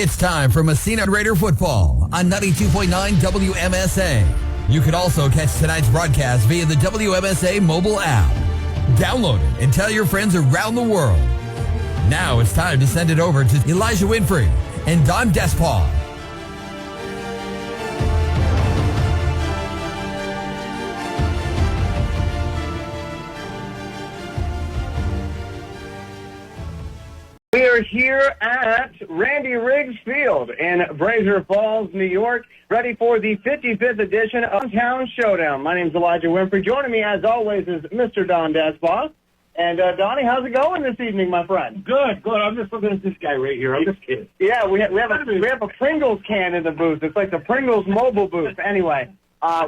It's time for Massena Raider football on 92.9 WMSA. You can also catch tonight's broadcast via the WMSA mobile app. Download it and tell your friends around the world. Now it's time to send it over to Elijah Winfrey and Don Despaw. We are here at Randy Riggs Field in Brazier Falls, New York, ready for the 55th edition of Town Showdown. My name is Elijah Winfrey. Joining me, as always, is Mr. Don Despaw. And, Donnie, how's it going this evening, my friend? Good. I'm just looking at this guy right here. I'm just kidding. Yeah, we have a Pringles can in the booth. It's like the Pringles mobile booth. Anyway,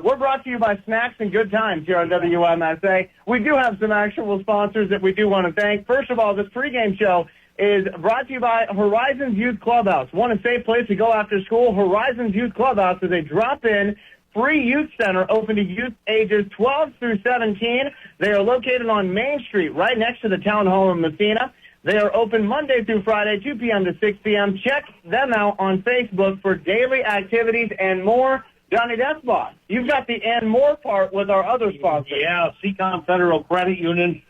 we're brought to you by Snacks and Good Times here on WMSA. We do have some actual sponsors that we do want to thank. First of all, this pregame show is brought to you by Horizons Youth Clubhouse. Want a safe place to go after school? Horizons Youth Clubhouse is a drop-in free youth center open to youth ages 12 through 17. They are located on Main Street, right next to the Town Hall in Massena. They are open Monday through Friday, 2 p.m. to 6 p.m. Check them out on Facebook for daily activities and more. Johnny Despaw, you've got the and more part with our other sponsors. Yeah, Seacom Federal Credit Union,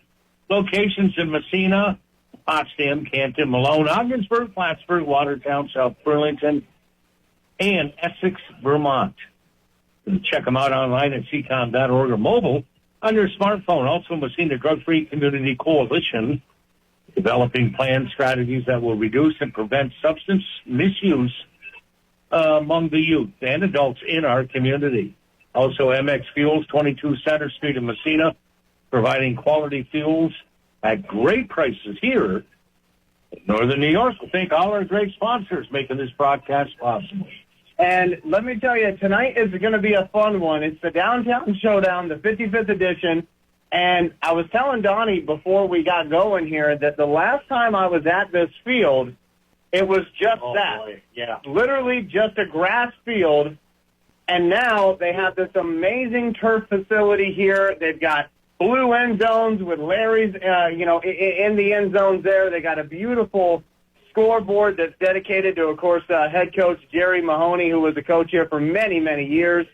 locations in Massena, Potsdam, Canton, Malone, Ogdensburg, Plattsburgh, Watertown, South Burlington, and Essex, Vermont. Check them out online at seacom.org or mobile on your smartphone. Also, Massena Drug-Free Community Coalition, developing planned strategies that will reduce and prevent substance misuse among the youth and adults in our community. Also, MX Fuels, 22 Center Street in Massena, providing quality fuels at great prices here in Northern New York. We thank all our great sponsors making this broadcast possible. And let me tell you, tonight is going to be a fun one. It's the Downtown Showdown, the 55th edition. And I was telling Donnie before we got going here that the last time I was at this field, it was just that. Boy. Yeah. Literally just a grass field. And now they have this amazing turf facility here. They've got blue end zones with Larry's, in the end zones there. They got a beautiful scoreboard that's dedicated to, of course, head coach Jerry Mahoney, who was a coach here for many, many years.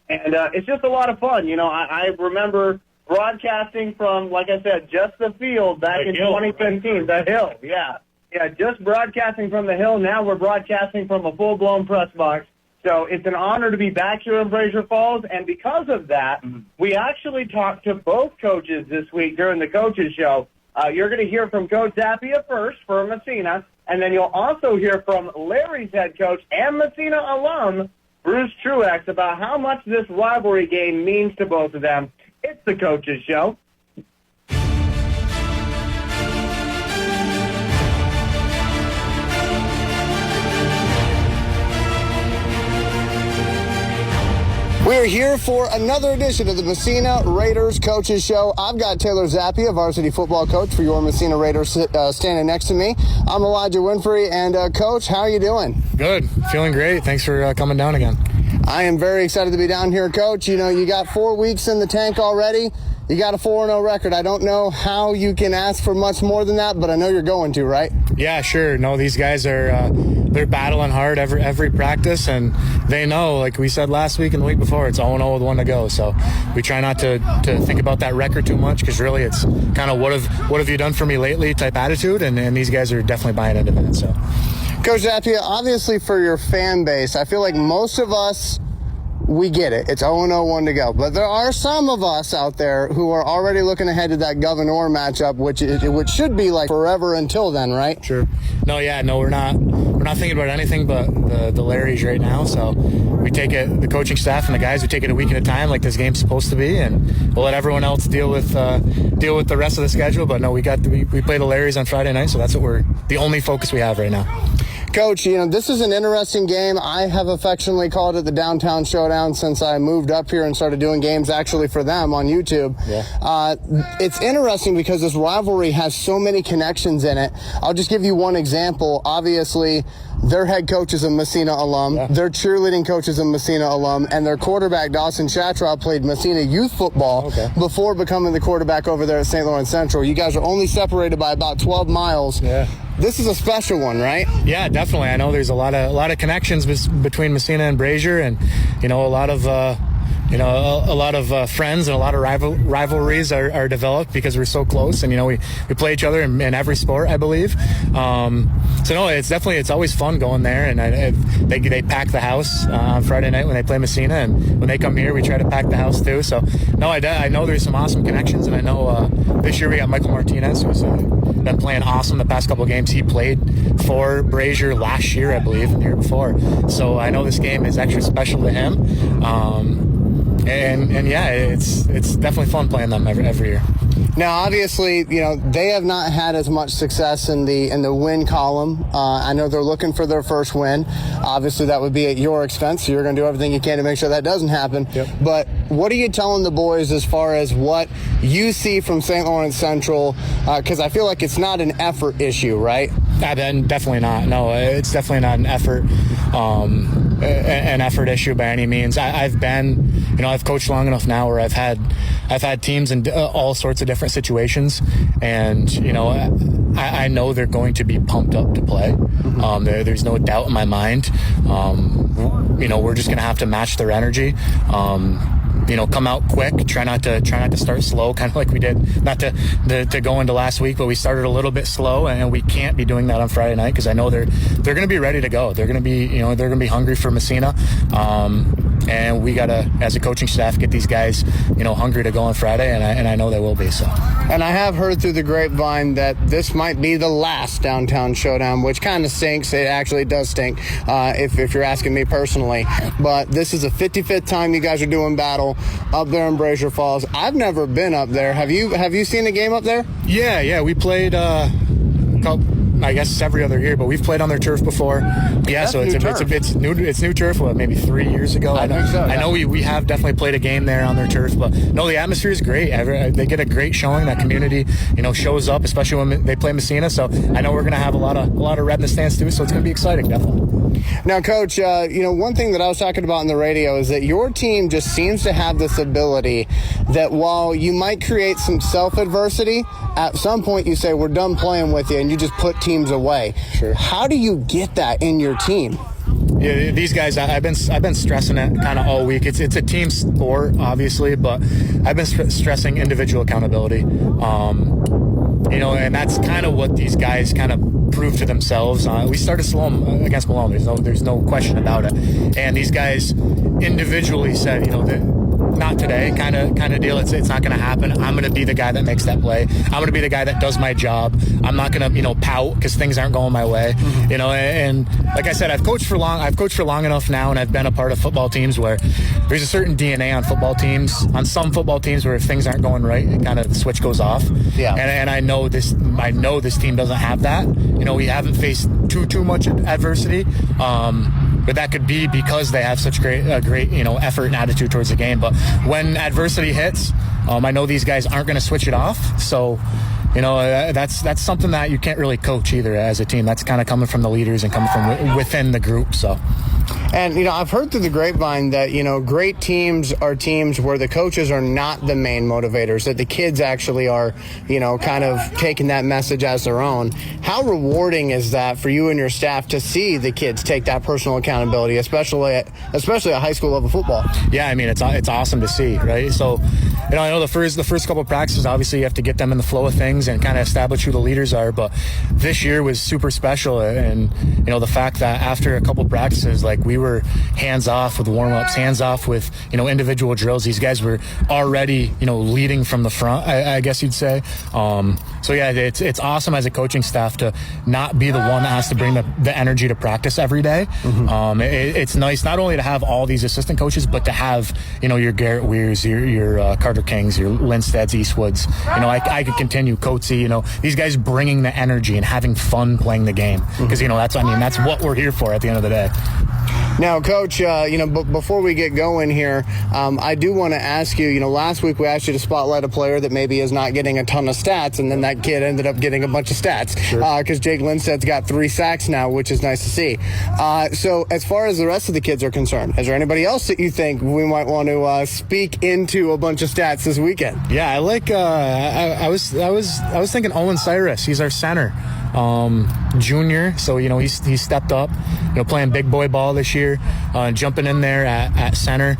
And it's just a lot of fun. You know, I remember broadcasting from, like I said, just the field back in 2015. The Hill, yeah. Yeah, just broadcasting from the Hill. Now we're broadcasting from a full-blown press box. So it's an honor to be back here in Brazier Falls, and because of that, we actually talked to both coaches this week during the coaches show. You're going to hear from Coach Zappia first for Massena, and then you'll also hear from Larry's head coach and Massena alum, Bruce Truex, about how much this rivalry game means to both of them. It's the coaches show. We're here for another edition of the Massena Raiders Coaches Show. I've got Taylor Zappia, varsity football coach for your Massena Raiders, standing next to me. I'm Elijah Winfrey, and Coach, how are you doing? Good. Feeling great. Thanks for coming down again. I am very excited to be down here, Coach. You know, you got 4 weeks in the tank already. You got a 4-0 record. I don't know how you can ask for much more than that, but I know you're going to, right? Yeah, sure. No, these guys are they're battling hard every practice, and they know, like we said last week and the week before, it's 0-0 with 1 to go. So we try not to think about that record too much, because really it's kind of what have you done for me lately type attitude, and these guys are definitely buying into that. So, Coach Zappia, obviously for your fan base, I feel like most of us, we get it. It's 0-0, 1 to go. But there are some of us out there who are already looking ahead to that Governor matchup, which should be like forever until then, right? Sure. No, we're not thinking about anything but the Larrys right now. So we take it, the coaching staff and the guys, we take it a week at a time, like this game's supposed to be, and we'll let everyone else deal with the rest of the schedule. But no, we play the Larrys on Friday night, so that's the only focus we have right now. Coach, you know, this is an interesting game. I have affectionately called it the Downtown Showdown since I moved up here and started doing games actually for them on YouTube. Yeah. It's interesting because this rivalry has so many connections in it. I'll just give you one example. Obviously, their head coach is a Massena alum. Yeah. Their cheerleading coach is a Massena alum. And their quarterback, Dawson Shatraw, played Massena youth football before becoming the quarterback over there at St. Lawrence Central. You guys are only separated by about 12 miles. Yeah. this is a special one, right? Yeah, definitely. I know there's a lot of connections between Massena and Brazier, and a lot of friends and a lot of rivalries are developed because we're so close, and we play each other in every sport, I believe. So no, it's always fun going there, and they pack the house on Friday night when they play Massena, and when they come here, we try to pack the house too. So no, I know there's some awesome connections, and I know this year we got Michael Martinez, who's been playing awesome the past couple of games. He played for Brazier last year, I believe, and the year before. So I know this game is extra special to him. And yeah, it's definitely fun playing them every year. Now, obviously, they have not had as much success in the win column. I know they're looking for their first win. Obviously, that would be at your expense, so you're going to do everything you can to make sure that doesn't happen. Yep. But what are you telling the boys as far as what you see from St. Lawrence Central? Because I feel like it's not an effort issue, right? Definitely not. No, it's definitely not an effort issue by any means. I've coached long enough now where I've had teams in all sorts of different situations, and I know they're going to be pumped up to play. There's no doubt in my mind. We're just going to have to match their energy. Come out quick. Try not to start slow, kind of like we did. Not to go into last week, but we started a little bit slow, and we can't be doing that on Friday night because I know they're going to be ready to go. They're going to be they're going to be hungry for Massena, and we gotta, as a coaching staff, get these guys hungry to go on Friday, and I know they will be. So. And I have heard through the grapevine that this might be the last downtown showdown, which kind of stinks. It actually does stink, if you're asking me personally. But this is the 55th time you guys are doing battle up there in Brazier Falls. I've never been up there. Have you seen a game up there? Yeah. We played I guess every other year, but we've played on their turf before. Yeah, so it's new turf. Maybe 3 years ago. I think so. Yeah. I know we have definitely played a game there on their turf, but no, the atmosphere is great. They get a great showing. That community, shows up, especially when they play Massena. So I know we're going to have a lot of red in the stands too. So it's going to be exciting, definitely. Now, Coach, one thing that I was talking about on the radio is that your team just seems to have this ability that while you might create some self-adversity, at some point you say, we're done playing with you, and you just put teams away. Sure. How do you get that in your team? Yeah, these guys, I've been stressing it kind of all week. It's a team sport, obviously, but I've been stressing individual accountability. And that's kind of what these guys kind of prove to themselves. We started slow against Malone. There's no question about it. And these guys individually said, not today kind of deal. It's not going to happen. I'm going to be the guy that makes that play. I'm going to be the guy that does my job. I'm not going to pout because things aren't going my way. And like I said, I've coached for long enough now, and I've been a part of football teams where there's a certain DNA on football teams. On some football teams where if things aren't going right, it kind of the switch goes off. Yeah. And I know this team doesn't have that. We haven't faced too much adversity. But that could be because they have such great effort and attitude towards the game. But when adversity hits, I know these guys aren't going to switch it off. So, that's something that you can't really coach either as a team. That's kind of coming from the leaders and coming from within the group. So. And, I've heard through the grapevine that, great teams are teams where the coaches are not the main motivators, that the kids actually are, kind of taking that message as their own. How rewarding is that for you and your staff to see the kids take that personal accountability, especially at high school level football? Yeah, it's awesome to see, right? So, I know the first couple of practices, obviously you have to get them in the flow of things and kind of establish who the leaders are. But this year was super special, and the fact that after a couple of practices, like we were hands off with warm-ups, hands off with individual drills. These guys were already leading from the front, I guess you'd say. So yeah, it's awesome as a coaching staff to not be the one that has to bring the energy to practice every day. Mm-hmm. It's nice not only to have all these assistant coaches, but to have your Garrett Weirs, your Carter Kings, your Lindsteads, Eastwoods. I could continue, Coatsy. These guys bringing the energy and having fun playing the game, because that's what we're here for at the end of the day. Now, Coach, before we get going here, I do want to ask you, last week we asked you to spotlight a player that maybe is not getting a ton of stats, and then that kid ended up getting a bunch of stats because Jake Lindstead's got 3 sacks now, which is nice to see. So as far as the rest of the kids are concerned, is there anybody else that you think we might want to speak into a bunch of stats this weekend? Yeah, I like. I was thinking Owen Cyrus. He's our center. junior, so he stepped up, playing big boy ball this year, jumping in there at center.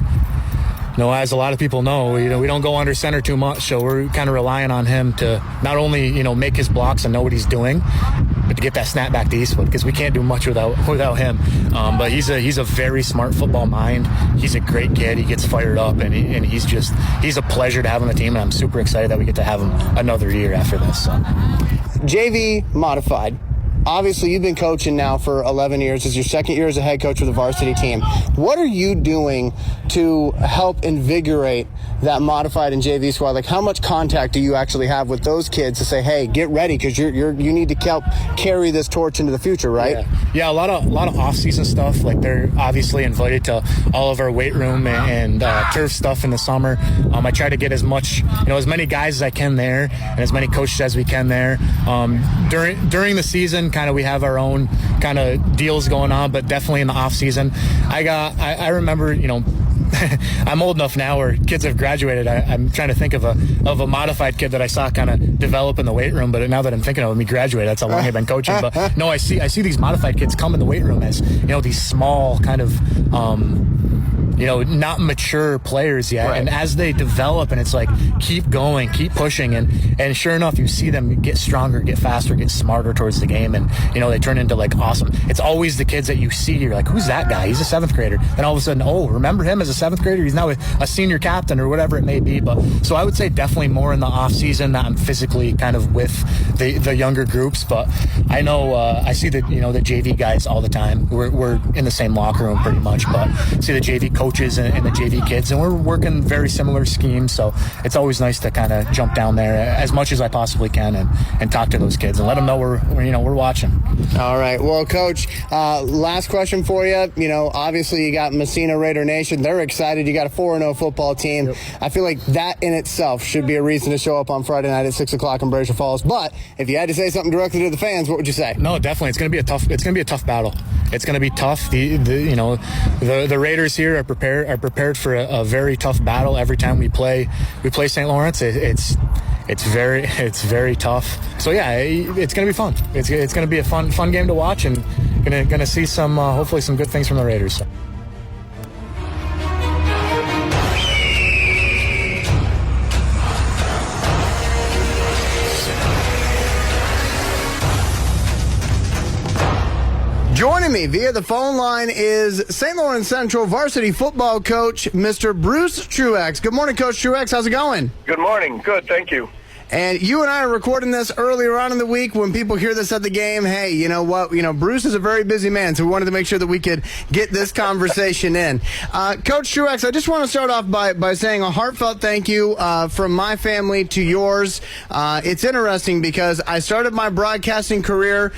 As a lot of people know, we don't go under center too much, so we're kind of relying on him to not only make his blocks and know what he's doing, but to get that snap back to Eastwood, because we can't do much without him. But he's a very smart football mind. He's a great kid. He gets fired up, and he's a pleasure to have on the team, and I'm super excited that we get to have him another year after this. So. JV modified. Obviously, you've been coaching now for 11 years. This is your second year as a head coach of the varsity team. What are you doing to help invigorate that modified and JV squad? Like, how much contact do you actually have with those kids to say, hey, get ready, because you need to help carry this torch into the future, right? Yeah, a lot of off-season stuff. Like, they're obviously invited to all of our weight room and turf stuff in the summer. I try to get as many guys as I can there and as many coaches as we can there. During the season, kind of we have our own kind of deals going on, but definitely in the off season, I remember, I'm old enough now where kids have graduated. I'm trying to think of a modified kid that I saw kind of develop in the weight room, but now that I'm thinking of him, he graduated. That's how long I've been coaching. But no, I see these modified kids come in the weight room as these small kind of not mature players yet. Right. And as they develop, and it's like, keep going, keep pushing. And sure enough, you see them get stronger, get faster, get smarter towards the game. And, they turn into like awesome. It's always the kids that you see. You're like, who's that guy? He's a 7th grader. And all of a sudden, remember him as a 7th grader? He's now a senior captain or whatever it may be. But so I would say definitely more in the off season that I'm physically kind of with the younger groups. But I know, I see the JV guys all the time. We're in the same locker room pretty much, but see the JV coaches and the JV kids, and we're working very similar schemes, so it's always nice to kind of jump down there as much as I possibly can and talk to those kids and let them know we're watching. All right. Well, Coach, last question for you. Obviously you got Massena Raider Nation. They're excited. You got a 4-0 football team. Yep. I feel like that in itself should be a reason to show up on Friday night at 6 o'clock in Brazier Falls. But if you had to say something directly to the fans, what would you say? No, definitely. It's going to be a tough battle. It's going to be tough. The Raiders here are prepared for a very tough battle every time we play St. Lawrence. It's very tough. So yeah, it's going to be fun. It's going to be a fun game to watch, and going to see some hopefully some good things from the Raiders. Joining me via the phone line is St. Lawrence Central varsity football coach, Mr. Bruce Truex. Good morning, Coach Truex. How's it going? Good morning. Good, thank you. And you and I are recording this earlier on in the week. When people hear this at the game, hey, you know what? Bruce is a very busy man, so we wanted to make sure that we could get this conversation in. Coach Truex, I just want to start off by saying a heartfelt thank you from my family to yours. It's interesting because I started my broadcasting career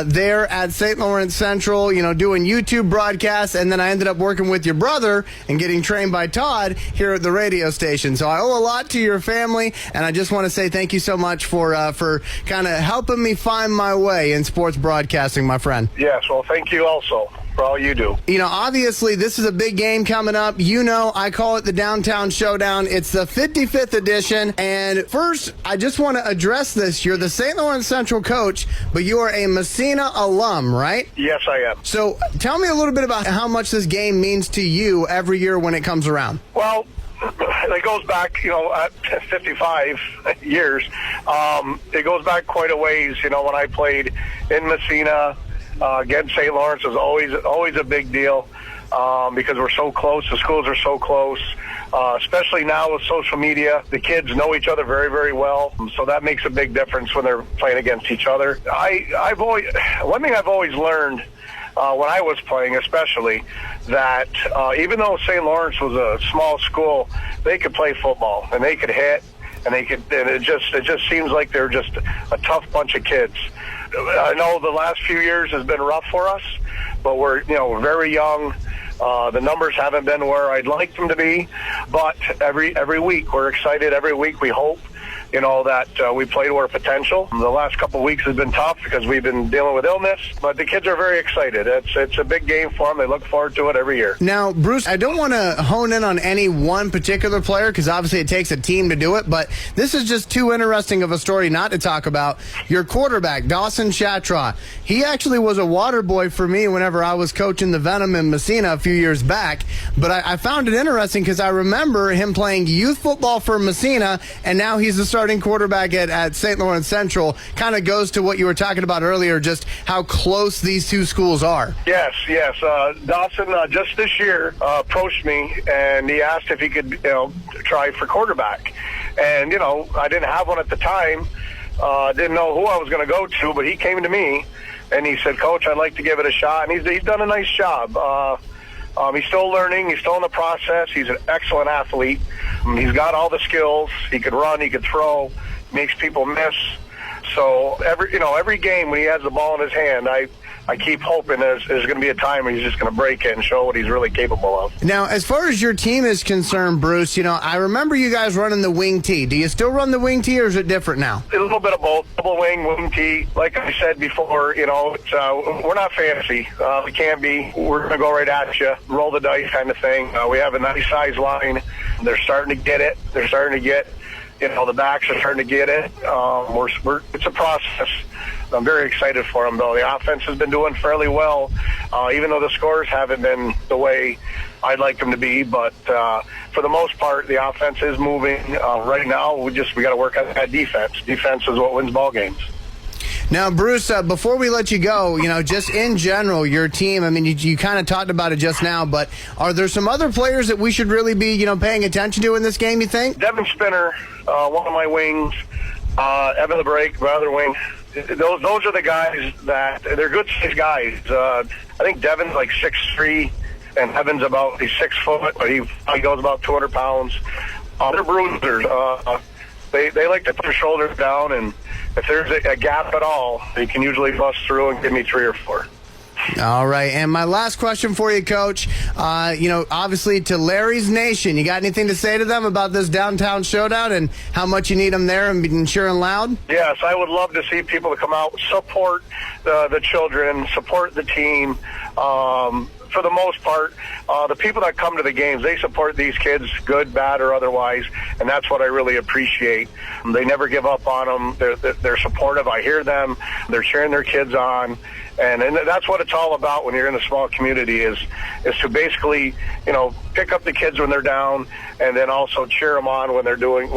there at St. Lawrence Central, doing YouTube broadcasts, and then I ended up working with your brother and getting trained by Todd here at the radio station. So I owe a lot to your family, and I just want to say thank you so much for kind of helping me find my way in sports broadcasting, my friend. Yes, well, thank you also for all you do. Obviously, this is a big game coming up. I call it the Downtown Showdown. It's the 55th edition. And first, I just want to address this. You're the St. Lawrence Central coach, but you are a Massena alum, right? Yes, I am. So tell me a little bit about how much this game means to you every year when it comes around. Well, it goes back, 55 years. It goes back quite a ways. When I played in Massena against St. Lawrence, it was always a big deal because we're so close. The schools are so close, especially now with social media. The kids know each other very, very well, so that makes a big difference when they're playing against each other. One thing I've always learned when I was playing, especially, that even though St. Lawrence was a small school, they could play football and they could hit, and it just seems like they're just a tough bunch of kids. I know the last few years has been rough for us, but we're very young. The numbers haven't been where I'd like them to be, but every week we're excited. Every week we hope. that we play to our potential. The last couple of weeks has been tough because we've been dealing with illness, but the kids are very excited. It's a big game for them. They look forward to it every year. Now, Bruce, I don't want to hone in on any one particular player because obviously it takes a team to do it, but this is just too interesting of a story not to talk about. Your quarterback, Dawson Shatraw, he actually was a water boy for me whenever I was coaching the Venom in Massena a few years back, but I found it interesting because I remember him playing youth football for Massena, and now he's the starting quarterback at St. Lawrence Central. Kind of goes to what you were talking about earlier, just how close these two schools are. Yes. Dawson just this year approached me, and he asked if he could try for quarterback. And, I didn't have one at the time. Didn't know who I was going to go to, but he came to me, and he said, Coach, I'd like to give it a shot. And he's done a nice job. He's still learning. He's still in the process. He's an excellent athlete. He's got all the skills. He could run. He could throw. Makes people miss. So every game when he has the ball in his hand, I keep hoping there's going to be a time when he's just going to break it and show what he's really capable of. Now, as far as your team is concerned, Bruce, I remember you guys running the wing tee. Do you still run the wing tee, or is it different now? A little bit of both. Double wing tee. Like I said before, we're not fancy. We can't be. We're going to go right at you, roll the dice kind of thing. We have a nice size line. They're starting to get it. They're starting to get, the backs are starting to get it. It's a process. I'm very excited for them, though. The offense has been doing fairly well, even though the scores haven't been the way I'd like them to be. But for the most part, the offense is moving. Right now, we got to work on that defense. Defense is what wins ball games. Now, Bruce, before we let you go, just in general, your team, I mean, you kind of talked about it just now, but are there some other players that we should really be, paying attention to in this game, you think? Devin Spinner, one of my wings, Evan LeBrake, my other wing. Those are the guys they're good-sized guys. I think Devin's like 6'3", and Evan's he's 6 foot, but he goes about 200 pounds. They're bruisers. They like to put their shoulders down, and if there's a gap at all, they can usually bust through and give me 3 or 4. All right, and my last question for you, Coach, obviously to Larry's Nation, you got anything to say to them about this downtown showdown and how much you need them there and being cheering loud? Yes, I would love to see people to come out, support the children, support the team. For the most part, the people that come to the games, they support these kids, good, bad, or otherwise, and that's what I really appreciate. They never give up on them. They're supportive. I hear them. They're cheering their kids on, and that's what it's all about when you're in a small community is to basically, pick up the kids when they're down, and then also cheer them on when they're doing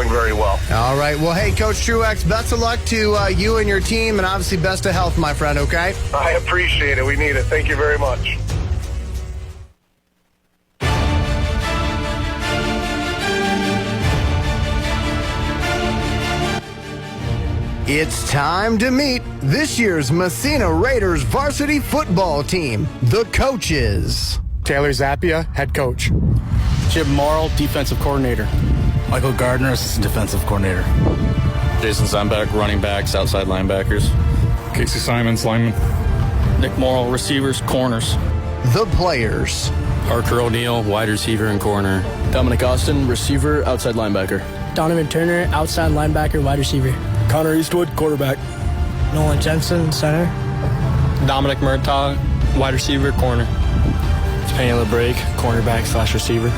very well. All right. Well, hey, Coach Truex, best of luck to you and your team, and obviously best of health, my friend. Okay. I appreciate it. We need it. Thank you very much. It's time to meet this year's Massena Raiders varsity football team, the coaches. Taylor Zappia, head coach. Chip Morrill, defensive coordinator. Michael Gardner, assistant defensive coordinator. Jason Zembeck, running backs, outside linebackers. Casey Simons, lineman. Nick Morrill, receivers, corners. The players. Parker O'Neill, wide receiver and corner. Dominic Austin, receiver, outside linebacker. Donovan Turner, outside linebacker, wide receiver. Connor Eastwood, quarterback. Nolan Jensen, center. Dominic Murtaugh, wide receiver, corner. Penny LeBrake, cornerback/receiver.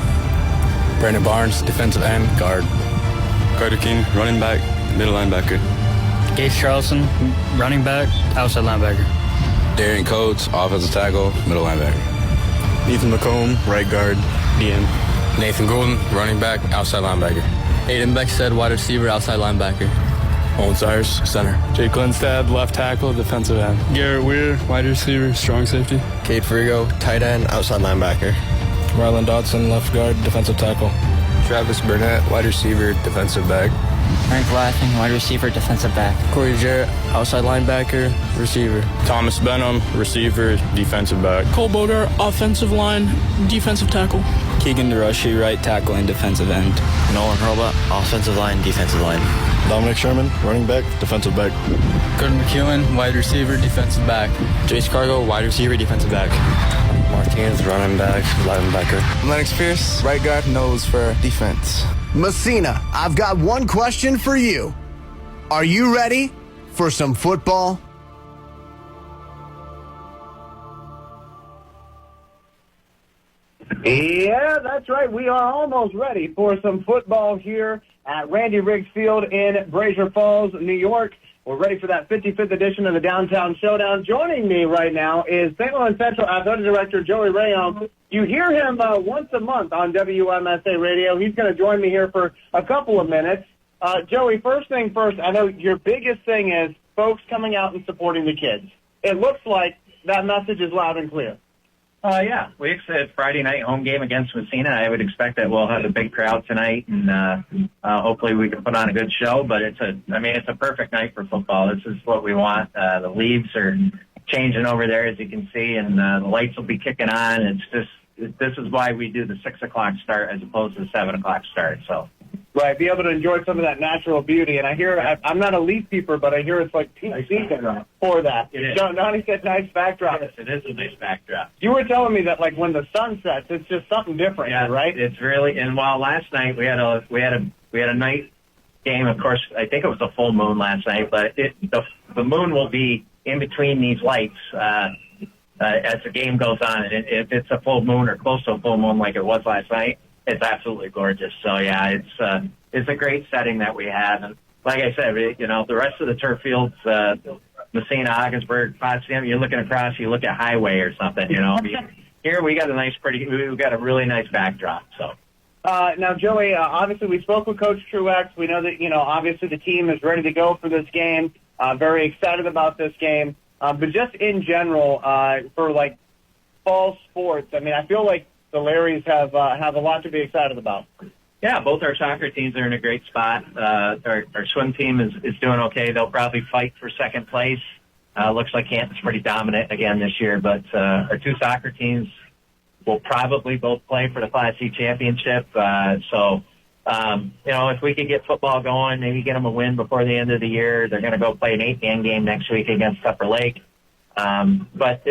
Brandon Barnes, defensive end, guard. Carter King, running back, middle linebacker. Gage Charleston, running back, outside linebacker. Darian Coates, offensive tackle, middle linebacker. Ethan McComb, right guard, DM. Nathan Golden, running back, outside linebacker. Aiden Beckstead, wide receiver, outside linebacker. Owen Sires, center. Jake Lindstad, left tackle, defensive end. Garrett Weir, wide receiver, strong safety. Cade Frigo, tight end, outside linebacker. Rylan Dodson, left guard, defensive tackle. Travis Burnett, wide receiver, defensive back. Frank Lathing, wide receiver, defensive back. Corey Jarrett, outside linebacker, receiver. Thomas Benham, receiver, defensive back. Cole Bogart, offensive line, defensive tackle. Keegan DeRushy, right tackle and defensive end. Nolan Hurlbut, offensive line, defensive line. Dominic Sherman, running back, defensive back. Gordon McEwen, wide receiver, defensive back. Jace Cargo, wide receiver, defensive back. Martinez, running back, linebacker. Lennox Pierce, right guard, nose for defense. Massena, I've got one question for you. Are you ready for some football? Yeah, that's right. We are almost ready for some football here at Randy Riggs Field in Brazier Falls, New York. We're ready for that 55th edition of the Downtown Showdown. Joining me right now is St. Louis Central Athletic Director Joey Rayom. You hear him once a month on WMSA Radio. He's going to join me here for a couple of minutes. Joey, first thing first, I know your biggest thing is folks coming out and supporting the kids. It looks like that message is loud and clear. Yeah, we said Friday night home game against Massena. I would expect that we'll have a big crowd tonight, and hopefully we can put on a good show. But it's a perfect night for football. This is what we want. The leaves are changing over there, as you can see, and the lights will be kicking on. This is why we do the 6 o'clock start as opposed to the 7 o'clock start. So. Right, be able to enjoy some of that natural beauty. And I hear, I'm not a leaf peeper, but I hear it's like peak season for that. Donnie said nice backdrop. Yes, it is a nice backdrop. You were telling me that like when the sun sets, it's just something different, yeah, right? It's really, and while last night we had a night game, of course, I think it was a full moon last night, but the moon will be in between these lights as the game goes on. And if it's a full moon or close to a full moon like it was last night, it's absolutely gorgeous. So yeah, it's a great setting that we have, and like I said, the rest of the turf fields, Massena, Ogdensburg, Potsdam, you're looking across, you look at highway or something. Here we got we got a really nice backdrop. So now, Joey, obviously we spoke with Coach Truex. We know that obviously the team is ready to go for this game. Very excited about this game, but just in general for like fall sports, I mean, I feel like the Larrys have a lot to be excited about. Yeah, both our soccer teams are in a great spot. Our swim team is doing okay. They'll probably fight for second place. Looks like Canton's pretty dominant again this year, but our two soccer teams will probably both play for the Class C championship. So if we could get football going, maybe get them a win before the end of the year. They're going to go play an 8-man game next week against Tupper Lake. But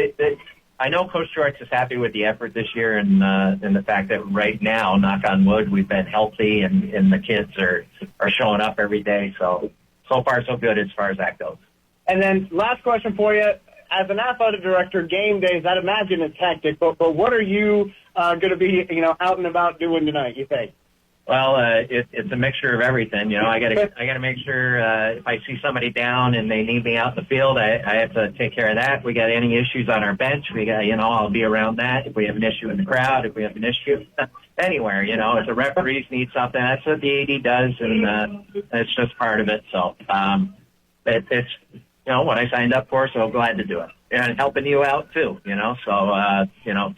I know Coach Truex is happy with the effort this year and the fact that right now, knock on wood, we've been healthy and the kids are showing up every day. So far so good as far as that goes. And then last question for you. As an athletic director, game days, I'd imagine it's hectic, but what are you going to be, out and about doing tonight, you think? Well, it's a mixture of everything. I gotta make sure if I see somebody down and they need me out in the field, I have to take care of that. We got any issues on our bench, we got I'll be around that. If we have an issue in the crowd, if we have an issue anywhere, if the referees need something, that's what the AD does, and it's just part of it. So it's what I signed up for, so I'm glad to do it. And helping you out too, so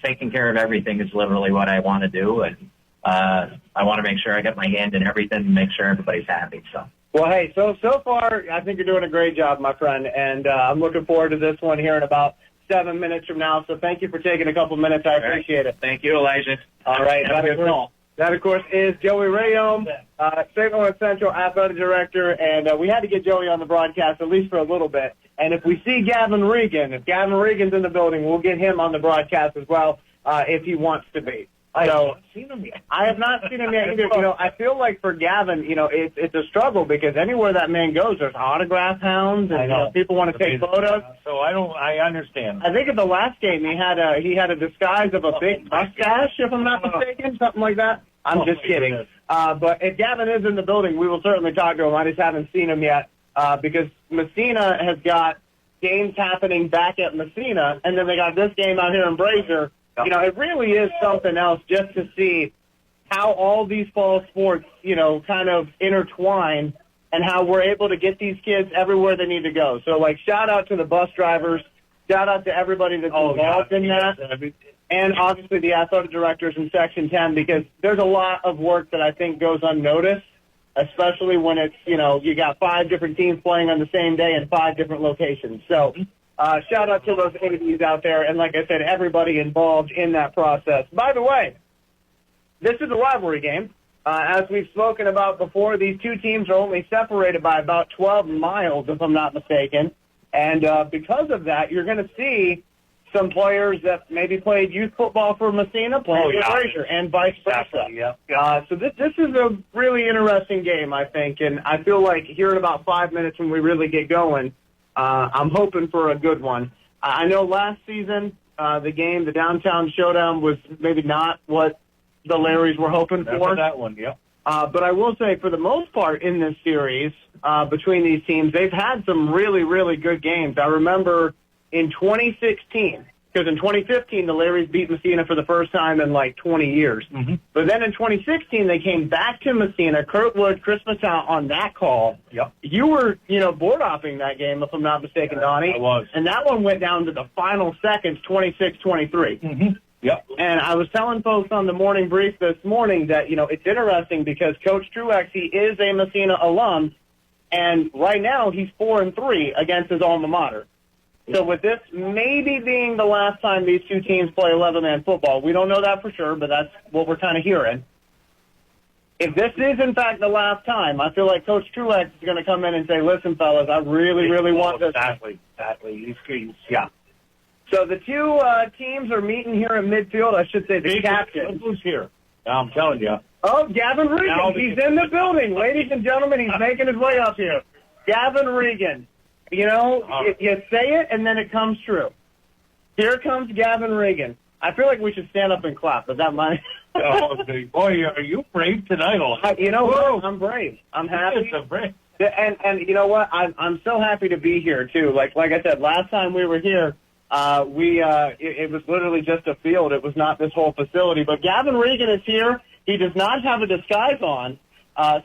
taking care of everything is literally what I want to do, and I want to make sure I get my hand in everything and make sure everybody's happy. So. Well, hey, so far, I think you're doing a great job, my friend, and I'm looking forward to this one here in about 7 minutes from now. So thank you for taking a couple minutes. I appreciate it. Thank you, Elijah. All right. That, of course, is Joey Rayom, St. Louis Central Athletic Director, and we had to get Joey on the broadcast at least for a little bit. And if we see Gavin Regan, if Gavin Regan's in the building, we'll get him on the broadcast as well if he wants to be. I haven't seen him yet. I have not seen him yet either. I feel like for Gavin, it's a struggle because anywhere that man goes, there's autograph hounds and people want to take photos. So I understand. I think at the last game he had a disguise of a big mustache, if I'm not mistaken, something like that. I'm just kidding. But if Gavin is in the building, we will certainly talk to him. I just haven't seen him yet because Massena has got games happening back at Massena, and then they got this game out here in Brazier. It really is something else just to see how all these fall sports, kind of intertwine and how we're able to get these kids everywhere they need to go. So, shout out to the bus drivers, shout out to everybody that's involved in that, and obviously the athletic directors in Section 10 because there's a lot of work that I think goes unnoticed, especially when it's, you got 5 different teams playing on the same day in 5 different locations. So, shout out to those ADs out there, and like I said, everybody involved in that process. By the way, this is a rivalry game. As we've spoken about before, these two teams are only separated by about 12 miles, if I'm not mistaken. And because of that, you're going to see some players that maybe played youth football for Massena playing for Fraser, and vice versa. So this is a really interesting game, I think, and I feel like here in about 5 minutes when we really get going, I'm hoping for a good one. I know last season the downtown showdown, was maybe not what the Larrys were hoping for. That one, yeah. But I will say, for the most part in this series, between these teams, they've had some really, really good games. I remember in 2016, because in 2015, the Larrys beat Massena for the first time in like 20 years. Mm-hmm. But then in 2016, they came back to Massena. Kurt Wood, Chris Mattel on that call. Yep. You were, board hopping that game, if I'm not mistaken, Donnie. I was. And that one went down to the final seconds, 26-23. Mm-hmm. Yep. And I was telling folks on the morning brief this morning that, it's interesting because Coach Truex, he is a Massena alum, and right now he's 4-3 against his alma mater. So with this maybe being the last time these two teams play 11-man football, we don't know that for sure, but that's what we're kind of hearing. If this is, in fact, the last time, I feel like Coach Truex is going to come in and say, listen, fellas, I really, really want this. Exactly. Yeah. So the two teams are meeting here in midfield. I should say the captain. Who's here? I'm telling you. Oh, Gavin Regan. He's in the building. Ladies and gentlemen, he's making his way up here. Gavin Regan. You say it, and then it comes true. Here comes Gavin Regan. I feel like we should stand up and clap. Is that my... Boy, are you brave tonight? What? I'm brave. I'm happy. Brave. And you know what? I'm so happy to be here, too. Like I said, last time we were here, it was literally just a field. It was not this whole facility. But Gavin Regan is here. He does not have a disguise on.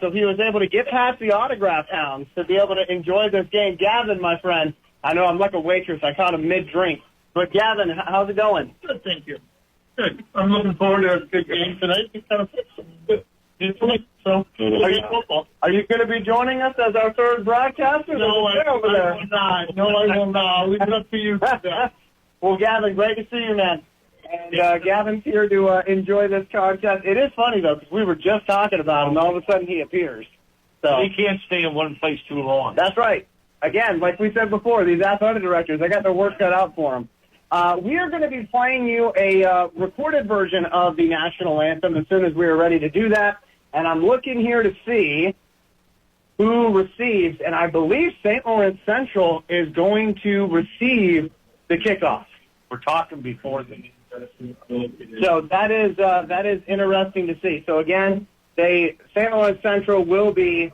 So he was able to get past the autograph hounds to be able to enjoy this game. Gavin, my friend, I know I'm like a waitress. I caught him mid-drink. But, Gavin, how's it going? Good, thank you. Good. I'm looking forward to a good game tonight. It's kind of good. Are you going to be joining us as our third broadcaster? No, I will not. No, I will not. Leave it up to you. Well, Gavin, great to see you, man. And Gavin's here to enjoy this contest. It is funny, though, because we were just talking about him, and all of a sudden he appears. So he can't stay in one place too long. That's right. Again, like we said before, these athletic directors, they got their work cut out for them. We are going to be playing you a recorded version of the national anthem as soon as we are ready to do that. And I'm looking here to see who receives, and I believe St. Lawrence Central is going to receive the kickoff. We're talking before the... So that is interesting to see. So again, St. Lawrence Central will be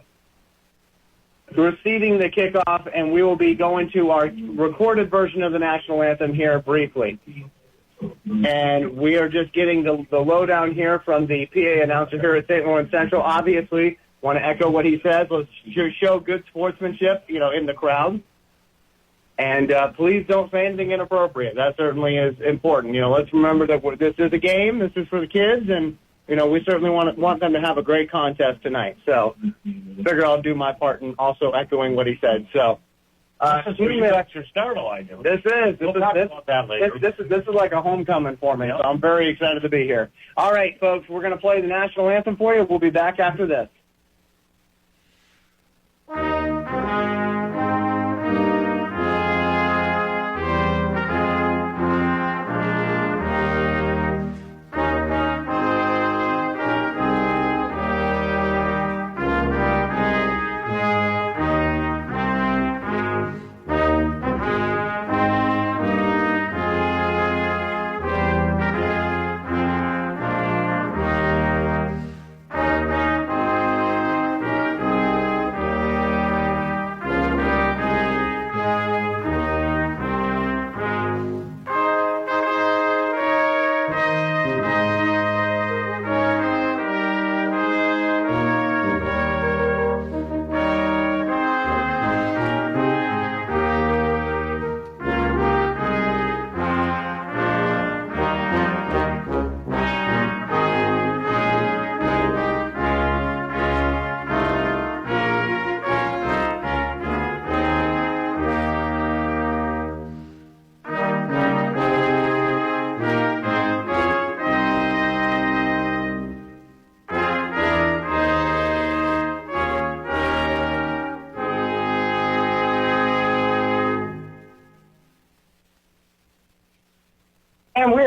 receiving the kickoff, and we will be going to our recorded version of the national anthem here briefly. And we are just getting the lowdown here from the PA announcer here at St. Lawrence Central. Obviously, want to echo what he says. Let's show good sportsmanship, in the crowd. And please don't say anything inappropriate. That certainly is important. Let's remember that this is a game. This is for the kids, and we certainly want them to have a great contest tonight. So, figure I'll do my part in also echoing what he said. So, this is where you got your startle, I know. This is like a homecoming for me. So I'm very excited to be here. All right, folks, we're going to play the national anthem for you. We'll be back after this.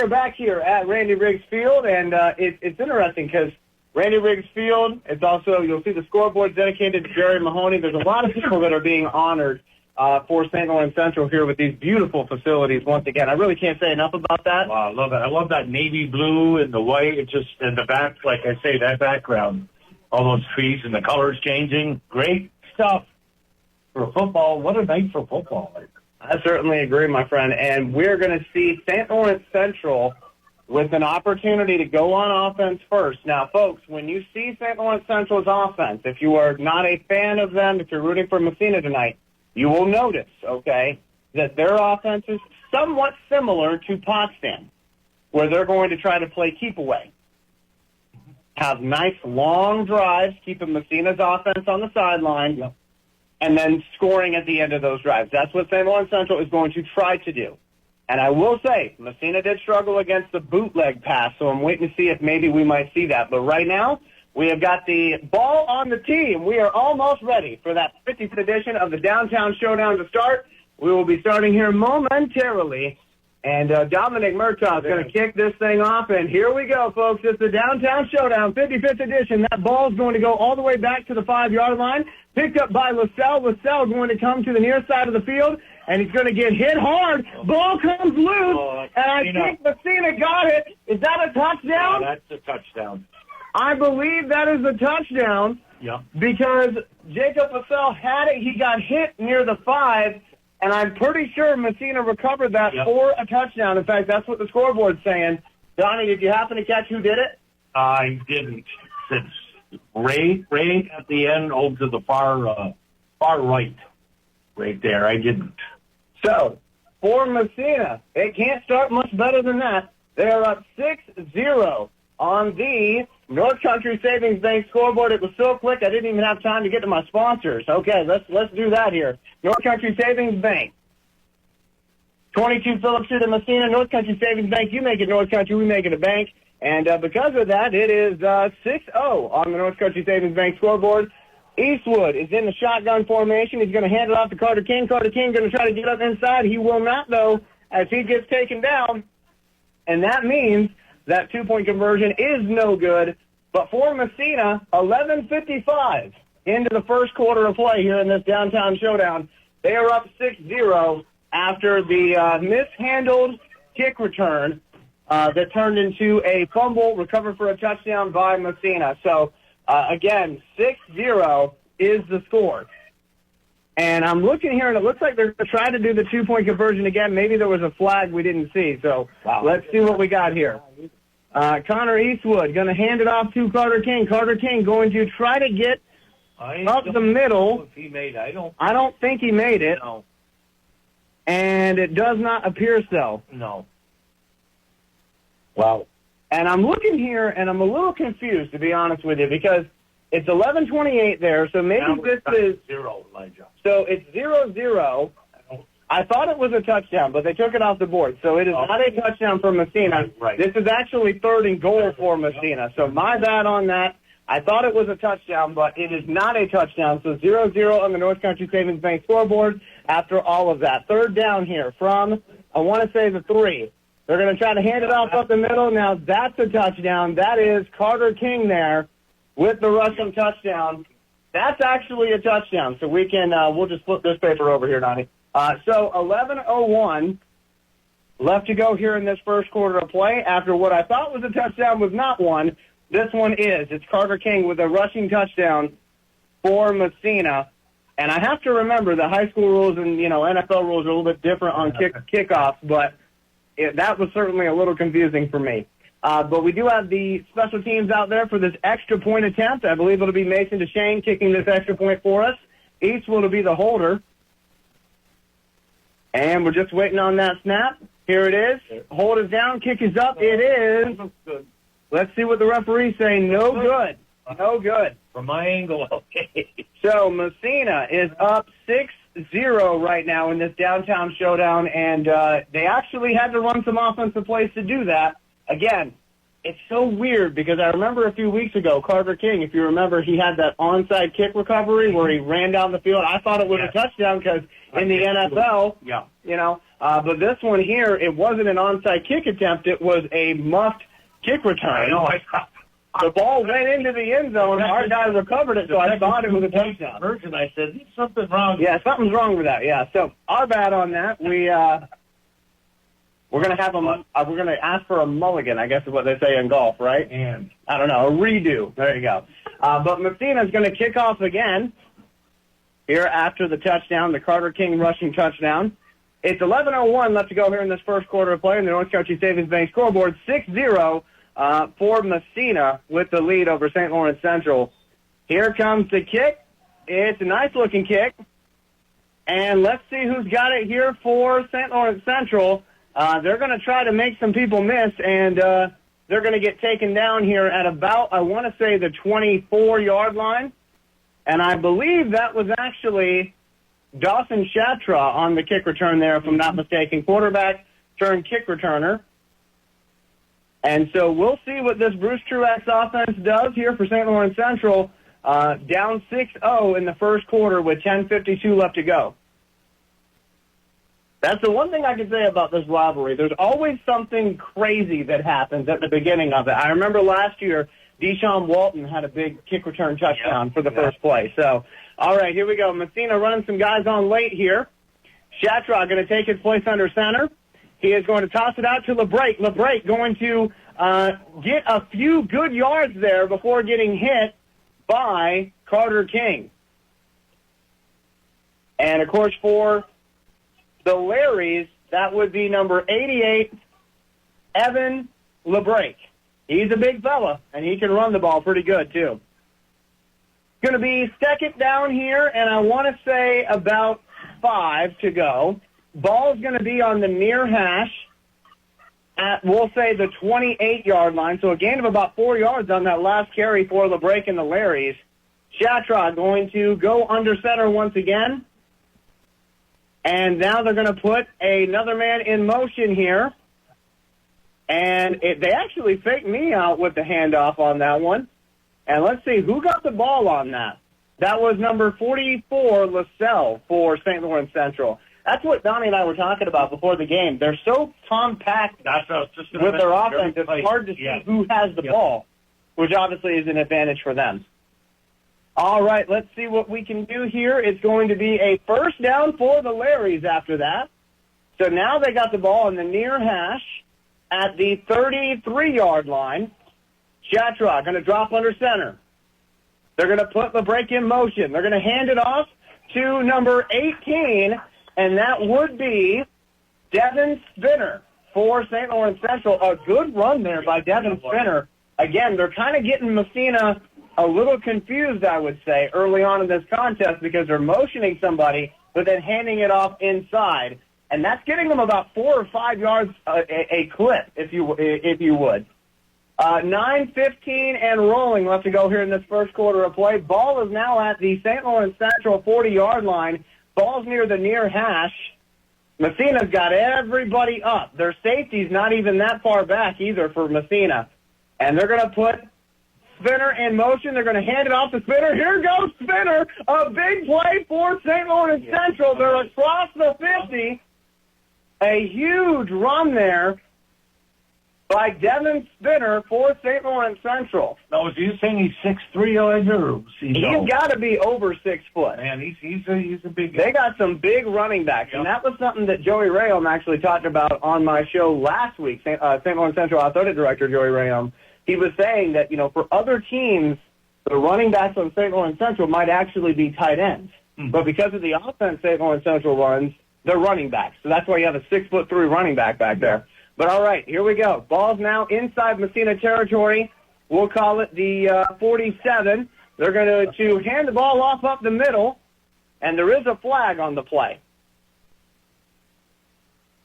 back here at Randy Riggs Field, and it's interesting because Randy Riggs Field, it's also, you'll see the scoreboard dedicated to Jerry Mahoney. There's a lot of people that are being honored for St. Lawrence Central here with these beautiful facilities once again. I really can't say enough about that. Wow, I love it. I love that navy blue and the white. It just, and the back, like I say, that background, all those trees and the colors changing. Great stuff for football. What a night for football. I certainly agree, my friend. And we're going to see St. Lawrence Central with an opportunity to go on offense first. Now, folks, when you see St. Lawrence Central's offense, if you are not a fan of them, if you're rooting for Massena tonight, you will notice, okay, that their offense is somewhat similar to Potsdam, where they're going to try to play keep away. Have nice long drives, keeping Massena's offense on the sideline, and then scoring at the end of those drives. That's what St. Lawrence Central is going to try to do. And I will say, Massena did struggle against the bootleg pass, so I'm waiting to see if maybe we might see that. But right now, we have got the ball on the tee, and we are almost ready for that 50th edition of the Downtown Showdown to start. We will be starting here momentarily, and Dominic Murtaugh is going to kick this thing off, and here we go, folks. It's the Downtown Showdown, 55th edition. That ball is going to go all the way back to the 5-yard line, picked up by LaSalle. LaSalle going to come to the near side of the field, and he's going to get hit hard. Ball comes loose, and I think Massena got it. Is that a touchdown? That's a touchdown. I believe that is a touchdown because Jacob LaSalle had it. He got hit near the 5, and I'm pretty sure Massena recovered that for a touchdown. In fact, that's what the scoreboard's saying. Donnie, did you happen to catch who did it? I didn't. It's Ray at the end over to the far right right there. I didn't. So, for Massena, it can't start much better than that. They're up 6-0 on the North Country Savings Bank scoreboard. It was so quick, I didn't even have time to get to my sponsors. Okay, let's do that here. North Country Savings Bank. 22 Phillips Street in Massena. North Country Savings Bank. You make it North Country, we make it a bank. And because of that, it is 6-0 on the North Country Savings Bank scoreboard. Eastwood is in the shotgun formation. He's going to hand it off to Carter King. Carter King going to try to get up inside. He will not, though, as he gets taken down. And that means that two-point conversion is no good. But for Massena, 11:55 into the first quarter of play here in this Downtown Showdown. They are up 6-0 after the mishandled kick return that turned into a fumble recovered for a touchdown by Massena. So, again, 6-0 is the score. And I'm looking here, and it looks like they're going to try to do the two-point conversion again. Maybe there was a flag we didn't see. So let's see what we got here. Connor Eastwood going to hand it off to Carter King. Carter King going to try to get up the middle. If he made it. I don't think he made it. No. And it does not appear so. No. Wow. And I'm looking here, and I'm a little confused, to be honest with you, because it's 11:28 there, so maybe this is 0, Elijah. So it's 0-0. I thought it was a touchdown, but they took it off the board. So it is not a touchdown for Massena. Right. This is actually 3rd and goal for Massena. So my bad on that. I thought it was a touchdown, but it is not a touchdown. So 0-0 on the North Country Savings Bank scoreboard after all of that. 3rd down here from, I want to say, the 3. They're going to try to hand it off up the middle. Now that's a touchdown. That is Carter King there with the rushing touchdown. That's actually a touchdown. So we can, we'll just flip this paper over here, Donnie. So 11:01 left to go here in this first quarter of play. After what I thought was a touchdown was not one. This one is. It's Carter King with a rushing touchdown for Massena. And I have to remember the high school rules and, NFL rules are a little bit different on kickoffs, but that was certainly a little confusing for me. But we do have the special teams out there for this extra point attempt. I believe it'll be Mason DeShane kicking this extra point for us. Eastwood will be the holder. And we're just waiting on that snap. Here it is. Hold is down. Kick is up. It is. Let's see what the referees say. No good. No good. From my angle, okay. So Massena is up 6-0 right now in this Downtown Showdown, and they actually had to run some offensive plays to do that. Again, it's so weird because I remember a few weeks ago, Carter King, if you remember, he had that onside kick recovery where he ran down the field. I thought it was a touchdown because in the NFL, But this one here, it wasn't an onside kick attempt. It was a muffed kick return. I know. The ball went into the end zone. Our guy recovered it, so I thought it was a touchdown. Version, I said, there's something wrong. Yeah, something's wrong with that. Yeah, so our bad on that. We're gonna have we're gonna ask for a mulligan, I guess is what they say in golf, right? And I don't know, a redo. There you go. But Massena's gonna kick off again here after the touchdown, the Carter King rushing touchdown. It's 11:01 left to go here in this first quarter of play in the North Country Savings Bank scoreboard. 6-0 for Massena with the lead over St. Lawrence Central. Here comes the kick. It's a nice-looking kick. And let's see who's got it here for St. Lawrence Central. They're going to try to make some people miss, and they're going to get taken down here at about, I want to say, the 24-yard line. And I believe that was actually Dawson Shatra on the kick return there, if I'm not mistaken. Quarterback turned kick returner. And so we'll see what this Bruce Truax offense does here for St. Lawrence Central. Down 6-0 in the first quarter with 10:52 left to go. That's the one thing I can say about this rivalry. There's always something crazy that happens at the beginning of it. I remember last year, Deshaun Walton had a big kick return touchdown for the first play. So, all right, here we go. Massena running some guys on late here. Shatra going to take his place under center. He is going to toss it out to LeBrake. LeBrake going to get a few good yards there before getting hit by Carter King. And, of course, for the Larrys, that would be number 88, Evan LeBrake. He's a big fella, and he can run the ball pretty good, too. Going to be second down here, and I want to say about 5 to go. Ball's going to be on the near hash at, we'll say, the 28-yard line. So a gain of about 4 yards on that last carry for LeBrake and the Larrys. Shatra going to go under center once again. And now they're going to put another man in motion here. And they actually faked me out with the handoff on that one. And let's see, who got the ball on that? That was number 44, LaSalle, for St. Lawrence Central. That's what Donnie and I were talking about before the game. They're so compact with their offense, it's hard to see who has the ball, which obviously is an advantage for them. All right, let's see what we can do here. It's going to be a first down for the Larrys after that. So now they got the ball on the near hash at the 33-yard line. Shatra going to drop under center. They're going to put LeBrake in motion. They're going to hand it off to number 18, and that would be Devin Spinner for St. Lawrence Central. A good run there by Devin Spinner. Again, they're kind of getting Massena a little confused, I would say, early on in this contest because they're motioning somebody, but then handing it off inside. And that's getting them about 4 or 5 yards a clip, if you would. 9:15 and rolling left to go here in this first quarter of play. Ball is now at the St. Lawrence Central 40-yard line. Ball's near the near hash. Massena's got everybody up. Their safety's not even that far back either for Massena. And they're going to put Spinner in motion. They're going to hand it off to Spinner. Here goes Spinner. A big play for St. Lawrence Central. They're across the 50. A huge run there by Devin Spinner for St. Lawrence Central. Now, is he saying he's 6'3", or he's got to be over 6 foot. Man, he's a big guy. They got some big running backs, and that was something that Joey Rayom actually talked about on my show last week. St. Lawrence Central Athletic Director Joey Rayom, he was saying that, for other teams, the running backs on St. Lawrence Central might actually be tight ends. Mm-hmm. But because of the offense St. Lawrence Central runs, they're running backs. So that's why you have a 6'3" running back there. But all right, here we go. Ball's now inside Massena territory. We'll call it the 47. They're going to hand the ball off up the middle, and there is a flag on the play.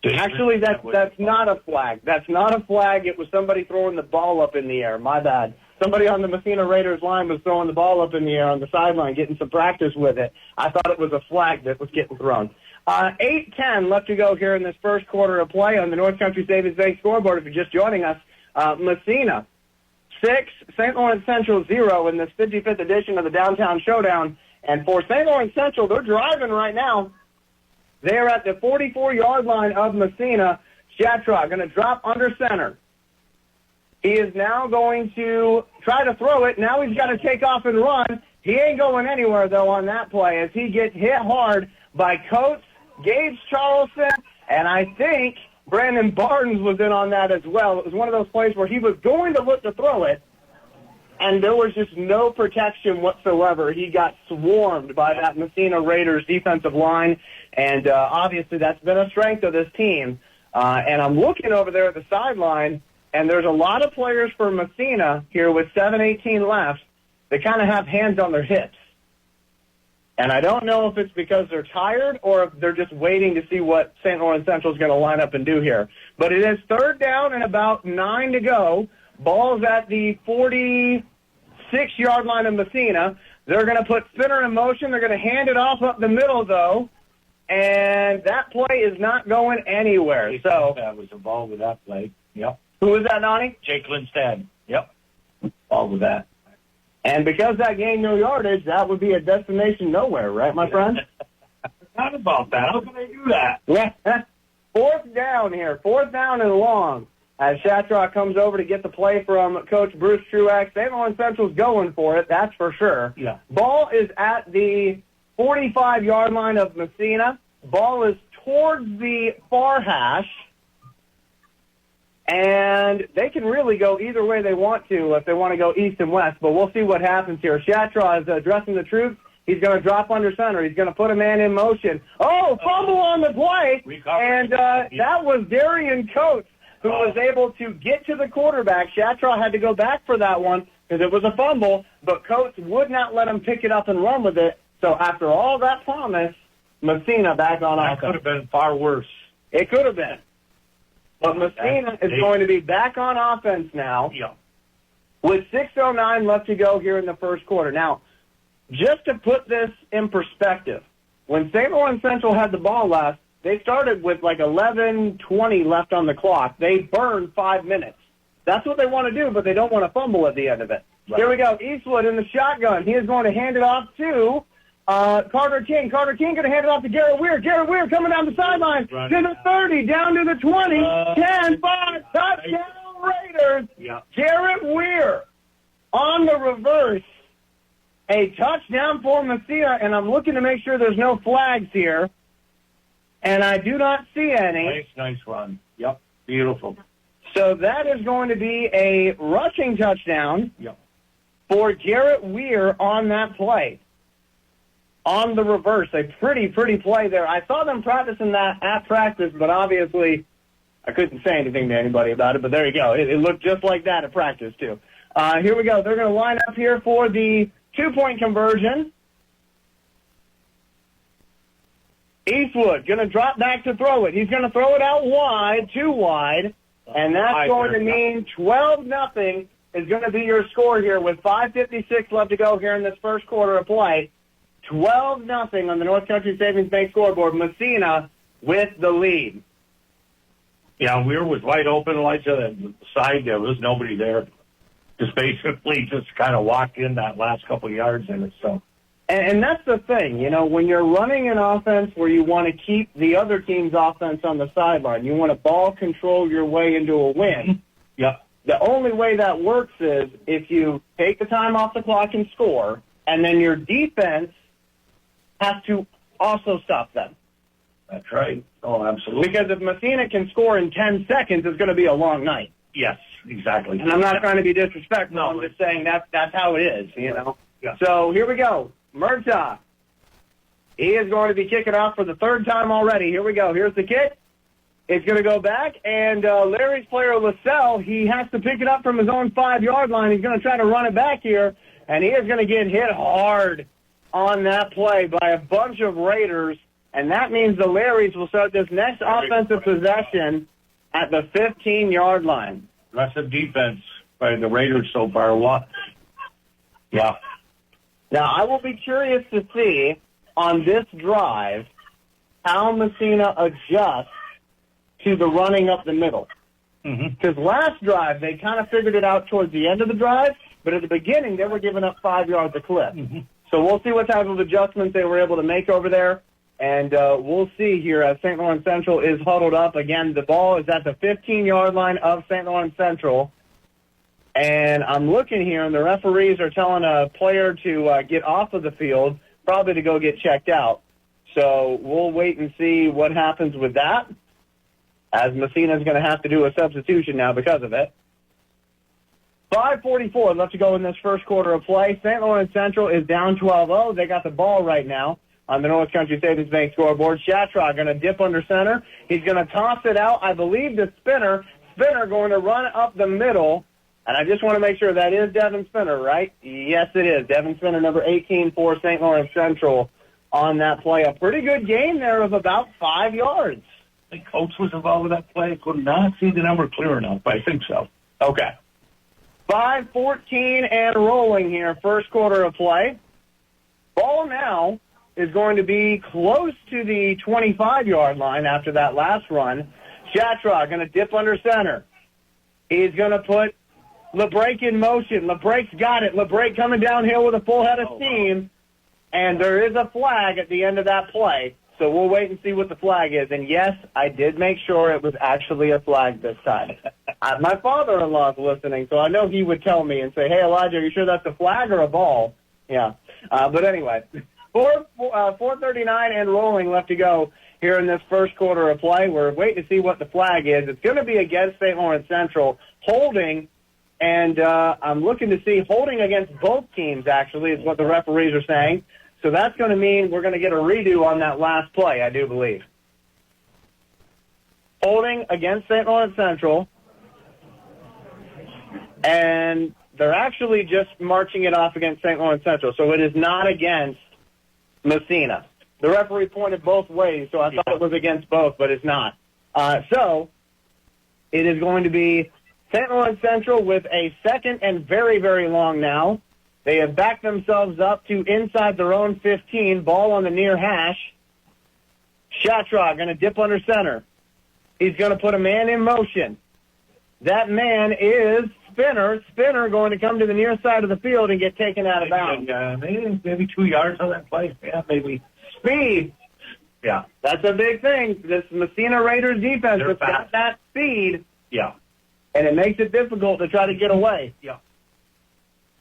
Actually, that's not a flag. That's not a flag. It was somebody throwing the ball up in the air. My bad. Somebody on the Massena Raiders line was throwing the ball up in the air on the sideline, getting some practice with it. I thought it was a flag that was getting thrown. 8:10 left to go here in this first quarter of play on the North Country Savings Bank scoreboard. If you're just joining us, Massena 6, St. Lawrence Central 0 in this 55th edition of the Downtown Showdown. And for St. Lawrence Central, they're driving right now. They are at the 44-yard line of Massena. Shatraw going to drop under center. He is now going to try to throw it. Now he's got to take off and run. He ain't going anywhere, though, on that play as he gets hit hard by Coates, Gage Charleston, and I think Brandon Barnes was in on that as well. It was one of those plays where he was going to look to throw it, and there was just no protection whatsoever. He got swarmed by that Massena Raiders defensive line, and obviously that's been a strength of this team. And I'm looking over there at the sideline, and there's a lot of players for Massena here with 7:18 left. They kind of have hands on their hips. And I don't know if it's because they're tired or if they're just waiting to see what St. Lawrence Central is going to line up and do here. But it is 3rd down and about 9 to go. Ball's at the 46-yard line of Massena. They're going to put Spinner in motion. They're going to hand it off up the middle, though. And that play is not going anywhere. So Lindstad was involved with that play. Yep. Who was that, Nani? Jake Lindstad. Yep. Involved with that. And because that gained no yardage, that would be a destination nowhere, right, my friend? Not about that. How can I do that? Yeah. 4th down here. 4th down and long. As Shatraw comes over to get the play from Coach Bruce Truax. St. Lawrence Central's going for it, that's for sure. Yeah. Ball is at the 45-yard line of Massena. Ball is towards the far hash. And they can really go either way they want to if they want to go east and west, but we'll see what happens here. Shatraw is addressing the troops. He's going to drop under center. He's going to put a man in motion. Oh, fumble on the play. And that was Darian Coates who was able to get to the quarterback. Shatraw had to go back for that one because it was a fumble, but Coates would not let him pick it up and run with it. So after all that promise, Massena back on offense. That could have been far worse. It could have been. But Massena is going to be back on offense now with 6:09 left to go here in the first quarter. Now, just to put this in perspective, when St. Lawrence Central had the ball last, they started with like 11:20 left on the clock. They burned 5 minutes. That's what they want to do, but they don't want to fumble at the end of it. Right. Here we go. Eastwood in the shotgun. He is going to hand it off to Carter King. Carter King going to hand it off to Garrett Weir. Garrett Weir coming down the sideline to the 30, down to the 20, 10, 5, touchdown Raiders. Yeah. Garrett Weir on the reverse. A touchdown for Massena, and I'm looking to make sure there's no flags here. And I do not see any. Nice run. Yep. Beautiful. So that is going to be a rushing touchdown for Garrett Weir on that play. On the reverse, a pretty play there. I saw them practicing that at practice, but obviously I couldn't say anything to anybody about it, but there you go. It looked just like that at practice, too. Here we go. They're going to line up here for the 2-point conversion. Eastwood going to drop back to throw it. He's going to throw it out wide, too wide, and that's going to mean 12-0 is going to be your score here with 5:56 left to go here in this first quarter of play. 12-0 on the North Country Savings Bank scoreboard. Massena with the lead. Yeah, Weir was wide open, Elijah, and the side there was nobody there. Just basically kind of walked in that last couple of yards in it. So, and that's the thing, you know, when you're running an offense where you want to keep the other team's offense on the sideline, you want to ball control your way into a win. Yeah. The only way that works is if you take the time off the clock and score, and then your defense has to also stop them. That's right. Oh, absolutely. Because if Massena can score in 10 seconds, it's going to be a long night. Yes, exactly. And I'm not trying to be disrespectful. No, I'm just saying that's how it is, you know. Yeah. So here we go. Murtaugh. He is going to be kicking off for the 3rd time already. Here we go. Here's the kick. It's going to go back, and Larry's player, LaSalle, he has to pick it up from his own 5-yard line. He's going to try to run it back here, and he is going to get hit hard on that play by a bunch of Raiders, and that means the Larrys will start this next offensive possession at the 15-yard line. Aggressive defense by the Raiders so far. What? Yeah. Now, I will be curious to see on this drive how Massena adjusts to the running up the middle. Because last drive, they kind of figured it out towards the end of the drive, but at the beginning, they were giving up 5 yards a clip. So we'll see what type of adjustments they were able to make over there. And we'll see here as St. Lawrence Central is huddled up. Again, the ball is at the 15-yard line of St. Lawrence Central. And I'm looking here, and the referees are telling a player to get off of the field, probably to go get checked out. So we'll wait and see what happens with that, as Massena is going to have to do a substitution now because of it. 5:44 left to go in this first quarter of play. St. Lawrence Central is down 12-0. They got the ball right now on the North Country Savings Bank scoreboard. Shatraw going to dip under center. He's going to toss it out, I believe, to Spinner. Spinner going to run up the middle. And I just want to make sure that is Devin Spinner, right? Yes, it is. Devin Spinner, number 18 for St. Lawrence Central on that play. A pretty good gain there of about 5 yards. I think Coates was involved with that play. I could not see the number clear enough, but I think so. Okay. 5:14 and rolling here, first quarter of play. Ball now is going to be close to the 25-yard line after that last run. Shatraw going to dip under center. He's going to put LeBrake in motion. LeBrake's got it. LeBrake coming downhill with a full head of steam. And there is a flag at the end of that play. So we'll wait and see what the flag is. And, yes, I did make sure it was actually a flag this time. My father-in-law is listening, so I know he would tell me and say, hey, Elijah, are you sure that's a flag or a ball? Yeah. But anyway, 4:39 and rolling left to go here in this first quarter of play. We're waiting to see what the flag is. It's going to be against St. Lawrence Central. Holding, and I'm looking to see holding against both teams, actually, is what the referees are saying. So that's going to mean we're going to get a redo on that last play, I do believe. Holding against St. Lawrence Central. And they're actually just marching it off against St. Lawrence Central. So it is not against Massena. The referee pointed both ways, so I thought it was against both, but it's not. So it is going to be St. Lawrence Central with a second and very, very long now. They have backed themselves up to inside their own 15. Ball on the near hash. Shatraw going to dip under center. He's going to put a man in motion. That man is Spinner. Spinner going to come to the near side of the field and get taken out of bounds. Maybe 2 yards on that play. Yeah, maybe. Speed. Yeah. That's a big thing. This Massena Raiders defense has got that speed. Yeah. And it makes it difficult to try to get away. Yeah.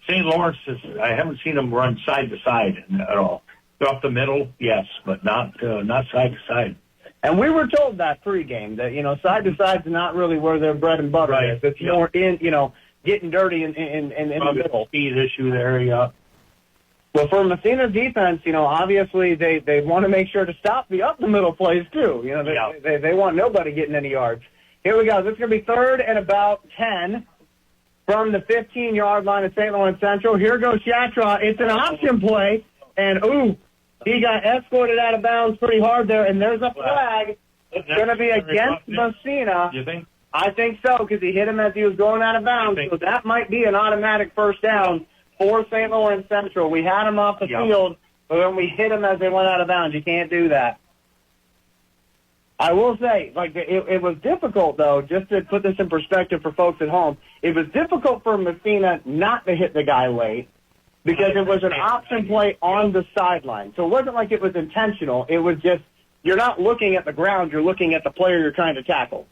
St. Lawrence I haven't seen them run side to side at all. They're up the middle, yes, but not side to side. And we were told that pregame that, side to side is not really where their bread and butter is. It's more in, getting dirty in the middle. Speed issue there, yeah. Well, for Massena's defense, obviously they want to make sure to stop the up the middle plays too. They want nobody getting any yards. Here we go. This is going to be third and about 10 from the 15-yard line of St. Lawrence Central. Here goes Shatraw. It's an option play, and he got escorted out of bounds pretty hard there, and there's a flag. It's going to be against Massena. You think? I think so, because he hit him as he was going out of bounds. So that might be an automatic first down for St. Lawrence Central. We had him off the field, but when we hit him as they went out of bounds, you can't do that. I will say, it was difficult, though, just to put this in perspective for folks at home. It was difficult for Massena not to hit the guy late because it was an option play on the sideline. So it wasn't like it was intentional. It was just you're not looking at the ground. You're looking at the player you're trying to tackle.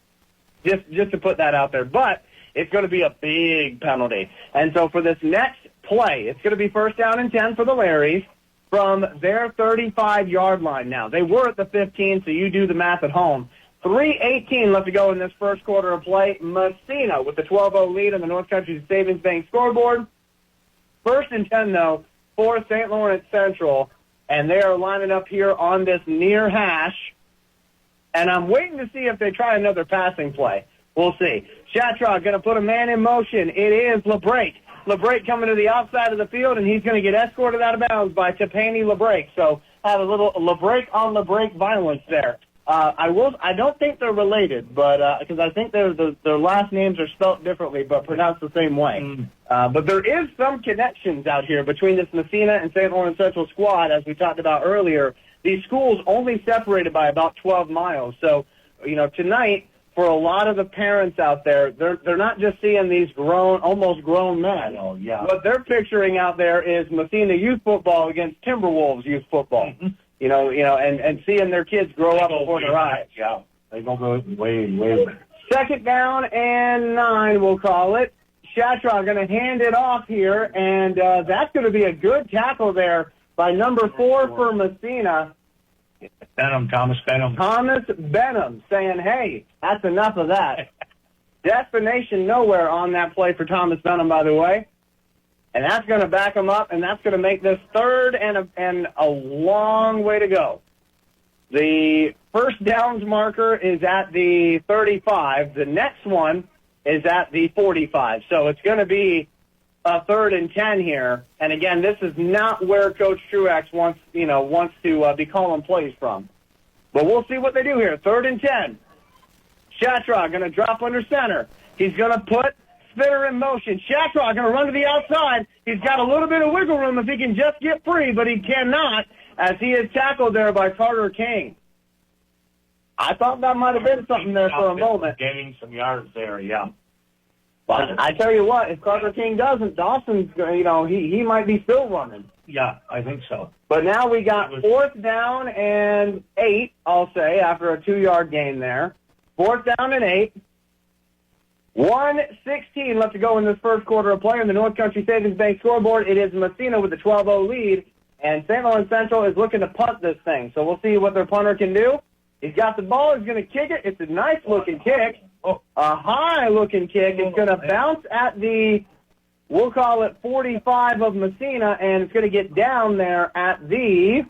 Just to put that out there. But it's going to be a big penalty. And so for this next play, it's going to be first down and 10 for the Larrys from their 35-yard line now. They were at the 15, so you do the math at home. 3:18 left to go in this first quarter of play. Massena with the 12-0 lead on the North Country Savings Bank scoreboard. First and 10, though, for St. Lawrence Central, and they are lining up here on this near hash. And I'm waiting to see if they try another passing play. We'll see. Shatraw going to put a man in motion. It is LeBrake. LeBrake coming to the outside of the field, and he's going to get escorted out of bounds by Topani LeBrake. So have a little LeBrake on LeBrake violence there. I don't think they're related, but because I think their last names are spelt differently, but pronounced the same way. But there is some connections out here between this Massena and St. Lawrence Central squad, as we talked about earlier. These schools only separated by about 12 miles. So, tonight, for a lot of the parents out there, they're not just seeing these almost grown men. Oh, yeah. What they're picturing out there is Massena youth football against Timberwolves youth football. and seeing their kids grow up before their eyes. Yeah, they go way, way back. 2nd down and 9, we'll call it. Shatraw going to hand it off here, and that's going to be a good tackle there by number 4 for Massena. Thomas Benham. Thomas Benham saying, hey, that's enough of that. Destination nowhere on that play for Thomas Benham, by the way. And that's going to back him up, and that's going to make this 3rd and a long way to go. The first downs marker is at the 35. The next one is at the 45. So it's going to be a 3rd and 10 here. And again, this is not where Coach Truex wants to be calling plays from. But we'll see what they do here. 3rd and 10. Shatraw going to drop under center. He's going to put Spitter in motion. Shatraw going to run to the outside. He's got a little bit of wiggle room if he can just get free, but he cannot, as he is tackled there by Carter King. I thought that might have been something there for a moment. Gaining some yards there, yeah. But I tell you what, if Carter King doesn't, Dawson's, he might be still running. Yeah, I think so. But now we got 4th down and 8, I'll say, after a 2-yard gain there. 4th down and 8. 1:16 left to go in this first quarter of play on the North Country Savings Bank scoreboard. It is Massena with the 12-0 lead, and St. Lawrence Central is looking to punt this thing. So we'll see what their punter can do. He's got the ball. He's going to kick it. It's a nice-looking kick, a high-looking kick. It's going to bounce at the, we'll call it 45 of Massena, and it's going to get down there at the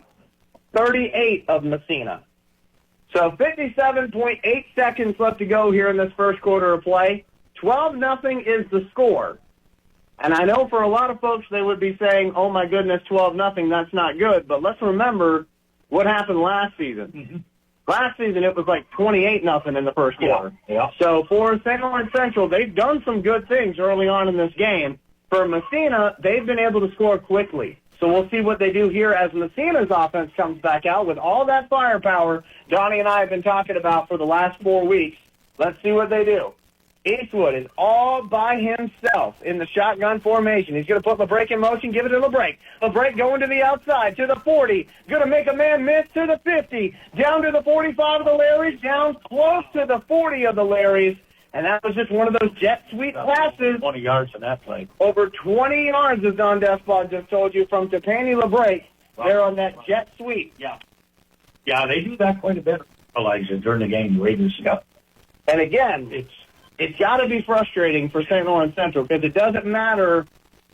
38 of Massena. So 57.8 seconds left to go here in this first quarter of play. 12-0 is the score. And I know for a lot of folks they would be saying, oh, my goodness, 12-0, that's not good. But let's remember what happened last season. Mm-hmm. Last season it was like 28-0 in the first quarter. Yeah. So for St. Lawrence Central, they've done some good things early on in this game. For Massena, they've been able to score quickly. So we'll see what they do here as Massena's offense comes back out with all that firepower Donnie and I have been talking about for the last 4 weeks. Let's see what they do. Eastwood is all by himself in the shotgun formation. He's going to put LeBrake in motion, give it to LeBrake. LeBrake going to the outside, to the 40. Going to make a man miss to the 50. Down to the 45 of the Larrys, down close to the 40 of the Larrys. And that was just one of those jet sweep passes. 20 yards in that play. Over 20 yards, as Don Despot just told you, from Topani LeBrake. They're on that jet sweep. Yeah. Yeah, they do that quite a bit, Elijah, during the game. The Raiders. Yeah. And again, it's got to be frustrating for St. Lawrence Central because it doesn't matter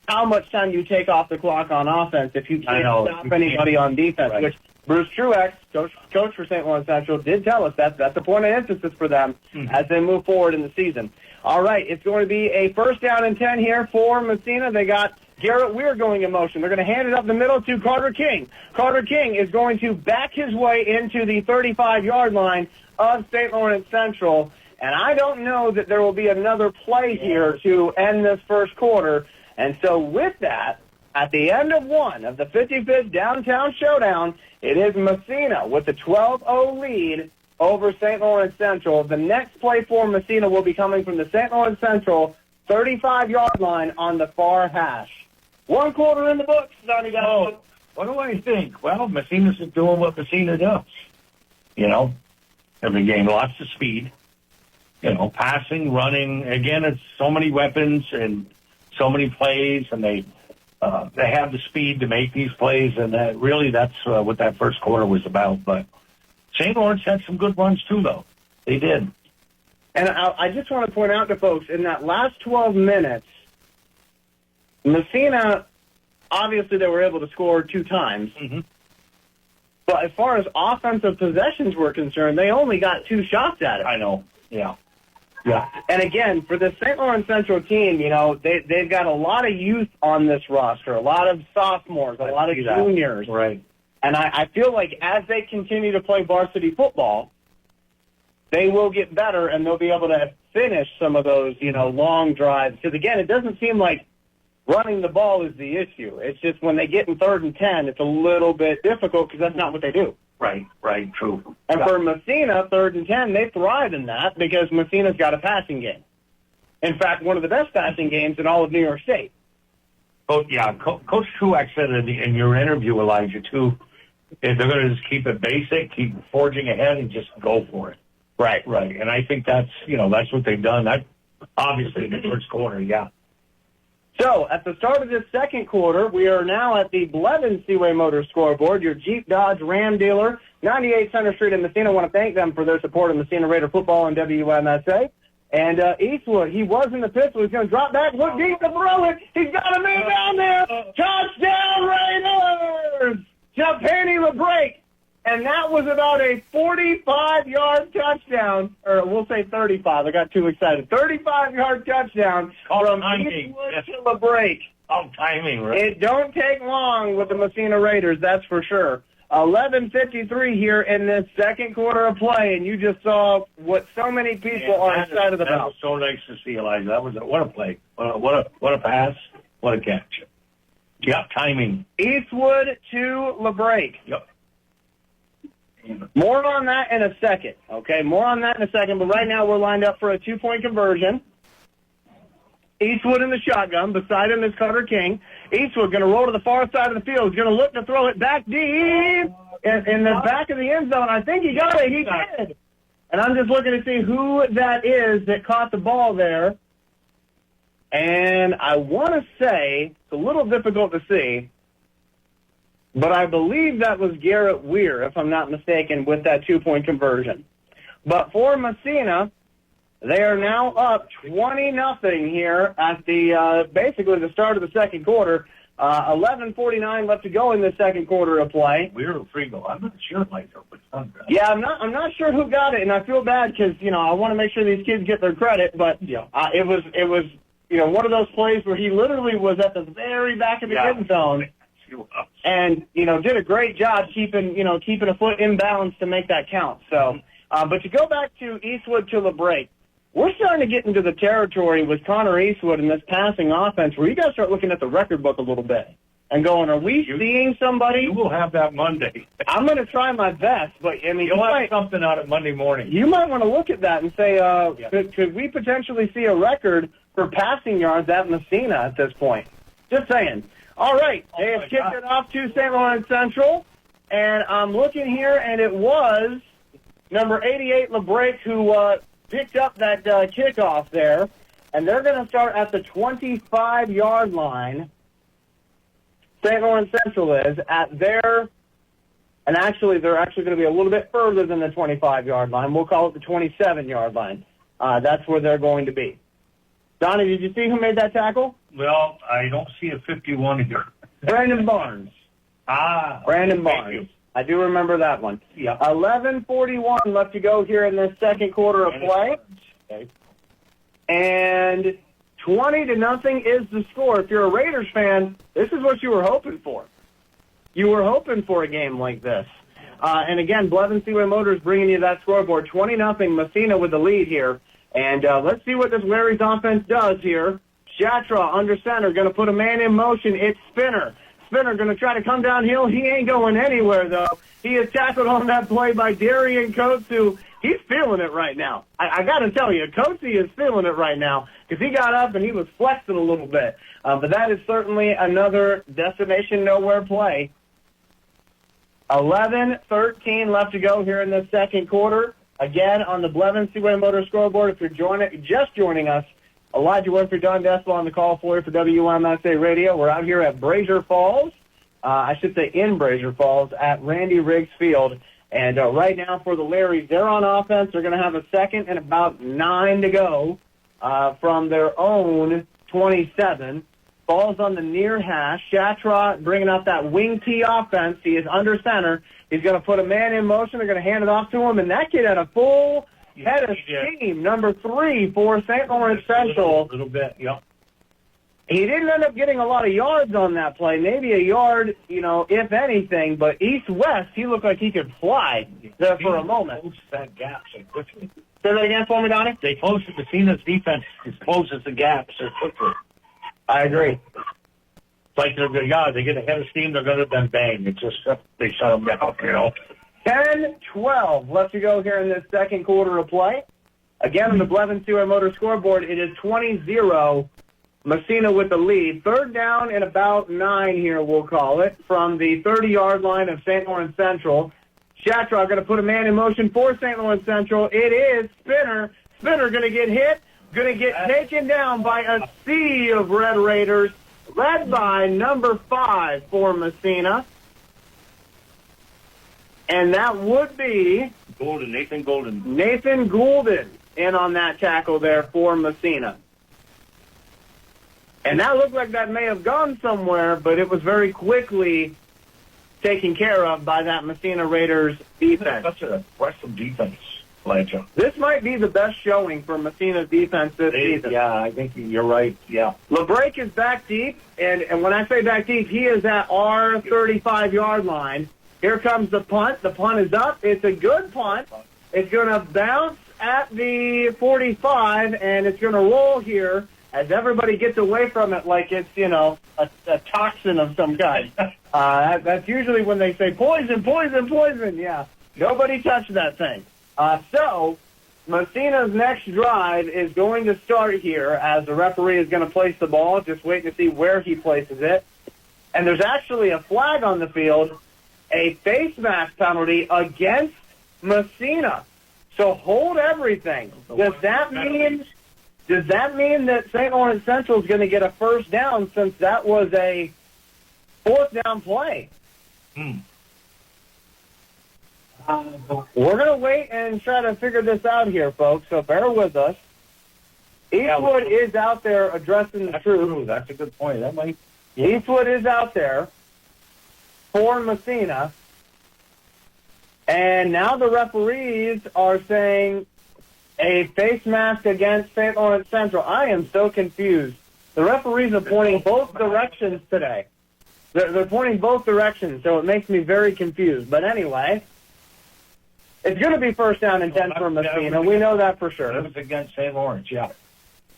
how much time you take off the clock on offense if you can't stop anybody on defense, right. Which Bruce Truex, coach for St. Lawrence Central, did tell us that's a point of emphasis for them as they move forward in the season. All right, it's going to be a 1st down and 10 here for Massena. They got Garrett Weir going in motion. They're going to hand it up the middle to Carter King. Carter King is going to back his way into the 35-yard line of St. Lawrence Central. And I don't know that there will be another play here to end this first quarter. And so with that, at the end of one of the 55th Downtown Showdown, it is Massena with the 12-0 lead over St. Lawrence Central. The next play for Massena will be coming from the St. Lawrence Central 35-yard line on the far hash. 1 quarter in the books, Sonny. What do I think? Well, Massena's doing what Massena does. Every game, lots of speed. Passing, running. Again, it's so many weapons and so many plays, and they have the speed to make these plays, and that's what that first quarter was about. But St. Lawrence had some good runs too, though. They did. And I just want to point out to folks, in that last 12 minutes, Massena, obviously they were able to score 2 times. Mm-hmm. But as far as offensive possessions were concerned, they only got 2 shots at it. I know, yeah. And again, for the St. Lawrence Central team, they've got a lot of youth on this roster, a lot of sophomores, a lot of juniors. Right. And I feel like as they continue to play varsity football, they will get better and they'll be able to finish some of those, long drives. Because, again, it doesn't seem like running the ball is the issue. It's just when they get in 3rd and 10, it's a little bit difficult because that's not what they do. Right, true. And for Massena, 3rd and 10, they thrive in that because Massena's got a passing game. In fact, one of the best passing games in all of New York State. Oh, yeah, Coach Truex said in your interview, Elijah, too, If they're going to just keep it basic, keep forging ahead, and just go for it. Right. Right. And I think that's what they've done. That obviously in the first quarter, yeah. So, at the start of this second quarter, we are now at the Blevins Seaway Motors scoreboard, your Jeep Dodge Ram dealer, 98 Center Street in Massena. I want to thank them for their support of Massena Raider football and WMSA. And Eastwood, he was in the pistol. He's going to drop back, look deep to throw it. He's got a man down there. Touchdown, Raiders! Japani LeBrake. And that was about a 45-yard touchdown, or we'll say 35. I got too excited. 35-yard touchdown from Eastwood to LeBrake. Oh, timing, right? It don't take long with the Massena Raiders, that's for sure. 11:53 here in this second quarter of play, and you just saw what so many people are excited about. That was so nice to see, Elijah. That was what a play. What a pass. What a catch. Yep, timing. Eastwood to LeBrake. Yep. More on that in a second, okay? More on that in a second, but right now we're lined up for a 2-point conversion. Eastwood in the shotgun. Beside him is Carter King. Eastwood going to roll to the far side of the field. He's going to look to throw it back deep in the back of the end zone. I think he got it. He did. And I'm just looking to see who that is that caught the ball there. And I want to say, it's a little difficult to see, but I believe that was Garrett Weir, if I'm not mistaken, with that 2-point conversion. But for Massena, they are now up 20-0 here at the basically the start of the second quarter. 11:49 left to go in the second quarter of play. We were free goal. I'm not sure, like yeah, I'm not sure who got it, and I feel bad because I want to make sure these kids get their credit. But it was one of those plays where he literally was at the very back of the end zone. And, did a great job keeping a foot in bounds to make that count. So, but to go back to Eastwood to LeBrake, we're starting to get into the territory with Connor Eastwood in this passing offense where you got to start looking at the record book a little bit and going, are we seeing somebody? You will have that Monday. I'm going to try my best, but, you'll have something out of Monday morning. You might want to look at that and say, could we potentially see a record for passing yards at Massena at this point? Just saying. All right, they have kicked it off to St. Lawrence Central, and I'm looking here, and it was number 88, LeBrake, who picked up that kickoff there, and they're going to start at the 25-yard line. St. Lawrence Central is at their, and actually they're actually going to be a little bit further than the 25-yard line. We'll call it the 27-yard line. That's where they're going to be. Donnie, did you see who made that tackle? Well, I don't see a 51 here. Brandon Barnes. Brandon Barnes. I do remember that one. Yeah. 11:41 left to go here in this second quarter of play. Okay. And 20-0 is the score. If you're a Raiders fan, this is what you were hoping for. You were hoping for a game like this. And again, Blevins Seaway Motors bringing you that scoreboard. 20-0, Massena with the lead here. And let's see what this Larry's offense does here. Shatra under center, going to put a man in motion. It's Spinner. Spinner going to try to come downhill. He ain't going anywhere, though. He is tackled on that play by Darian Coates, who he's feeling it right now. I got to tell you, Coatesy is feeling it right now because he got up and he was flexing a little bit. But that is certainly another destination nowhere play. 11:13 left to go here in the second quarter. Again, on the Blevins Seaway Motor scoreboard, if you're just joining us, Elijah Winfrey, Don Dessel on the call for you for WMSA Radio. We're out here at Brazier Falls. I should say in Brazier Falls at Randy Riggs Field. And right now for the Larrys, they're on offense. They're going to have a second and about 9 to go from their own 27. Ball's on the near hash. Shatra bringing up that wing T offense. He is under center. He's going to put a man in motion. They're going to hand it off to him. And that kid had a full head of steam. Number 3 for St. Lawrence Central. A little bit, yep. He didn't end up getting a lot of yards on that play. Maybe a yard, if anything. But east-west, he looked like he could fly there for a moment. Closed that gap so quickly. Say that again for me, Donnie? They closed it. Massena's defense closes the gap so quickly. I agree. It's like they get ahead of steam, they're going to then bang. It's just, they shut them down, 10-12 left to go here in this second quarter of play. Again, on the Blevins Seaway Motor scoreboard, it is 20-0 Massena with the lead. Third down and about 9 here, we'll call it, from the 30-yard line of St. Lawrence Central. Shatraw going to put a man in motion for St. Lawrence Central. It is Spinner. Spinner going to get hit, going to get taken down by a sea of Red Raiders, led by number 5 for Massena. And that would be Nathan Golden. Nathan Goulden in on that tackle there for Massena. And that looked like that may have gone somewhere, but it was very quickly taken care of by that Massena Raiders defense. That's an aggressive defense, Blanchard. This might be the best showing for Massena's defense this season. Yeah, I think you're right. Yeah. LeBrake is back deep, and when I say back deep, he is at our 35-yard line. Here comes the punt. The punt is up. It's a good punt. It's going to bounce at the 45, and it's going to roll here as everybody gets away from it like it's, a toxin of some kind. That's usually when they say poison, poison, poison. Yeah, nobody touched that thing. So Massena's next drive is going to start here as the referee is going to place the ball. Just wait to see where he places it. And there's actually a flag on the field, a face mask penalty against Massena. So hold everything. Does that mean that St. Lawrence Central is going to get a first down since that was a fourth down play? We're going to wait and try to figure this out here, folks, so bear with us. Eastwood is out there addressing the truth. That's a good point. Eastwood is out there for Massena. And now the referees are saying a face mask against St. Lawrence Central. I am so confused. The referees are pointing both directions today. They're pointing both directions, so it makes me very confused. But anyway, it's going to be first down and 10 for Massena. We know that for sure. It was against St. Lawrence, yeah.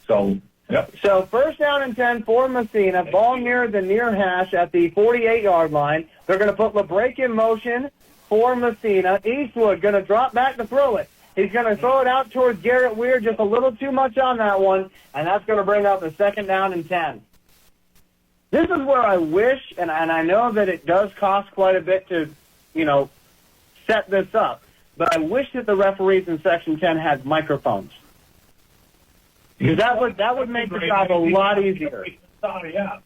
So, yep. So first down and 10 for Massena. Ball near the near hash at the 48-yard line. They're going to put LeBrake in motion for Massena. Eastwood going to drop back to throw it. He's going to throw it out towards Garrett Weir, just a little too much on that one, and that's going to bring up the second down and 10. This is where I wish, and I know that it does cost quite a bit to, set this up, but I wish that the referees in Section 10 had microphones. Because that would make the job a lot easier. Yeah.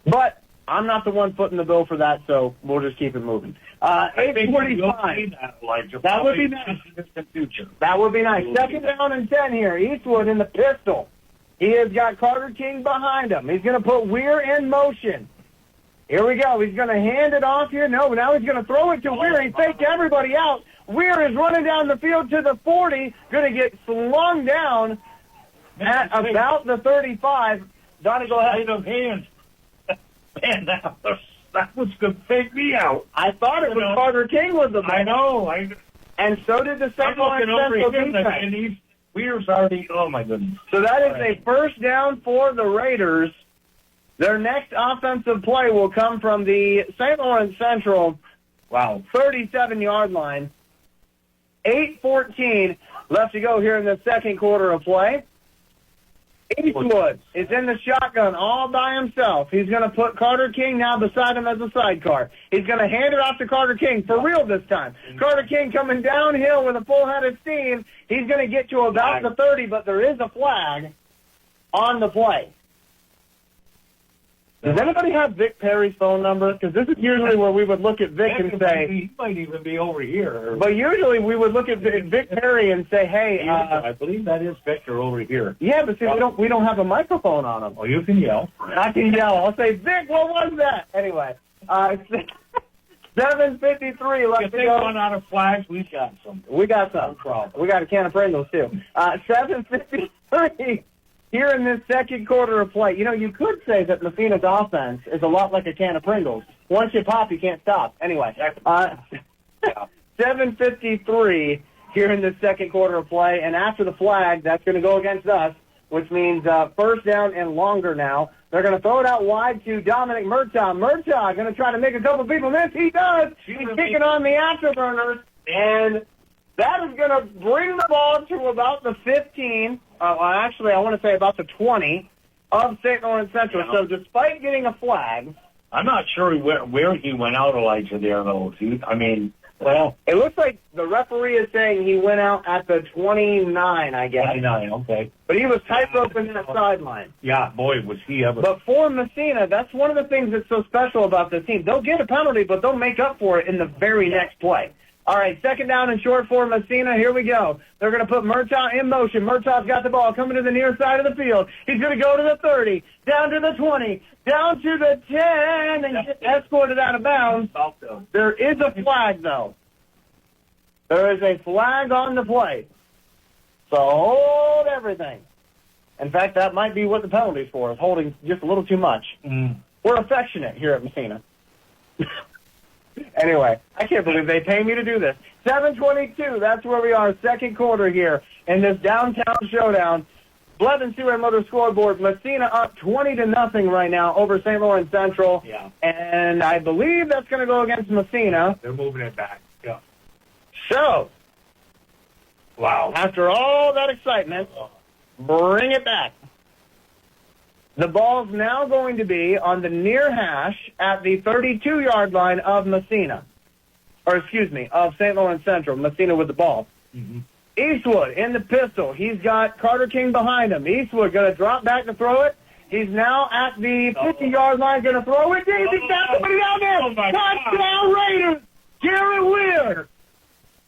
But I'm not the one footing the bill for that, so we'll just keep it moving. 8:45. That would be nice. That would be nice. Second down and 10 here. Eastwood in the pistol. He has got Carter King behind him. He's going to put Weir in motion. Here we go. He's going to hand it off here. No, now he's going to throw it to Weir. He faked everybody out. Weir is running down the field to the 40. Going to get slung down at about the 35. Donnie, go ahead. Hands. Man, that was going to take me out. I thought it was Carter King was the ball. I know. And so did the St. Lawrence Central defense. Weir's already, oh my goodness. So that is a first down for the Raiders. Their next offensive play will come from the St. Lawrence Central 37-yard line. 8:14 left to go here in the second quarter of play. Eastwood is in the shotgun all by himself. He's going to put Carter King now beside him as a sidecar. He's going to hand it off to Carter King for real this time. Carter King coming downhill with a full head of steam. He's going to get to about the 30, but there is a flag on the play. Does anybody have Vic Perry's phone number? Because this is usually where we would look at Vic and say... He might even be over here. But usually we would look at Vic Perry and say, hey... I believe that is Victor over here. Yeah, but see, we don't have a microphone on him. Oh, you can yell. I can yell. I'll say, Vic, what was that? Anyway, 7:53 left If to they go. run out of flags, we got some. We got some. We got a can of Pringles, too. 7:53 here in this second quarter of play. You could say that Massena's offense is a lot like a can of Pringles. Once you pop, you can't stop. Anyway, 7:53 here in this second quarter of play, and after the flag, that's going to go against us, which means first down and longer now. They're going to throw it out wide to Dominic Murtaugh. Murtaugh going to try to make a couple people miss. He does. He's kicking on the afterburners, and that is going to bring the ball to about the 15. Actually, I want to say about the 20. of St. Lawrence Central. So despite getting a flag, I'm not sure where he went out, Elijah, there, though. Well, it looks like the referee is saying he went out at the 29, I guess. 29, okay. But he was tight-roping that sideline. Yeah, boy, was he ever. But for Massena, that's one of the things that's so special about this team. They'll get a penalty, but they'll make up for it in the very next play. All right, second down and short for Massena. Here we go. They're going to put Murtaugh in motion. Murtaugh's got the ball coming to the near side of the field. He's going to go to the 30, down to the 20, down to the 10, and get escorted out of bounds. There is a flag, though. There is a flag on the play. So hold everything. In fact, that might be what the penalty's for, is holding just a little too much. We're affectionate here at Massena. Anyway, I can't believe they pay me to do this. 7:22, that's where we are, second quarter here in this downtown showdown. Blevins Seaway Motor scoreboard, Massena up 20-0 right now over St. Lawrence Central. Yeah. And I believe that's going to go against Massena. They're moving it back. Yeah. So, wow. After all that excitement, bring it back. The ball's now going to be on the near hash at the 32-yard line of Massena. Or, excuse me, of St. Lawrence Central. Massena with the ball. Mm-hmm. Eastwood in the pistol. He's got Carter King behind him. Eastwood going to drop back to throw it. He's now at the 50-yard line going to throw it. He's got somebody down there. Touchdown Raiders. Garrett Weir.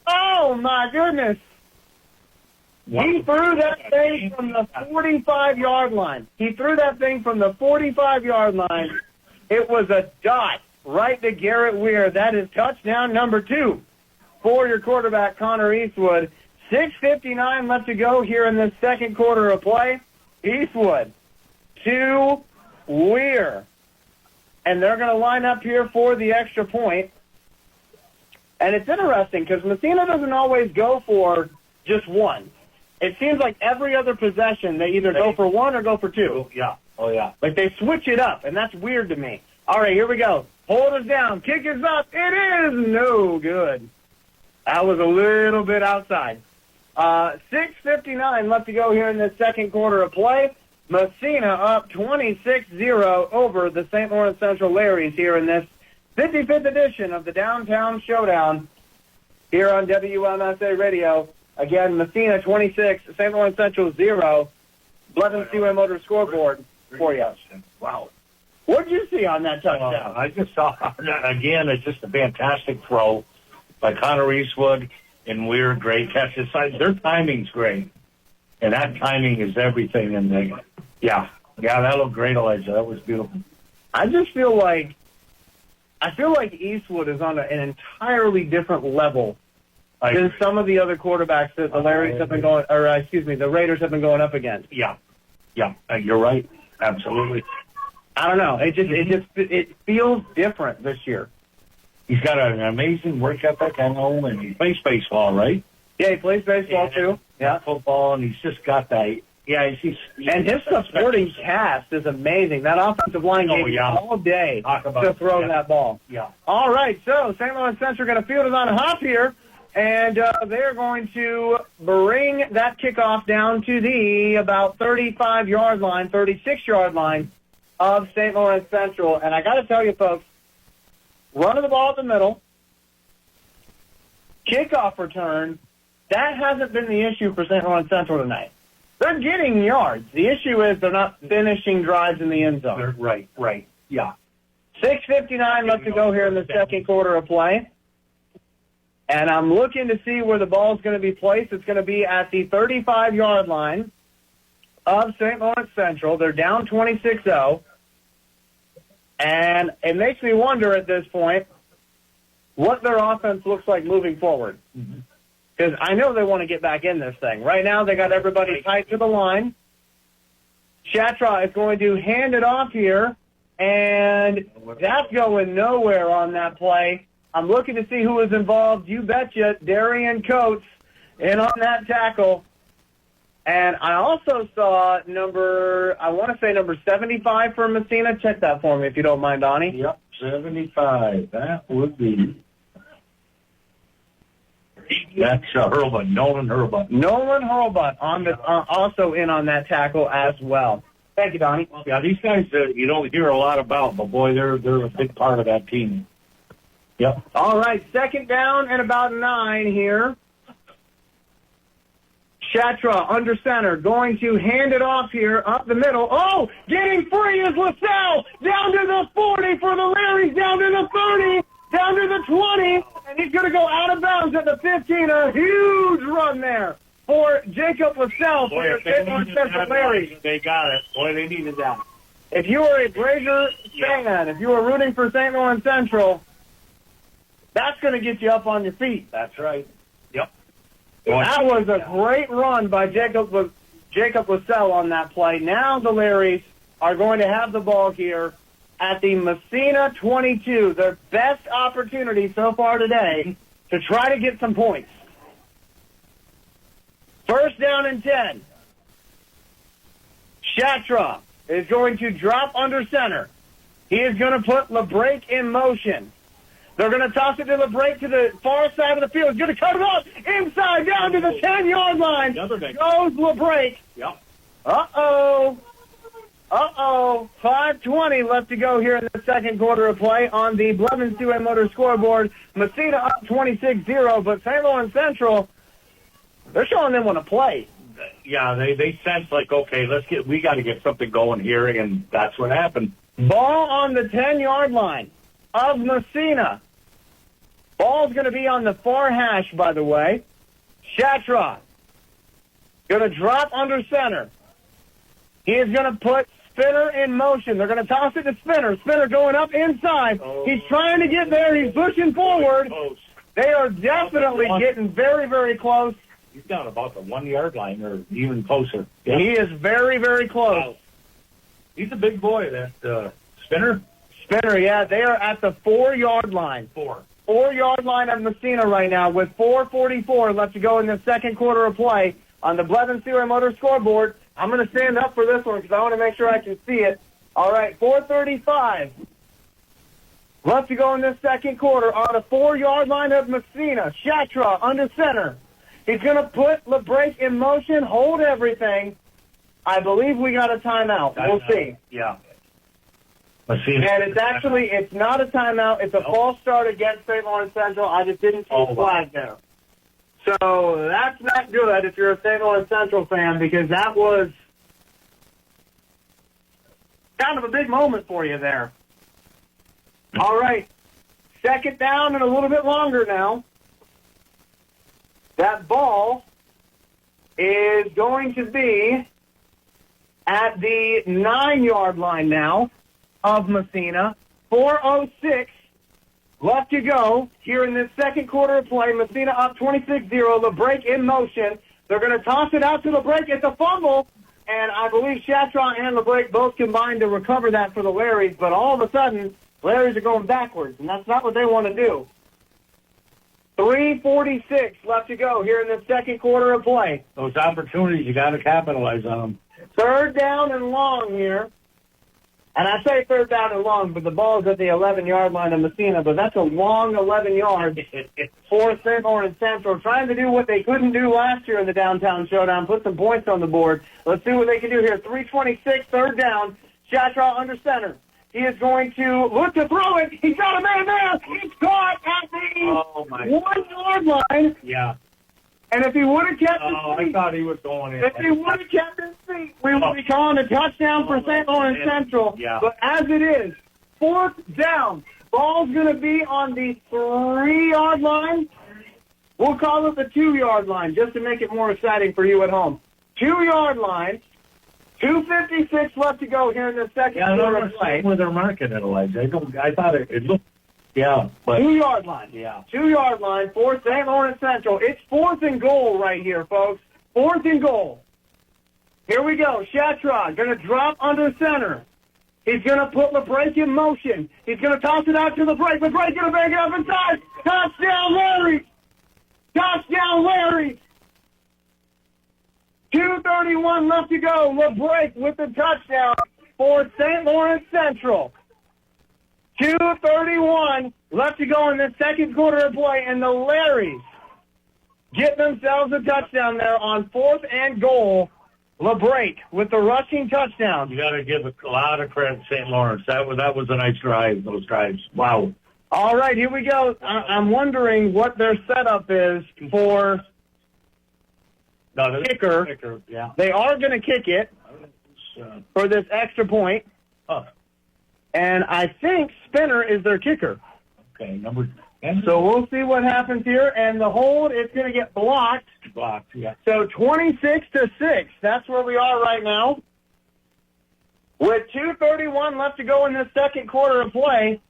Oh, my goodness. He threw that thing from the 45-yard line. He threw that thing from the 45-yard line. It was a dot right to Garrett Weir. That is touchdown number 2 for your quarterback, Connor Eastwood. 6:59 left to go here in the second quarter of play. Eastwood to Weir. And they're going to line up here for the extra point. And it's interesting because Massena doesn't always go for just one. It seems like every other possession, they either go for one or go for two. Yeah. Oh, yeah. Like they switch it up, and that's weird to me. All right, here we go. Hold us down. Kick is up. It is no good. That was a little bit outside. 6:59 left to go here in the second quarter of play. Massena up 26-0 over the St. Lawrence Central Larrys here in this 55th edition of the Downtown Showdown here on WMSA Radio. Again, Massena 26, St. Lawrence Central 0. Blevins Seaway Motor scoreboard for you. Wow. What did you see on that touchdown? I just saw, again, it's just a fantastic throw by Connor Eastwood and Weir. Great catch. Their timing's great. And that timing is everything. And yeah, that looked great, Elijah. That was beautiful. I just feel like Eastwood is on an entirely different level than some of the other quarterbacks that the Larrys have been going, or the Raiders have been going up against. Yeah, you're right. Absolutely. I don't know. It feels different this year. He's got an amazing work ethic, I know, and he plays baseball, right? Yeah, he plays baseball too. Yeah, football, and he's just got that. Yeah, and his supporting cast is amazing. That offensive line gave him all day to throw that ball. Yeah. All right, so St. Lawrence Central going to field it on a hop here, and they're going to bring that kickoff down to the about 35-yard line, 36-yard line of St. Lawrence Central. And I got to tell you, folks, running the ball at the middle, kickoff return, that hasn't been the issue for St. Lawrence Central tonight. They're getting yards. The issue is they're not finishing drives in the end zone. Right, yeah. 6:59 left to go here in the second quarter of play. And I'm looking to see where the ball's going to be placed. It's going to be at the 35-yard line of St. Lawrence Central. They're down 26-0. And it makes me wonder at this point what their offense looks like moving forward. Because I know they want to get back in this thing. Right now they got everybody tight to the line. Shatraw is going to hand it off here, and that's going nowhere on that play. I'm looking to see who is involved. You betcha, Darian Coates in on that tackle. And I also saw number 75 for Massena. Check that for me if you don't mind, Donnie. Yep, 75. That would be... That's Hurlbut, Nolan Hurlbut. Nolan Hurlbut on the, also in on that tackle as well. Thank you, Donnie. Yeah, these guys you don't hear a lot about, but boy, they're a big part of that team. Yep. All right, second down and about 9 here. Shatra under center, going to hand it off here up the middle. Oh, getting free is LaSalle. Down to the 40 for the Larrys, down to the 30, down to the 20, and he's going to go out of bounds at the 15. A huge run there for Jacob LaSalle for the St. Lawrence Central Larrys. They got it. Boy, they needed that. If you are a Brazier fan, if you are rooting for St. Lawrence Central, that's going to get you up on your feet. That's right. Yep. That was a great run by Jacob LaSalle on that play. Now the Larrys are going to have the ball here at the Massena 22, their best opportunity so far today to try to get some points. First down and 10. Shatra is going to drop under center. He is going to put LeBrake in motion. They're going to toss it to LeBrake to the far side of the field. He's going to cut it off inside down to the 10-yard line. Goes LeBrake. Yep. Uh-oh. 5:20 left to go here in the second quarter of play on the Blevins 2A Motor scoreboard. Massena up 26-0, but St. Lawrence Central, they're showing them want to play. Yeah, they sense like, okay, we got to get something going here, and that's what happened. Ball on the 10-yard line of Massena. Ball's going to be on the far hash, by the way. Shatra going to drop under center. He is going to put Spinner in motion. They're going to toss it to Spinner. Spinner going up inside. He's trying to get there. He's pushing forward. They are definitely getting very, very close. He's down about the 1-yard line or even closer. Yep. He is very, very close. Wow. He's a big boy, that Spinner. Spinner, yeah. They are at the 4-yard line. 4-yard line of Massena right now with 4:44 left to go in the second quarter of play on the Blevins 2A Motor scoreboard. I'm going to stand up for this one because I want to make sure I can see it. All right, 4:35 left to go in this second quarter on the 4-yard line of Massena. Shatra under center. He's going to put LeBrake in motion, hold everything. I believe we got a timeout. We'll see. Yeah. And it's not a timeout. It's a false start against St. Lawrence Central. I just didn't see the flag there. So that's not good if you're a St. Lawrence Central fan, because that was kind of a big moment for you there. All right. Second down and a little bit longer now. That ball is going to be at the 9-yard line now of Massena. 4:06 left to go here in this second quarter of play. Massena up 26-0. LeBrake in motion. They're going to toss it out to LeBrake. It's a fumble, and I believe Shatron and LeBrake both combined to recover that for the Larrys, but all of a sudden, Larrys are going backwards, and that's not what they want to do. 3:46 left to go here in the second quarter of play. Those opportunities, you got to capitalize on them. Third down and long here. And I say third down and long, but the ball is at the 11-yard line of Massena, but that's a long 11 yards for St. Lawrence Central, trying to do what they couldn't do last year in the downtown showdown, put some points on the board. Let's see what they can do here. 3:26, third down. Shatra under center. He is going to look to throw it. He's got a man there. He's caught at the 1-yard line. Yeah. And if he would have kept his feet, I thought he was going in. If he would have kept his feet, we would be calling a touchdown for St. Lawrence Central. Yeah. But as it is, fourth down. Ball's going to be on the 3-yard line. We'll call it the 2-yard line just to make it more exciting for you at home. 2-yard line. 2:56 left to go here in the second quarter of play. Where they're marking it, Elijah. I thought it looked. Yeah, but 2-yard line. Yeah, 2-yard line for St. Lawrence Central. It's 4th and goal right here, folks. 4th and goal. Here we go. Shatron going to drop under center. He's going to put LeBrake in motion. He's going to toss it out to LeBrake. LeBrake going to bring it up inside. Touchdown, Larry! Touchdown, Larry! 2:31 left to go. LeBrake with the touchdown for St. Lawrence Central. 2:31 left to go in the second quarter of play, and the Larrys get themselves a touchdown there on 4th and goal LeBrake with the rushing touchdown. You got to give a lot of credit to St. Lawrence. That was a nice drive, those drives. Wow. All right, here we go. I'm wondering what their setup is for kicker. Yeah. They are going to kick it for this extra point. And I think Spinner is their kicker. Okay, number 10. So we'll see what happens here. And the hold is going to get blocked. Blocked, yeah. So 26-6. That's where we are right now. With 2:31 left to go in this second quarter of play,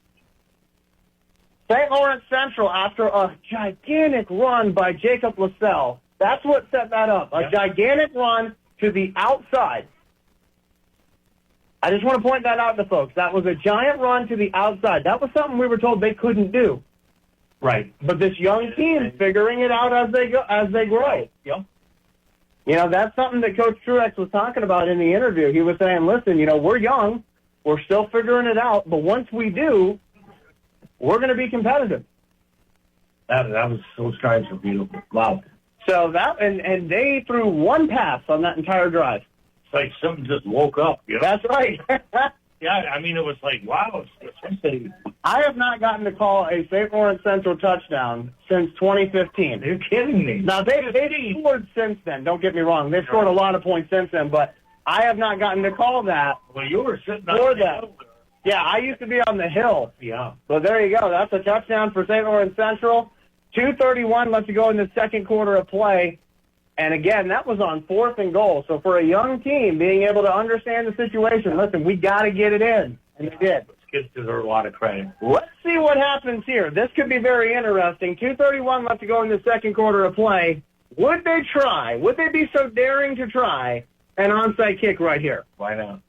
St. Lawrence Central, after a gigantic run by Jacob LaSalle, that's what set that up. A gigantic run to the outside. I just want to point that out to folks. That was a giant run to the outside. That was something we were told they couldn't do. Right. But this young team is figuring it out as they grow. Yep. You know, that's something that Coach Truex was talking about in the interview. He was saying, listen, you know, we're young. We're still figuring it out. But once we do, we're going to be competitive. Those drives were beautiful. Wow. So that, and they threw one pass on that entire drive. It's like something just woke up. You know? That's right. Yeah, I mean, it was like, wow. I have not gotten to call a St. Lawrence Central touchdown since 2015. You're kidding me. Now, they've scored since then. Don't get me wrong. They've scored a lot of points since then, but I have not gotten to call that. Well, you were sitting on the hill. Yeah, I used to be on the hill. Yeah. So there you go. That's a touchdown for St. Lawrence Central. 2:31 left to go in the second quarter of play. And again, that was on 4th and goal. So for a young team, being able to understand the situation, listen, we got to get it in. And they did. Kids deserve a lot of credit. Let's see what happens here. This could be very interesting. 2:31 left to go in the second quarter of play. Would they try? Would they be so daring to try an onside kick right here? Why not?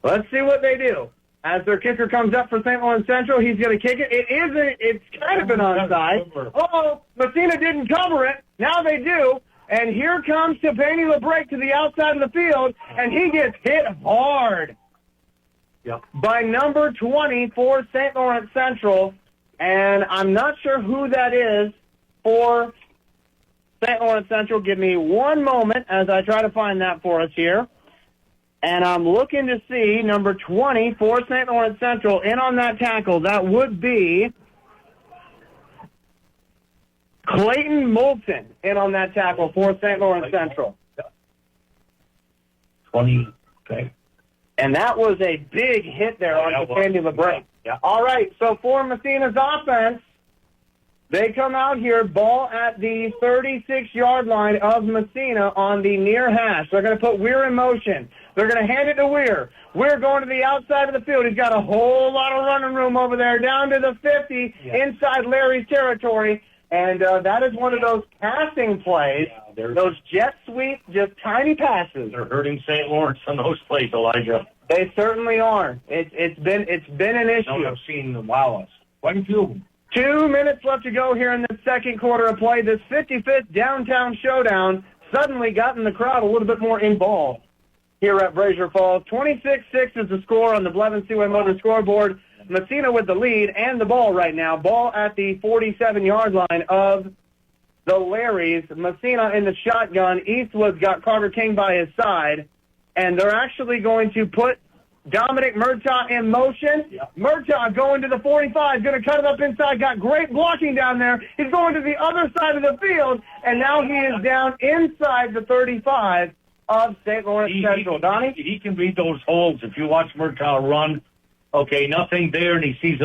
Let's see what they do. As their kicker comes up for St. Lawrence Central, he's going to kick it. It's kind of an onside. Oh, Massena didn't cover it. Now they do. And here comes Tavani LeBrake to the outside of the field, and he gets hit hard by number 20 for St. Lawrence Central. And I'm not sure who that is for St. Lawrence Central. Give me one moment as I try to find that for us here. And I'm looking to see number 20 for St. Lawrence Central in on that tackle. That would be Clayton Moulton in on that tackle for St. Lawrence Central. 20, okay. And that was a big hit there on Tavani LeBrake. Yeah. All right, so for Massena's offense, they come out here, ball at the 36-yard line of Massena on the near hash. They're going to put Weir in motion. They're going to hand it to Weir. Weir going to the outside of the field. He's got a whole lot of running room over there, down to the 50, inside Larry's territory. And that is one of those passing plays, those jet sweep, just tiny passes. They're hurting St. Lawrence on those plays, Elijah. They certainly are. It's been an issue. No, I've seen them. Wow. Quite a few of them. 2 minutes left to go here in the second quarter of play. This 55th Downtown Showdown suddenly gotten the crowd a little bit more involved here at Brazier Falls. 26-6 is the score on the Blevins Seaway Motor scoreboard. Massena with the lead and the ball right now. Ball at the 47-yard line of the Larrys. Massena in the shotgun. Eastwood's got Carter King by his side. And they're actually going to put Dominic Murtaugh in motion. Murtaugh going to the 45, going to cut it up inside. Got great blocking down there. He's going to the other side of the field, and now he is down inside the 35 of St. Lawrence Central. Donnie? He can read those holes. If you watch Murtaugh run, okay, nothing there, and he sees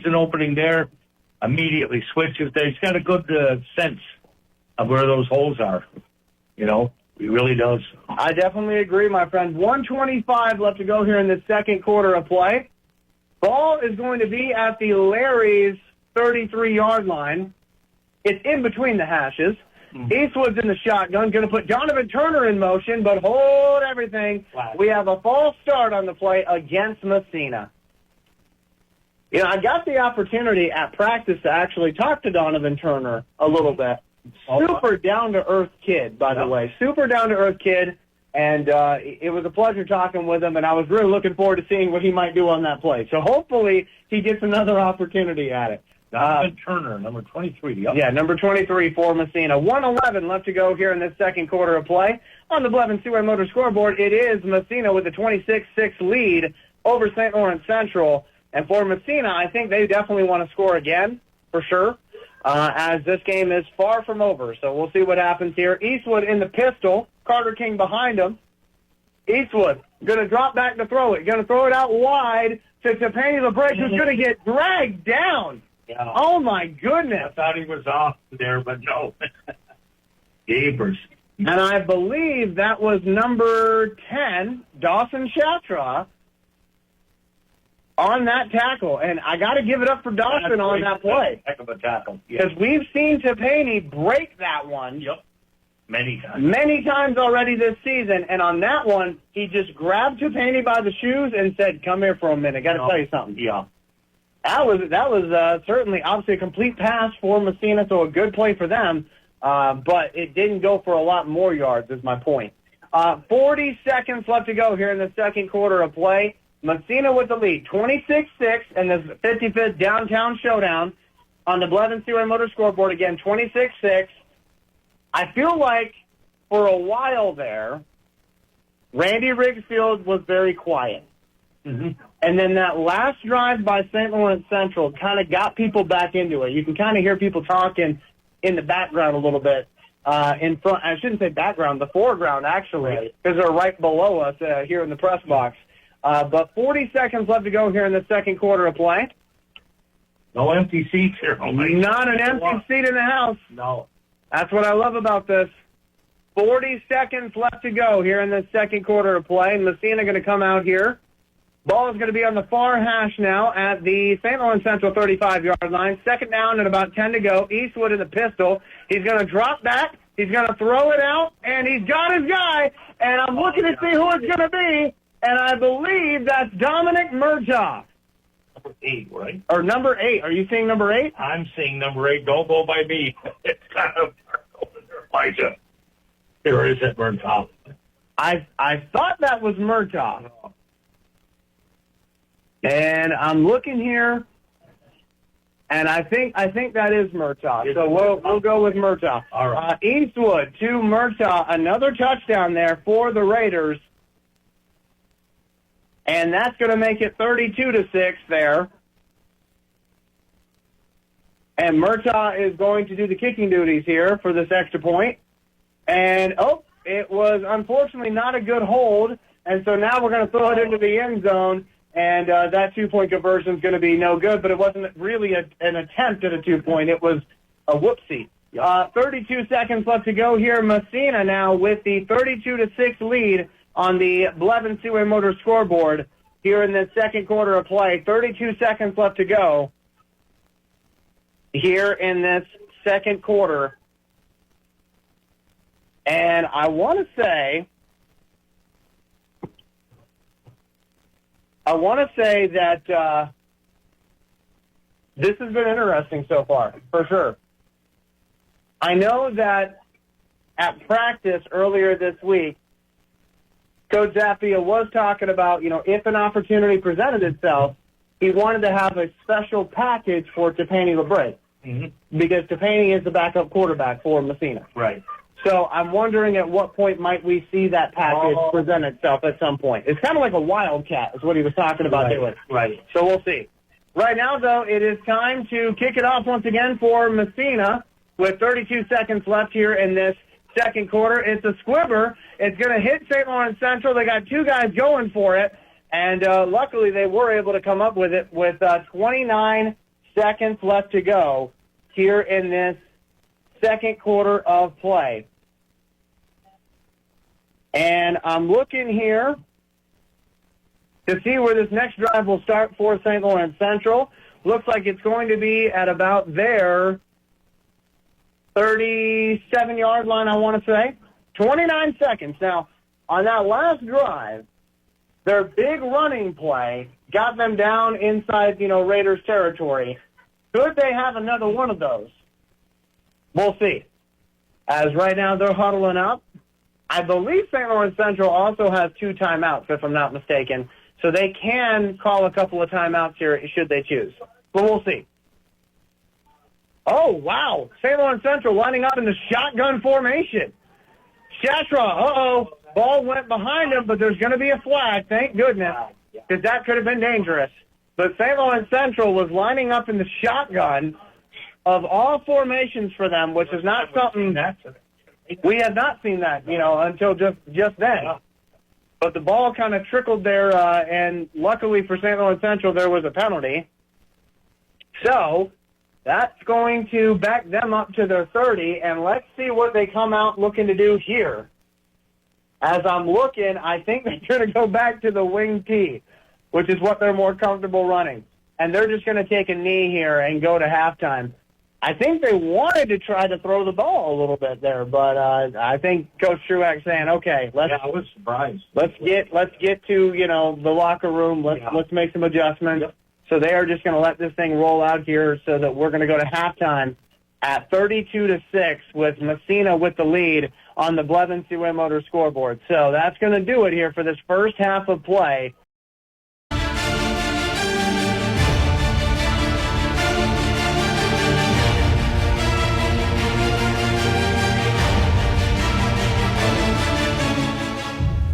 an opening there, immediately switches there. He's got a good sense of where those holes are. You know, he really does. I definitely agree, my friend. 1:25 left to go here in the second quarter of play. Ball is going to be at the Larry's 33-yard line. It's in between the hashes. Eastwood's in the shotgun, going to put Donovan Turner in motion, but hold everything. Wow. We have a false start on the play against Massena. You know, I got the opportunity at practice to actually talk to Donovan Turner a little bit. Super down-to-earth kid, by the way. Super down-to-earth kid, and it was a pleasure talking with him, and I was really looking forward to seeing what he might do on that play. So hopefully he gets another opportunity at it. Turner, number 23. Yep. Yeah, number 23 for Massena. 1:11 left to go here in this second quarter of play. On the Blevins Seaway Motor scoreboard, it is Massena with a 26-6 lead over St. Lawrence Central. And for Massena, I think they definitely want to score again, for sure, as this game is far from over. So we'll see what happens here. Eastwood in the pistol. Carter King behind him. Eastwood going to drop back to throw it. Going to throw it out wide to Penny LeBreak, who's going to get dragged down. Yeah. Oh, my goodness. I thought he was off there, but no. Gabers. And I believe that was number 10, Dawson Shatra, on that tackle. And I got to give it up for Dawson on that play. Heck of a tackle. Because we've seen Topani break that one. Yep. Many times. Many times already this season. And on that one, he just grabbed Topani by the shoes and said, come here for a minute. Got to tell you something. Yeah. That was certainly, obviously, a complete pass for Massena, so a good play for them. But it didn't go for a lot more yards, is my point. 40 seconds left to go here in the second quarter of play. Massena with the lead, 26-6, and the 55th Downtown Showdown on the Blevins Seaway Motor scoreboard. Again, 26-6. I feel like for a while there, Randy Rigsfield was very quiet. Mm-hmm. And then that last drive by St. Lawrence Central kind of got people back into it. You can kind of hear people talking in the background a little bit. In front, I shouldn't say background, the foreground, actually, because they're right below us here in the press box. But 40 seconds left to go here in the second quarter of play. No empty seats here. Not an empty seat in the house. No. That's what I love about this. 40 seconds left to go here in the second quarter of play. Massena going to come out here. Ball is going to be on the far hash now at the St. Lawrence Central 35-yard line. Second down and about 10 to go. Eastwood in the pistol. He's going to drop back. He's going to throw it out, and he's got his guy. And I'm looking to see who it's going to be, and I believe that's Dominic Murtaugh. Number 8, right? Or number 8. Are you seeing number 8? I'm seeing number 8. Don't go by me. It's kind of over there, Elijah. There is it, Murtaugh. I thought that was Murtaugh. And I'm looking here, and I think that is Murtaugh. So we'll go with Murtaugh. All right. Eastwood to Murtaugh, another touchdown there for the Raiders, and that's going to make it 32-6 there. And Murtaugh is going to do the kicking duties here for this extra point. And it was unfortunately not a good hold, and so now we're going to throw it into the end zone. And that 2-point conversion is going to be no good, but it wasn't really an attempt at a 2-point. It was a whoopsie. 32 seconds left to go here. Massena now with the 32-6 lead on the Blevins Seaway Motor scoreboard here in the second quarter of play. 32 seconds left to go here in this second quarter. And I want to say that this has been interesting so far, for sure. I know that at practice earlier this week, Coach Zappia was talking about, if an opportunity presented itself, he wanted to have a special package for Topani LeBreak, because Topani is the backup quarterback for Massena. Right. So I'm wondering at what point might we see that package present itself at some point. It's kind of like a wildcat is what he was talking about doing. Right. So we'll see. Right now, though, it is time to kick it off once again for Massena with 32 seconds left here in this second quarter. It's a squibber. It's going to hit St. Lawrence Central. They got two guys going for it, and luckily they were able to come up with it with 29 seconds left to go here in this second quarter of play. And I'm looking here to see where this next drive will start for St. Lawrence Central. Looks like it's going to be at about their 37-yard line, I want to say. 29 seconds. Now, on that last drive, their big running play got them down inside, Raiders territory. Could they have another one of those? We'll see. As right now they're huddling up. I believe St. Lawrence Central also has 2 timeouts, if I'm not mistaken. So they can call a couple of timeouts here should they choose. But we'll see. Oh, wow. St. Lawrence Central lining up in the shotgun formation. Shastra, ball went behind him, but there's going to be a flag, thank goodness, because that could have been dangerous. But St. Lawrence Central was lining up in the shotgun of all formations for them, which is not something we had not seen that, until just then. But the ball kind of trickled there, and luckily for St. Lawrence Central, there was a penalty. So that's going to back them up to their 30, and let's see what they come out looking to do here. As I'm looking, I think they're going to go back to the wing T, which is what they're more comfortable running. And they're just going to take a knee here and go to halftime. I think they wanted to try to throw the ball a little bit there, but I think Coach Truax saying, "Okay, I was surprised. Let's get to the locker room. Let's make some adjustments." Yep. So they are just going to let this thing roll out here, so that we're going to go to halftime at 32-6 with Massena with the lead on the Blevins Seaway Motor scoreboard. So that's going to do it here for this first half of play.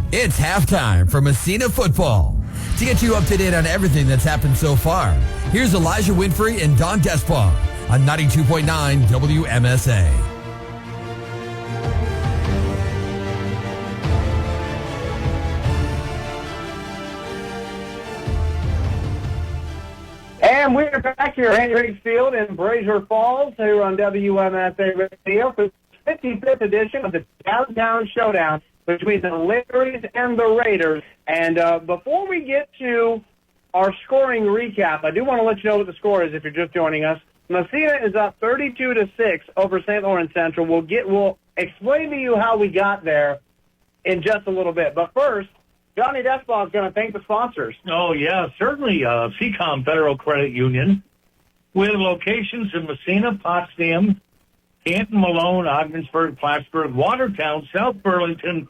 It's halftime for Massena football. To get you up to date on everything that's happened so far, here's Elijah Winfrey and Don Despon on 92.9 WMSA. And we're back here at Henry Field in Brazier Falls here on WMSA Radio for the 55th edition of the Downtown Showdown between the Larrys and the Raiders. And before we get to our scoring recap, I do want to let you know what the score is if you're just joining us. Massena is up 32-6 over St. Lawrence Central. We'll explain to you how we got there in just a little bit. But first, Johnny Despon is going to thank the sponsors. Oh, yeah, certainly. CCOM Federal Credit Union with locations in Massena, Potsdam, Canton, Malone, Ogdensburg, Plattsburgh, Watertown, South Burlington,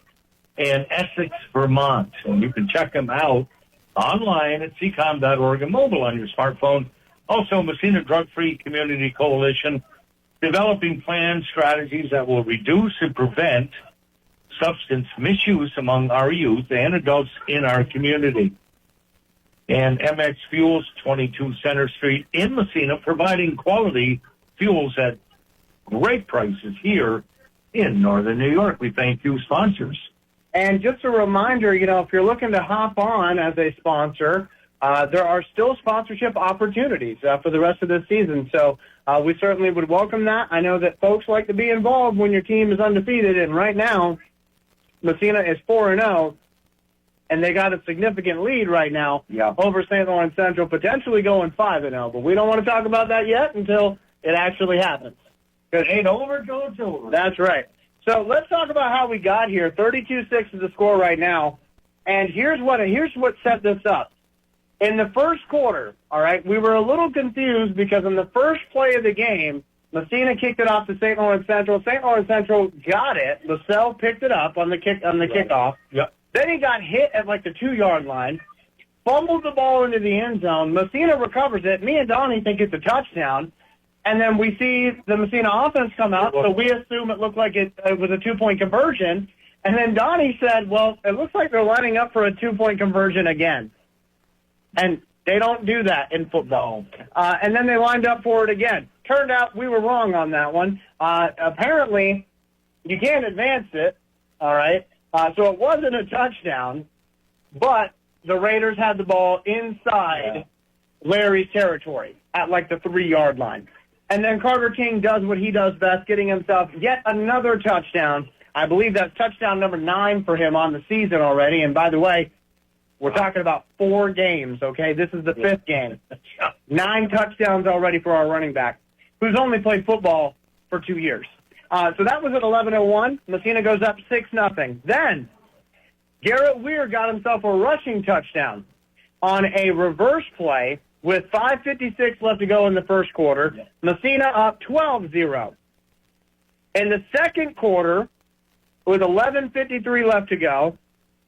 and Essex, Vermont. And you can check them out online at ccom.org and mobile on your smartphone. Also, Massena Drug-Free Community Coalition, developing plans, strategies that will reduce and prevent substance misuse among our youth and adults in our community. And MX Fuels, 22 Center Street in Massena, providing quality fuels at great prices here in Northern New York. We thank you, sponsors. And just a reminder, if you're looking to hop on as a sponsor, there are still sponsorship opportunities for the rest of this season. So we certainly would welcome that. I know that folks like to be involved when your team is undefeated, and right now, Massena is 4-0, and they got a significant lead right now over St. Lawrence Central, potentially going 5-0. But we don't want to talk about that yet until it actually happens. It ain't over till it's over. That's right. So let's talk about how we got here. 32-6 is the score right now. And here's what set this up. In the first quarter, all right, we were a little confused because in the first play of the game, Massena kicked it off to St. Lawrence Central. St. Lawrence Central got it. LaSalle picked it up on the kickoff. Yep. Then he got hit at like the 2-yard line, fumbled the ball into the end zone. Massena recovers it. Me and Donnie think it's a touchdown. And then we see the Massena offense come out, so we assume it looked like it was a 2-point conversion. And then Donnie said, well, it looks like they're lining up for a 2-point conversion again. And they don't do that in football. And then they lined up for it again. Turned out we were wrong on that one. Apparently, you can't advance it, all right? So it wasn't a touchdown, but the Raiders had the ball inside Larry's territory at like the 3-yard line. And then Carter King does what he does best, getting himself yet another touchdown. I believe that's touchdown number 9 for him on the season already. And by the way, we're talking about 4 games, okay? This is the 5th game. 9 touchdowns already for our running back, who's only played football for 2 years. So that was at 11:01. Massena goes up 6-0. Then Garrett Weir got himself a rushing touchdown on a reverse play with 5:56 left to go in the first quarter. Massena up 12-0. In the second quarter, with 11:53 left to go,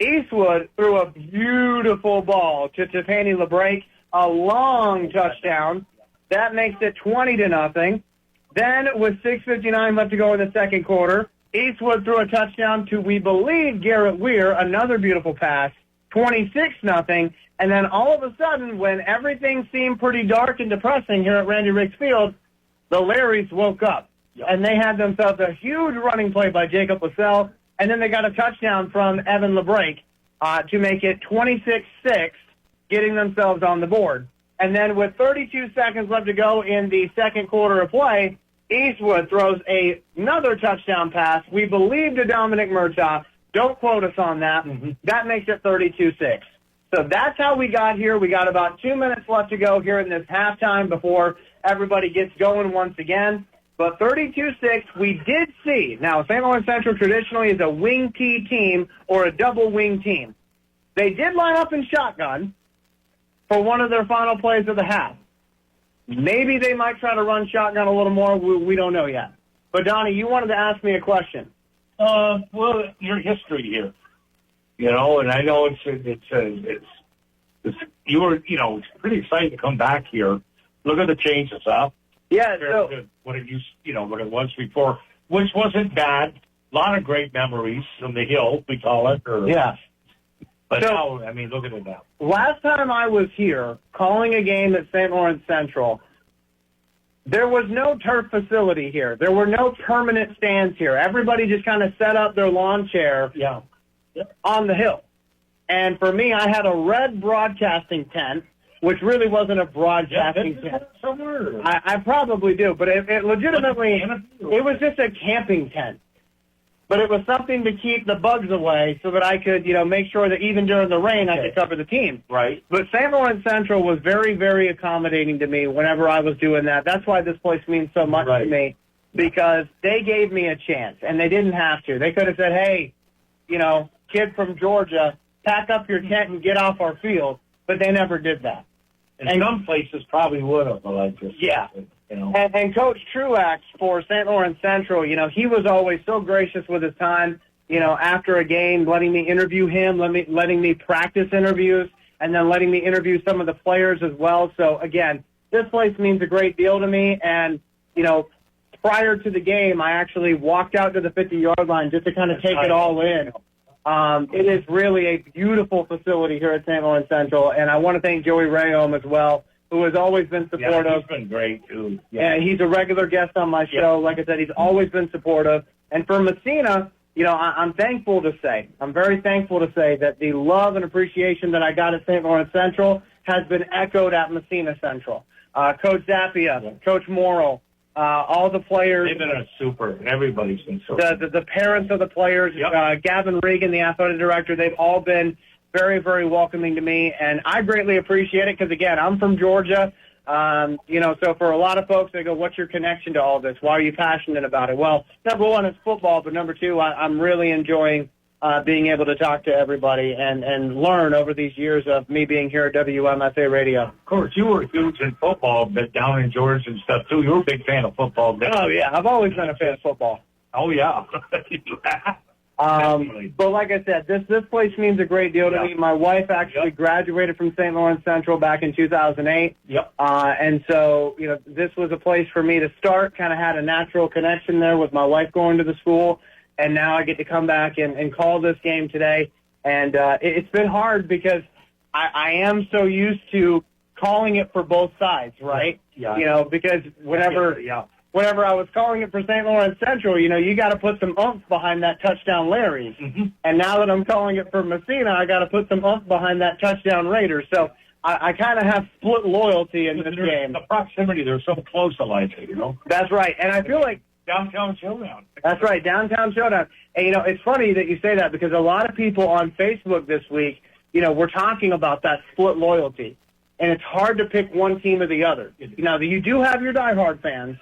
Eastwood threw a beautiful ball to Tefani LeBrake, a long touchdown. That makes it 20-0. Then, with 6:59 left to go in the second quarter, Eastwood threw a touchdown to, we believe, Garrett Weir, another beautiful pass, 26-0. And then all of a sudden, when everything seemed pretty dark and depressing here at Randy Riggs Field, the Larrys woke up. And they had themselves a huge running play by Jacob Lassell, and then they got a touchdown from Evan LeBrake to make it 26-6, getting themselves on the board. And then with 32 seconds left to go in the second quarter of play, Eastwood throws another touchdown pass, we believe, to Dominic Murtaugh. Don't quote us on that. That makes it 32-6. So that's how we got here. We got about 2 minutes left to go here in this halftime before everybody gets going once again. But 32-6, we did see. Now, St. Lawrence Central traditionally is a wing T team or a double wing team. They did line up in shotgun for one of their final plays of the half. Maybe they might try to run shotgun a little more. We don't know yet. But, Donnie, you wanted to ask me a question. Well, your history here, and I know it's it's pretty exciting to come back here. Look at the changes, huh? Yeah. So what it used, what it was before, which wasn't bad. A lot of great memories from the hill, we call it. Yeah. But now, I mean, look at it now. Last time I was here calling a game at St. Lawrence Central, there was no turf facility here. There were no permanent stands here. Everybody just kind of set up their lawn chair on the hill. And for me, I had a red broadcasting tent, which really wasn't a broadcasting tent. Somewhere. I probably do, but it legitimately, it was just a camping tent. But it was something to keep the bugs away so that I could, make sure that even during the rain I could cover the team. Right. But St. Lawrence Central was very, very accommodating to me whenever I was doing that. That's why this place means so much to me, because they gave me a chance, and they didn't have to. They could have said, hey, kid from Georgia, pack up your tent and get off our field, but they never did that. And some places probably would have, like this. Yeah. And Coach Truax for St. Lawrence Central, he was always so gracious with his time, after a game, letting me interview him, letting me practice interviews, and then letting me interview some of the players as well. So, again, this place means a great deal to me. And, prior to the game, I actually walked out to the 50-yard line just to kind of take it all in. It is really a beautiful facility here at St. Lawrence Central, and I want to thank Joey Rayom as well, who has always been supportive. Yeah, he's been great, too. Yeah, he's a regular guest on my show. Like I said, he's always been supportive. And for Massena, I'm thankful to say, I'm very thankful to say that the love and appreciation that I got at St. Lawrence Central has been echoed at Massena Central. Coach Zappia, Coach Morrill, all the players. They've been super. Everybody's been super. The parents of the players, Gavin Regan, the athletic director, they've all been very, very welcoming to me, and I greatly appreciate it because, again, I'm from Georgia. So for a lot of folks, they go, what's your connection to all this? Why are you passionate about it? Well, number one, it's football, but number two, I'm really enjoying being able to talk to everybody and learn over these years of me being here at WMSA Radio. Of course, you were huge in football, but down in Georgia and stuff, too. You were a big fan of football. Oh, yeah. I've always been a fan of football. Oh, yeah. But like I said, this place means a great deal to me. My wife actually graduated from St. Lawrence Central back in 2008. And so, this was a place for me to start, kind of had a natural connection there with my wife going to the school. And now I get to come back and call this game today. And it's been hard because I am so used to calling it for both sides, right? Yeah. Because whenever I was calling it for St. Lawrence Central, you got to put some oomph behind that touchdown Larry's. And now that I'm calling it for Massena, I got to put some oomph behind that touchdown Raiders. So I kind of have split loyalty in this game. The proximity, they're so close, Elijah, That's right. And I feel like Downtown Showdown. That's right, Downtown Showdown. And, it's funny that you say that because a lot of people on Facebook this week, we're talking about that split loyalty. And it's hard to pick one team or the other. You do have your diehard fans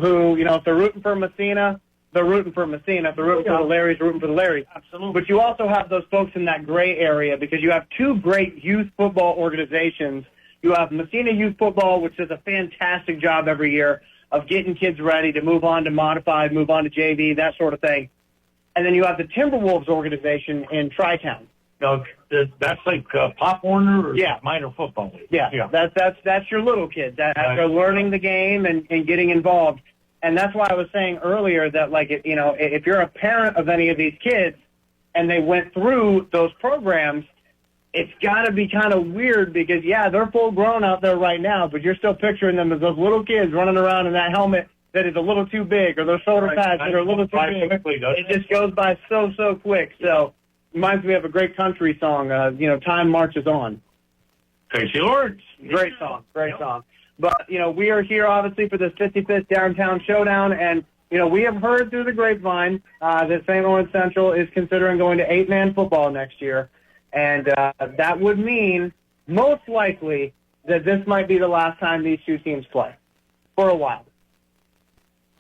who, if they're rooting for Massena, they're rooting for Massena. If they're rooting for the Larrys, they're rooting for the Larrys. Absolutely. But you also have those folks in that gray area because you have two great youth football organizations. You have Massena Youth Football, which does a fantastic job every year of getting kids ready to move on to modified, move on to JV, that sort of thing. And then you have the Timberwolves organization in Tri-Town. No, that's like Pop Warner or minor football league. Yeah. That's your little kid that after learning the game and getting involved. And that's why I was saying earlier that, like, if you're a parent of any of these kids and they went through those programs, it's got to be kind of weird because, yeah, they're full grown out there right now, but you're still picturing them as those little kids running around in that helmet that is a little too big, or those shoulder pads that are a little too big. It just goes by so quick. So reminds me of a great country song, Time Marches On. Tracy Lawrence. Great song. But, we are here, obviously, for this 55th Downtown Showdown, and, we have heard through the grapevine that St. Lawrence Central is considering going to 8-man football next year, and that would mean, most likely, that this might be the last time these two teams play for a while.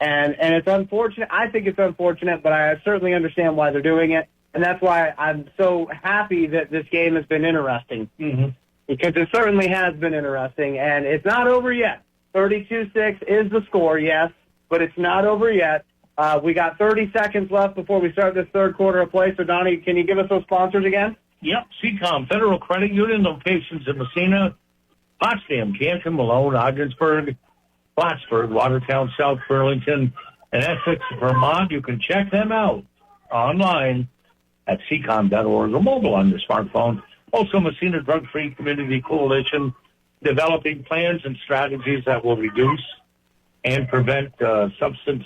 And it's unfortunate. I think it's unfortunate, but I certainly understand why they're doing it, and that's why I'm so happy that this game has been interesting. Mm-hmm. Because it certainly has been interesting, and it's not over yet. 32-6 is the score, yes, but it's not over yet. We got 30 seconds left before we start this third quarter of play. So, Donnie, can you give us those sponsors again? Yep, CCOM, Federal Credit Union, locations in Massena, Potsdam, Canton, Malone, Ogdensburg, Plattsburgh, Watertown, South Burlington, and Essex, Vermont. You can check them out online at ccom.org or mobile on your smartphone. Also, Massena Drug-Free Community Coalition, developing plans and strategies that will reduce and prevent substance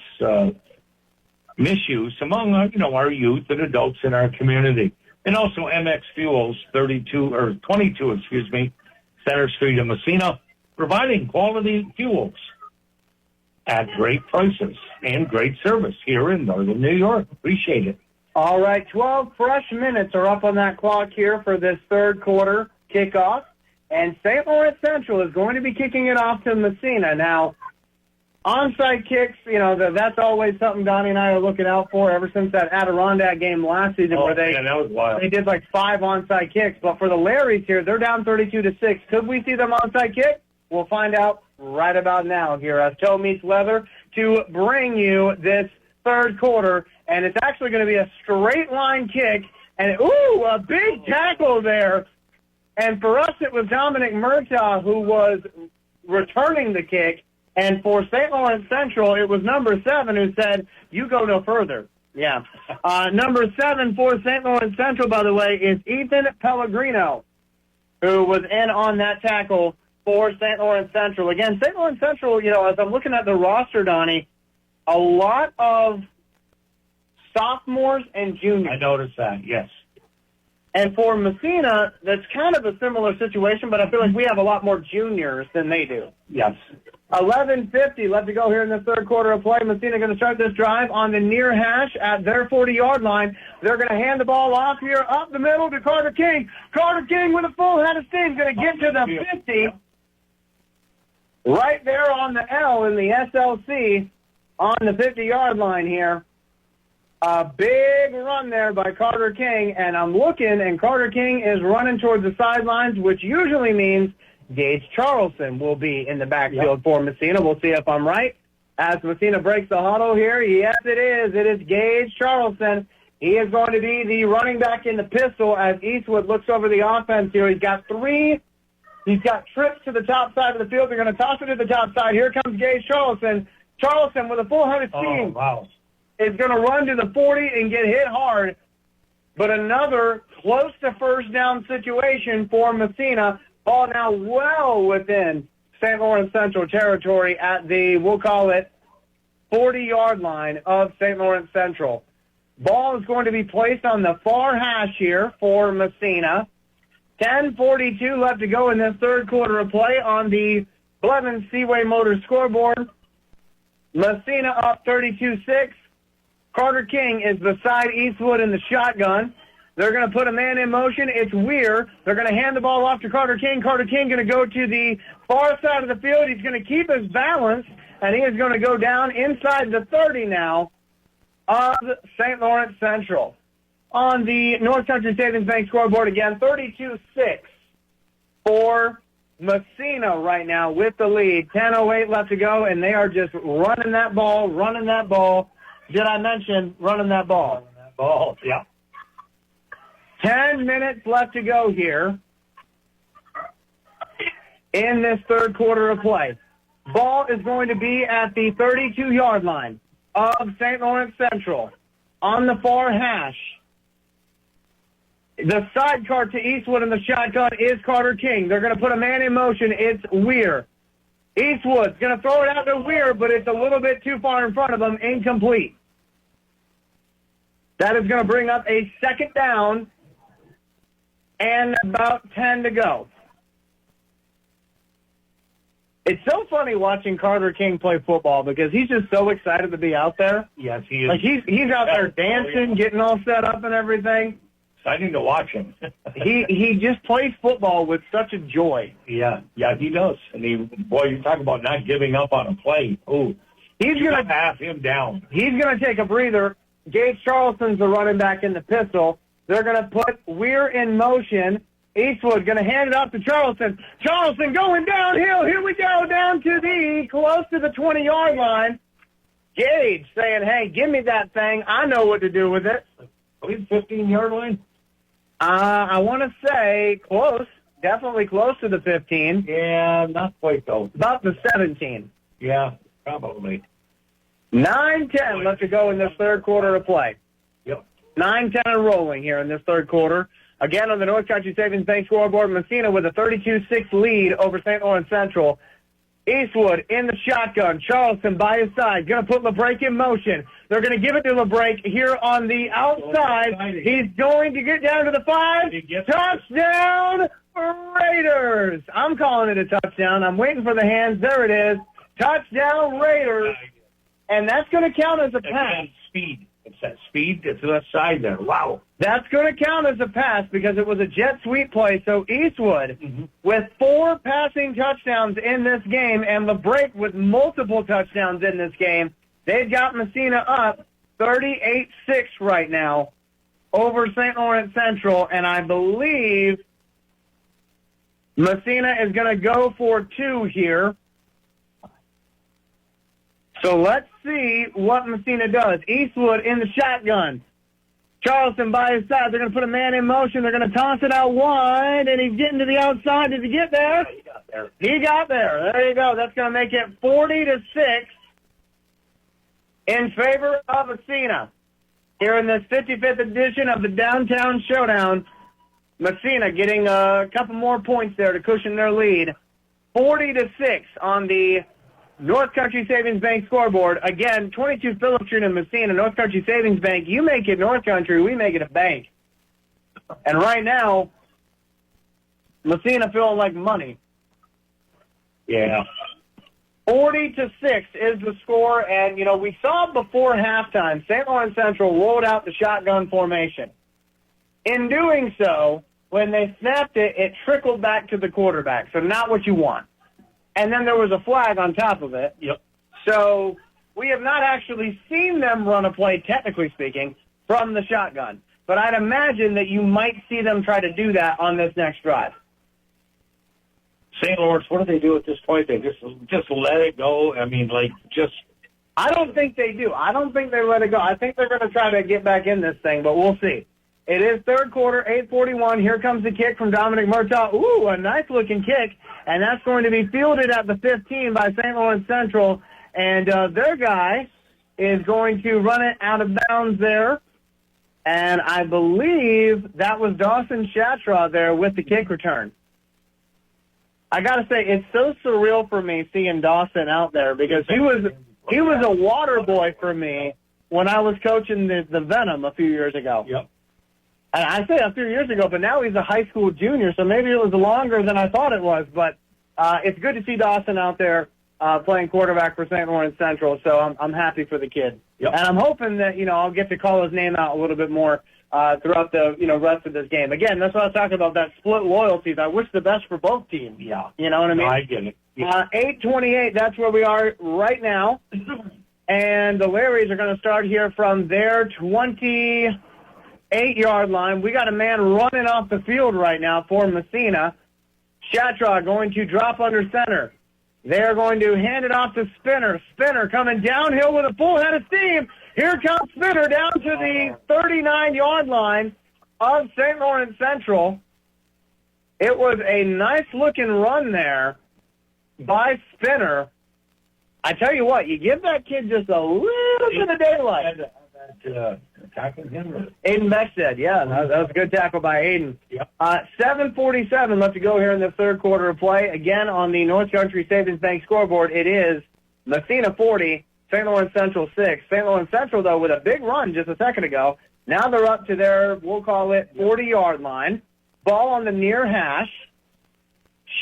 misuse among our youth and adults in our community. And also MX Fuels, 22, Center Street in Massena, providing quality fuels at great prices and great service here in Northern New York. Appreciate it. All right, 12 fresh minutes are up on that clock here for this third quarter kickoff. And St. Lawrence Central is going to be kicking it off to Massena. Now, onside kicks, that's always something Donnie and I are looking out for ever since that Adirondack game last season where that was wild. They did like 5 onside kicks. But for the Larrys here, they're down 32-6. Could we see them onside kick? We'll find out right about now here as Toe meets Leather to bring you this third quarter. And it's actually going to be a straight line kick. And, a big tackle there. And for us, it was Dominic Murtaugh who was returning the kick. And for St. Lawrence Central, it was number 7 who said, "You go no further." Yeah. Number 7 for St. Lawrence Central, by the way, is Ethan Pellegrino, who was in on that tackle for St. Lawrence Central. Again, St. Lawrence Central, as I'm looking at the roster, Donnie, a lot of sophomores and juniors. I noticed that, yes. And for Massena, that's kind of a similar situation, but I feel like we have a lot more juniors than they do. Yes. 11:50 left to go here in the third quarter of play. Massena going to start this drive on the near hash at their 40-yard line. They're going to hand the ball off here up the middle to Carter King. Carter King with a full head of steam going to get to the 50. Right there on the L in the SLC on the 50-yard line here. A big run there by Carter King, and I'm looking, and Carter King is running towards the sidelines, which usually means Gage Charleston will be in the backfield for Massena. We'll see if I'm right. As Massena breaks the huddle here, yes, it is. It is Gage Charleston. He is going to be the running back in the pistol as Eastwood looks over the offense here. He's got 3. He's got trips to the top side of the field. They're going to toss it to the top side. Here comes Gage Charleston. Charleston with a full 100 steam. Oh, wow. Is going to run to the 40 and get hit hard. But another close to first down situation for Massena. Ball now well within St. Lawrence Central territory at the, we'll call it, 40-yard line of St. Lawrence Central. Ball is going to be placed on the far hash here for Massena. 10:42 left to go in this third quarter of play on the Blevins Seaway Motors scoreboard. Massena up 32-6. Carter King is beside Eastwood in the shotgun. They're going to put a man in motion. It's Weir. They're going to hand the ball off to Carter King. Carter King going to go to the far side of the field. He's going to keep his balance, and he is going to go down inside the 30 now of St. Lawrence Central. On the North Country Savings Bank scoreboard again, 32-6 for Massena right now with the lead. 10:08 left to go, and they are just running that ball. Did I mention running that ball? Yeah. 10 minutes left to go here in this third quarter of play. Ball is going to be at the 32-yard line of St. Lawrence Central on the far hash. The sidecar to Eastwood in the shotgun is Carter King. They're going to put a man in motion. It's Weir. Eastwood's going to throw it out to Weir, but it's a little bit too far in front of him. Incomplete. That is going to bring up a second down and about 10 to go. It's so funny watching Carter King play football because he's just so excited to be out there. Yes, he is. Like he's out there dancing, getting all set up and everything. Exciting to watch him. he just plays football with such a joy. Yeah, he does. And you talk about not giving up on a play. Oh, he's gonna pass him down. He's gonna take a breather. Gage Charleston's the running back in the pistol. They're gonna put Weir in motion. Eastwood going to hand it off to Charleston. Charleston going downhill. Here we go, down to close to the 20-yard line. Gage saying, hey, give me that thing. I know what to do with it. Are we 15-yard line? I want to say close. Definitely close to the 15. Yeah, not quite, though. About the 17. Yeah, probably. 9-10 left to go in this third quarter of play. Yep. 9-10 and rolling here in this third quarter. Again, on the North Country Savings Bank scoreboard, Massena with a 32-6 lead over St. Lawrence Central. Eastwood in the shotgun. Charleston by his side. Going to put LeBrake in motion. They're going to give it to LeBrake here on the outside. He's going to get down to the 5. Touchdown, Raiders. I'm calling it a touchdown. I'm waiting for the hands. There it is. Touchdown, Raiders. And that's going to count as a pass. Speed. It's that speed to the side there. Wow. That's going to count as a pass because it was a jet sweep play. So Eastwood, with 4 passing touchdowns in this game, and LeBrake with multiple touchdowns in this game, they've got Massena up 38-6 right now over St. Lawrence Central. And I believe Massena is going to go for 2 here. So let's see what Massena does. Eastwood in the shotgun. Charleston by his side. They're going to put a man in motion. They're going to toss it out wide, and he's getting to the outside. Did he get there? He got there. He got there. There you go. That's going to make it 40-6 in favor of Massena. Here in this 55th edition of the Downtown Showdown, Massena getting a couple more points there to cushion their lead. 40-6 on the North Country Savings Bank scoreboard. Again, 22 Phillips Street in Massena, North Country Savings Bank. You make it North Country, we make it a bank. And right now, Massena feeling like money. Yeah. 40-6 is the score, and, we saw before halftime, St. Lawrence Central rolled out the shotgun formation. In doing so, when they snapped it, it trickled back to the quarterback, so not what you want. And then there was a flag on top of it. Yep. So we have not actually seen them run a play, technically speaking, from the shotgun. But I'd imagine that you might see them try to do that on this next drive. St. Lawrence, what do they do at this point? They just let it go? I mean, I don't think they do. I don't think they let it go. I think they're going to try to get back in this thing, but we'll see. It is third quarter, 8:41. Here comes the kick from Dominic Murtaugh. Ooh, a nice-looking kick, and that's going to be fielded at the 15 by St. Lawrence Central, and their guy is going to run it out of bounds there, and I believe that was Dawson Shatraw there with the kick return. I got to say, it's so surreal for me seeing Dawson out there because he was a water boy for me when I was coaching the Venom a few years ago. Yep. And I say a few years ago, but now he's a high school junior, so maybe it was longer than I thought it was. But it's good to see Dawson out there playing quarterback for St. Lawrence Central, so I'm happy for the kid. Yep. And I'm hoping that, I'll get to call his name out a little bit more throughout the, rest of this game. Again, that's what I was talking about, that split loyalties. I wish the best for both teams. Yeah. You know what I mean? No, I get it. Yeah. 8:28, that's where we are right now. And the Larrys are going to start here from their 28-yard line. We got a man running off the field right now for Massena. Shatraw going to drop under center. They're going to hand it off to Spinner. Spinner coming downhill with a full head of steam. Here comes Spinner down to the 39-yard line of St. Lawrence Central. It was a nice-looking run there by Spinner. I tell you what, you give that kid just a little bit of daylight. Tackling him? Aiden Beckstead, yeah, that was a good tackle by Aiden. Yep. 7:47 left to go here in the third quarter of play. Again, on the North Country Savings Bank scoreboard, it is Massena 40, St. Lawrence Central 6. St. Lawrence Central, though, with a big run just a second ago. Now they're up to their, we'll call it, 40-yard line. Ball on the near hash.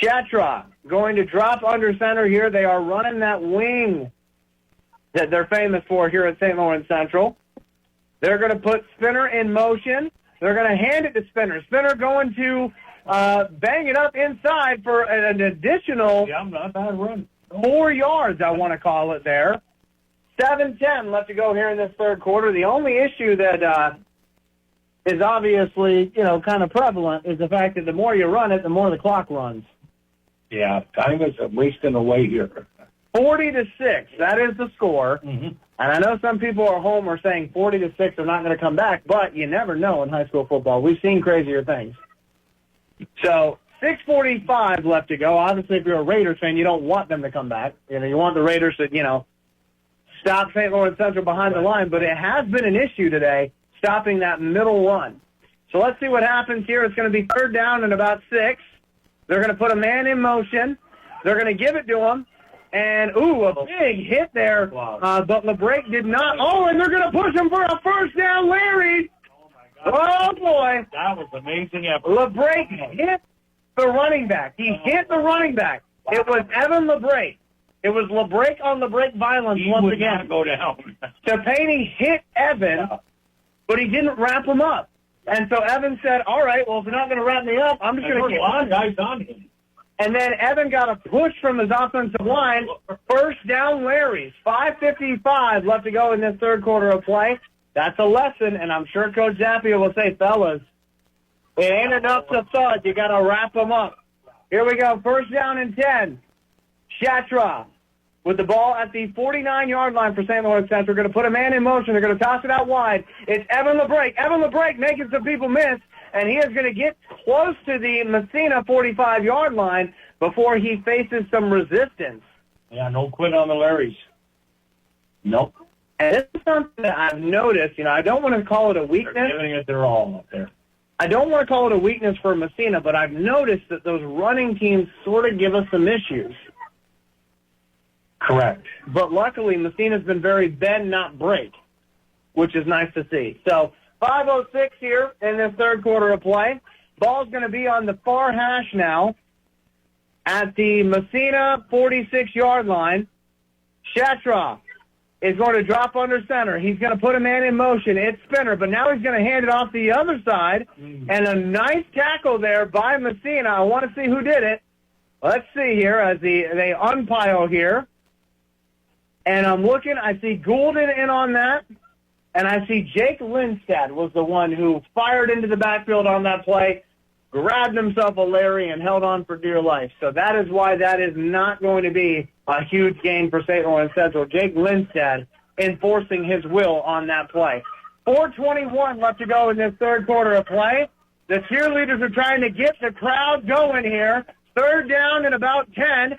Shatra going to drop under center here. They are running that wing that they're famous for here at St. Lawrence Central. They're going to put Spinner in motion. They're going to hand it to Spinner. Spinner going to bang it up inside for an additional not bad run. 4 yards, I want to call it there. 7:10 left to go here in this third quarter. The only issue that is obviously, kind of prevalent is the fact that the more you run it, the more the clock runs. Yeah, time is wasting away here. 40-6, that is the score. Mm-hmm. And I know some people at home are saying 40-6 are not going to come back, but you never know in high school football. We've seen crazier things. So 6:45 left to go. Obviously, if you're a Raiders fan, you don't want them to come back. You want the Raiders to, stop St. Lawrence Central behind the line, but it has been an issue today stopping that middle run. So let's see what happens here. It's going to be third down and about 6. They're going to put a man in motion. They're going to give it to him. And, a big hit there. But LeBrake did not. Oh, and they're going to push him for a first down, Larry. Oh, boy. That was amazing effort. LeBrake hit the running back. He hit the running back. It was Evan LeBrake. It was LeBrake on LeBrake violence He once would again. not go down. Tepaney hit Evan, but he didn't wrap him up. And so Evan said, all right, well, if you're not going to wrap me up, I'm just going to get a lot of guys on him. And then Evan got a push from his offensive line. First down, Larry's. 5:55 left to go in this third quarter of play. That's a lesson, and I'm sure Coach Zappia will say, fellas, it ain't enough to thud. You got to wrap them up. Here we go. First down and 10. Shatra with the ball at the 49-yard line for St. Lawrence Central. Going to put a man in motion. They're going to toss it out wide. It's Evan LeBrake. Evan LeBrake making some people miss, and he is going to get close to the Massena 45-yard line before he faces some resistance. Yeah, no quit on the Larrys. Nope. And this is something that I've noticed. I don't want to call it a weakness. They're giving it their all up there. I don't want to call it a weakness for Massena, but I've noticed that those running teams sort of give us some issues. Correct. But luckily, Massena's been very bend, not break, which is nice to see. So 5:06 here in this third quarter of play. Ball's going to be on the far hash now at the Massena 46-yard line. Shatra is going to drop under center. He's going to put a man in motion. It's Spinner, but now he's going to hand it off the other side. And a nice tackle there by Massena. I want to see who did it. Let's see here as they unpile here. And I'm looking. I see Goulden in on that. And I see Jake Lindstad was the one who fired into the backfield on that play, grabbed himself a Larry, and held on for dear life. So that is why that is not going to be a huge gain for St. Lawrence Central. Jake Lindstad enforcing his will on that play. 4:21 left to go in this third quarter of play. The cheerleaders are trying to get the crowd going here. Third down and about 10.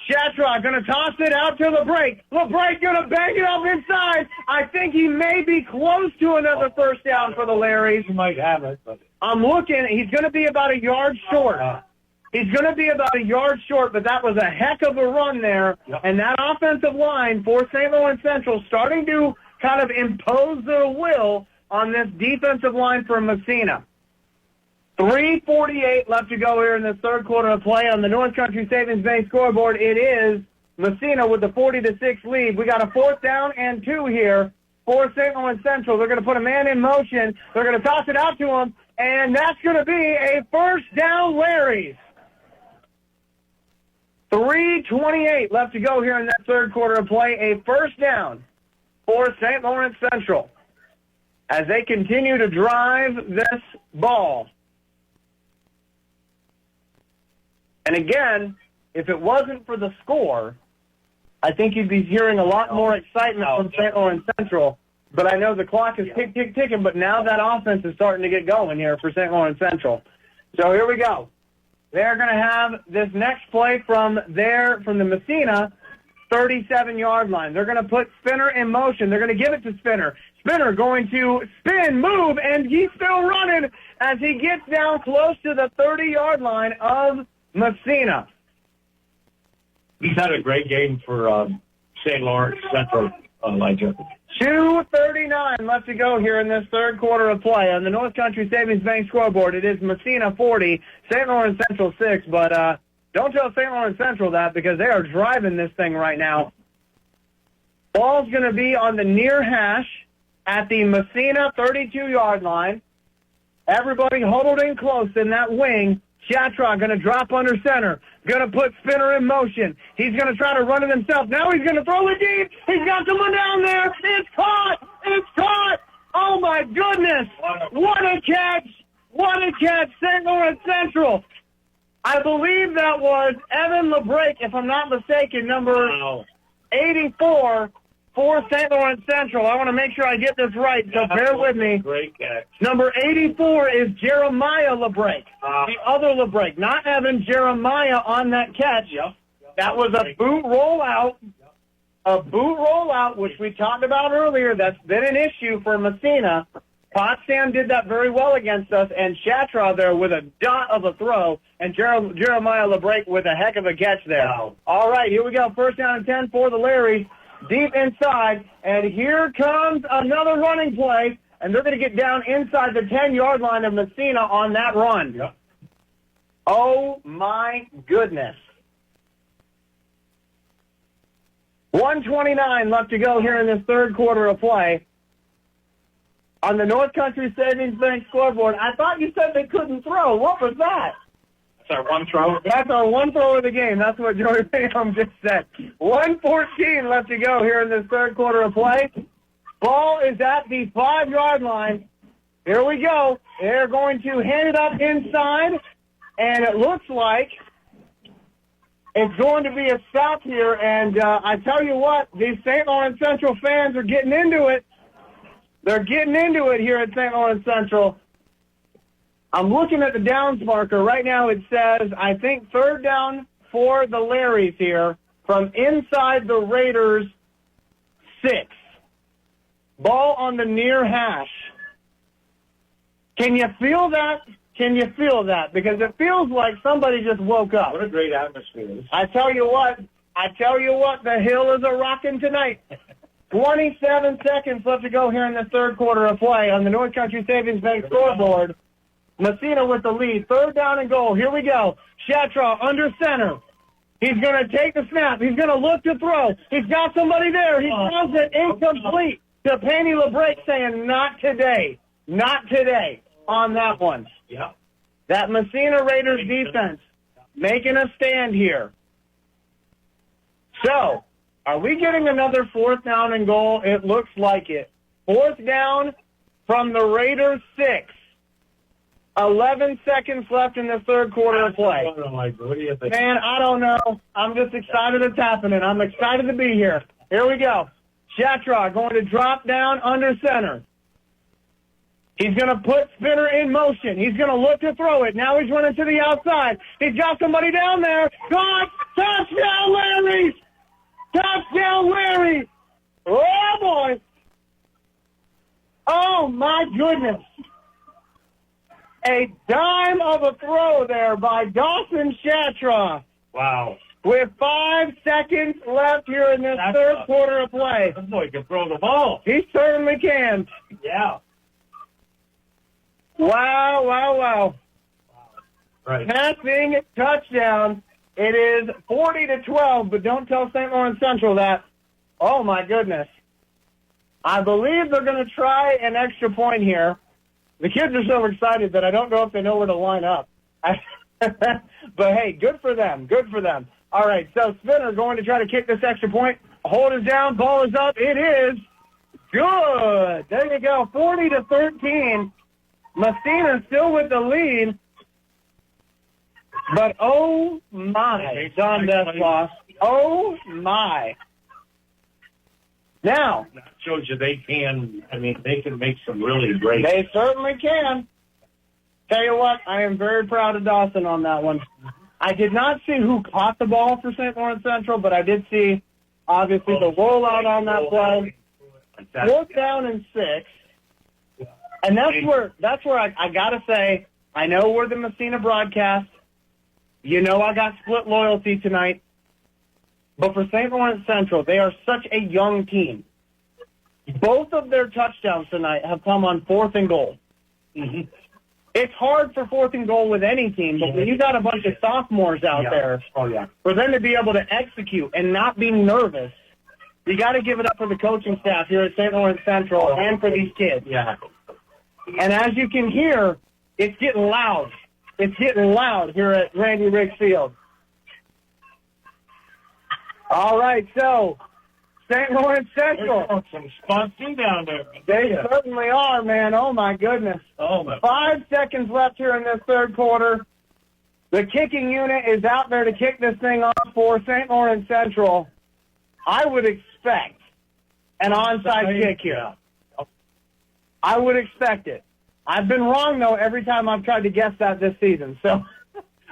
Shatra going to toss it out to LeBrake. LeBrake going to bang it up inside. I think he may be close to another first down for the Larrys. He might have it, but I'm looking. He's going to be about a yard short. He's going to be about a yard short, but that was a heck of a run there. Yep. And that offensive line for St. Lawrence Central starting to kind of impose their will on this defensive line for Massena. 3:48 left to go here in the third quarter of play on the North Country Savings Bank scoreboard. It is Massena with the 40-6 lead. We got a 4th down and 2 here for St. Lawrence Central. They're going to put a man in motion. They're going to toss it out to him, and that's going to be a first down, Larry's. 3:28 left to go here in that third quarter of play. A first down for St. Lawrence Central as they continue to drive this ball. And again, if it wasn't for the score, I think you'd be hearing a lot more excitement from St. Lawrence Central. But I know the clock is ticking, but now that offense is starting to get going here for St. Lawrence Central. So here we go. They're going to have this next play from the Massena 37-yard line. They're going to put Spinner in motion. They're going to give it to Spinner. Spinner going to spin, move, and he's still running as he gets down close to the 30-yard line of Massena. He's had a great game for St. Lawrence Central, Elijah. 2:39 left to go here in this third quarter of play. On the North Country Savings Bank scoreboard, it is Massena 40, St. Lawrence Central 6, but don't tell St. Lawrence Central that because they are driving this thing right now. Ball's going to be on the near hash at the Massena 32-yard line. Everybody huddled in close in that wing. Shatron going to drop under center. Going to put Spinner in motion. He's going to try to run it himself. Now he's going to throw it deep. He's got someone down there. It's caught. It's caught. Oh, my goodness. What a catch. What a catch. St. Lawrence Central. I believe that was Evan LeBrake, if I'm not mistaken, number 84 for St. Lawrence Central. I want to make sure I get this right, so bear with me. Great catch. Number 84 is Jeremiah LeBrake. The other LeBrake, not Evan, Jeremiah on that catch. That was a boot rollout. A boot rollout, which we talked about earlier. That's been an issue for Massena. Potsdam did that very well against us, and Shatra there with a dot of a throw, and Jeremiah LeBrake with a heck of a catch there. Wow. All right, here we go. First down and 10 for the Larrys. Deep inside, and here comes another running play, and they're going to get down inside the 10-yard line of Massena on that run. Yep. Oh, my goodness. 1:29 left to go here in this third quarter of play. On the North Country Savings Bank scoreboard, I thought you said they couldn't throw. What was that? That's our one throw. That's our one throw of the game. That's what Joey Mayhem just said. 1:14 left to go here in this third quarter of play. Ball is at the 5-yard line. Here we go. They're going to hand it up inside, and it looks like it's going to be a stop here. And I tell you what, these St. Lawrence Central fans are getting into it. They're getting into it here at St. Lawrence Central. I'm looking at the downs marker. Right now it says, I think, third down for the Larrys here from inside the Raiders' 6. Ball on the near hash. Can you feel that? Can you feel that? Because it feels like somebody just woke up. What a great atmosphere. I tell you what, the hill is a-rocking tonight. 27 seconds left to go here in the third quarter of play on the North Country Savings Bank scoreboard. Massena with the lead. Third down and goal. Here we go. Shatra under center. He's going to take the snap. He's going to look to throw. He's got somebody there. He throws it incomplete to Penny LeBrake saying, not today. Not today on that one. Yeah. That Massena Raiders defense making a stand here. So, are we getting another fourth down and goal? It looks like it. Fourth down from the Raiders' 6. 11 seconds left in the third quarter of play. What do you think? Man, I don't know. I'm just excited it's happening. I'm excited to be here. Here we go. Shatra going to drop down under center. He's going to put Spinner in motion. He's going to look to throw it. Now he's running to the outside. He's got somebody down there. Caught! Touchdown, Larry! Touchdown, Larry! Oh, boy. Oh, my goodness. A dime of a throw there by Dawson Shatra. Wow. With 5 seconds left here in this third quarter of play. This boy can throw the ball. He certainly can. Yeah. Wow, wow, wow. Right. Passing touchdown. It is 40-12, but don't tell St. Lawrence Central that. Oh, my goodness. I believe they're going to try an extra point here. The kids are so excited that I don't know if they know where to line up. But, hey, good for them. Good for them. All right, so Spinner going to try to kick this extra point. Hold it down. Ball is up. It is good. There you go. 40-13. Massena still with the lead. But, oh, my, Don Desloss. Oh, my. Now. That shows you they can make some really great. They certainly can. Tell you what, I am very proud of Dawson on that one. I did not see who caught the ball for St. Lawrence Central, but I did see Obviously, the rollout on that play. 4th down and 6. And that's where I got to say, I know we're the Massena broadcast. You know I got split loyalty tonight. But for St. Lawrence Central, they are such a young team. Both of their touchdowns tonight have come on 4th and goal. Mm-hmm. It's hard for 4th and goal with any team, but when you got a bunch of sophomores out there, for them to be able to execute and not be nervous, you got to give it up for the coaching staff here at St. Lawrence Central and for these kids. Yeah. And as you can hear, it's getting loud. It's getting loud here at Randy Riggs Field. All right, so St. Lawrence Central. Some spunky down there. They certainly are, man. Oh, my goodness. 5 seconds left here in this third quarter. The kicking unit is out there to kick this thing off for St. Lawrence Central. I would expect an onside kick here. I would expect it. I've been wrong, though, every time I've tried to guess that this season. So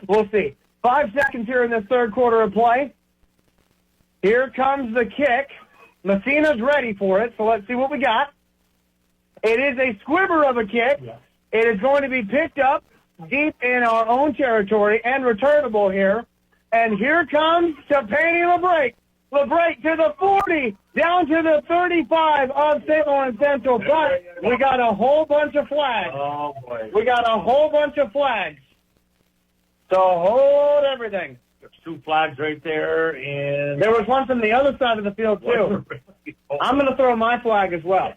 we'll see. 5 seconds here in this third quarter of play. Here comes the kick. Massena's ready for it, so let's see what we got. It is a squibber of a kick. It is going to be picked up deep in our own territory and returnable here. And here comes Topani LeBrake. LeBrake to the 40, down to the 35 of St. Lawrence Central. But we got a whole bunch of flags. Oh, boy. We got a whole bunch of flags. So hold everything. There's 2 flags right there, and there was one from the other side of the field, too. I'm going to throw my flag as well.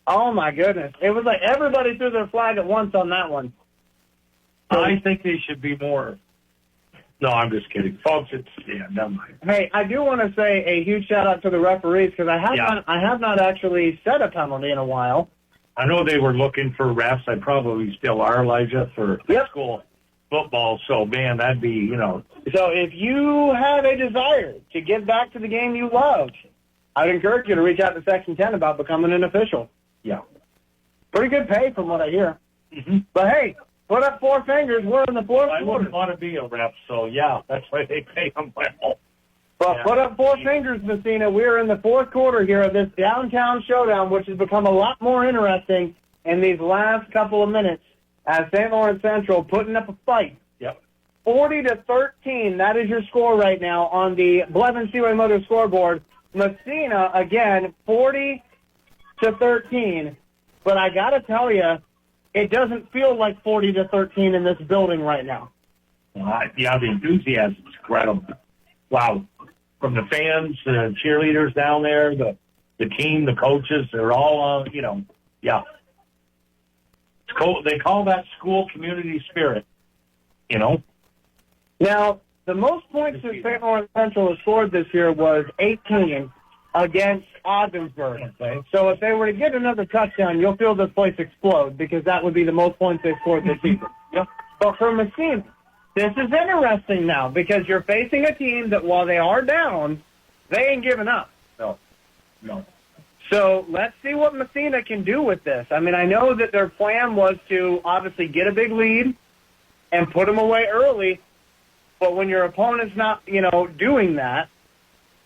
Oh, my goodness. It was like everybody threw their flag at once on that one. I think they should be more. No, I'm just kidding. Folks, never mind. Hey, I do want to say a huge shout-out to the referees because I have not actually set a penalty in a while. I know they were looking for refs. I probably still are, Elijah, for school football. So, man, that'd be, So if you have a desire to get back to the game you love, I'd encourage you to reach out to Section 10 about becoming an official. Yeah. Pretty good pay from what I hear. Mm-hmm. But, hey, put up 4 fingers. We're in the fourth quarter. I wouldn't want to be a ref, so, that's why they pay them well. But put up 4 fingers, Massena. We're in the fourth quarter here of this downtown showdown, which has become a lot more interesting in these last couple of minutes as St. Lawrence Central putting up a fight. 40-13, that is your score right now on the Blevins Seaway Motors scoreboard. Massena, again, 40-13. But I got to tell you, it doesn't feel like 40-13 in this building right now. The enthusiasm is incredible. Wow. From the fans, the cheerleaders down there, the team, the coaches, they're all, They call that school community spirit, Now, the most points that St. Lawrence Central has scored this year was 18 against Ogdensburg. Okay. So if they were to get another touchdown, you'll feel this place explode because that would be the most points they've scored this season. But for Massena, this is interesting now because you're facing a team that while they are down, they ain't giving up. No. So let's see what Massena can do with this. I mean, I know that their plan was to obviously get a big lead and put them away early, but when your opponent's not, doing that,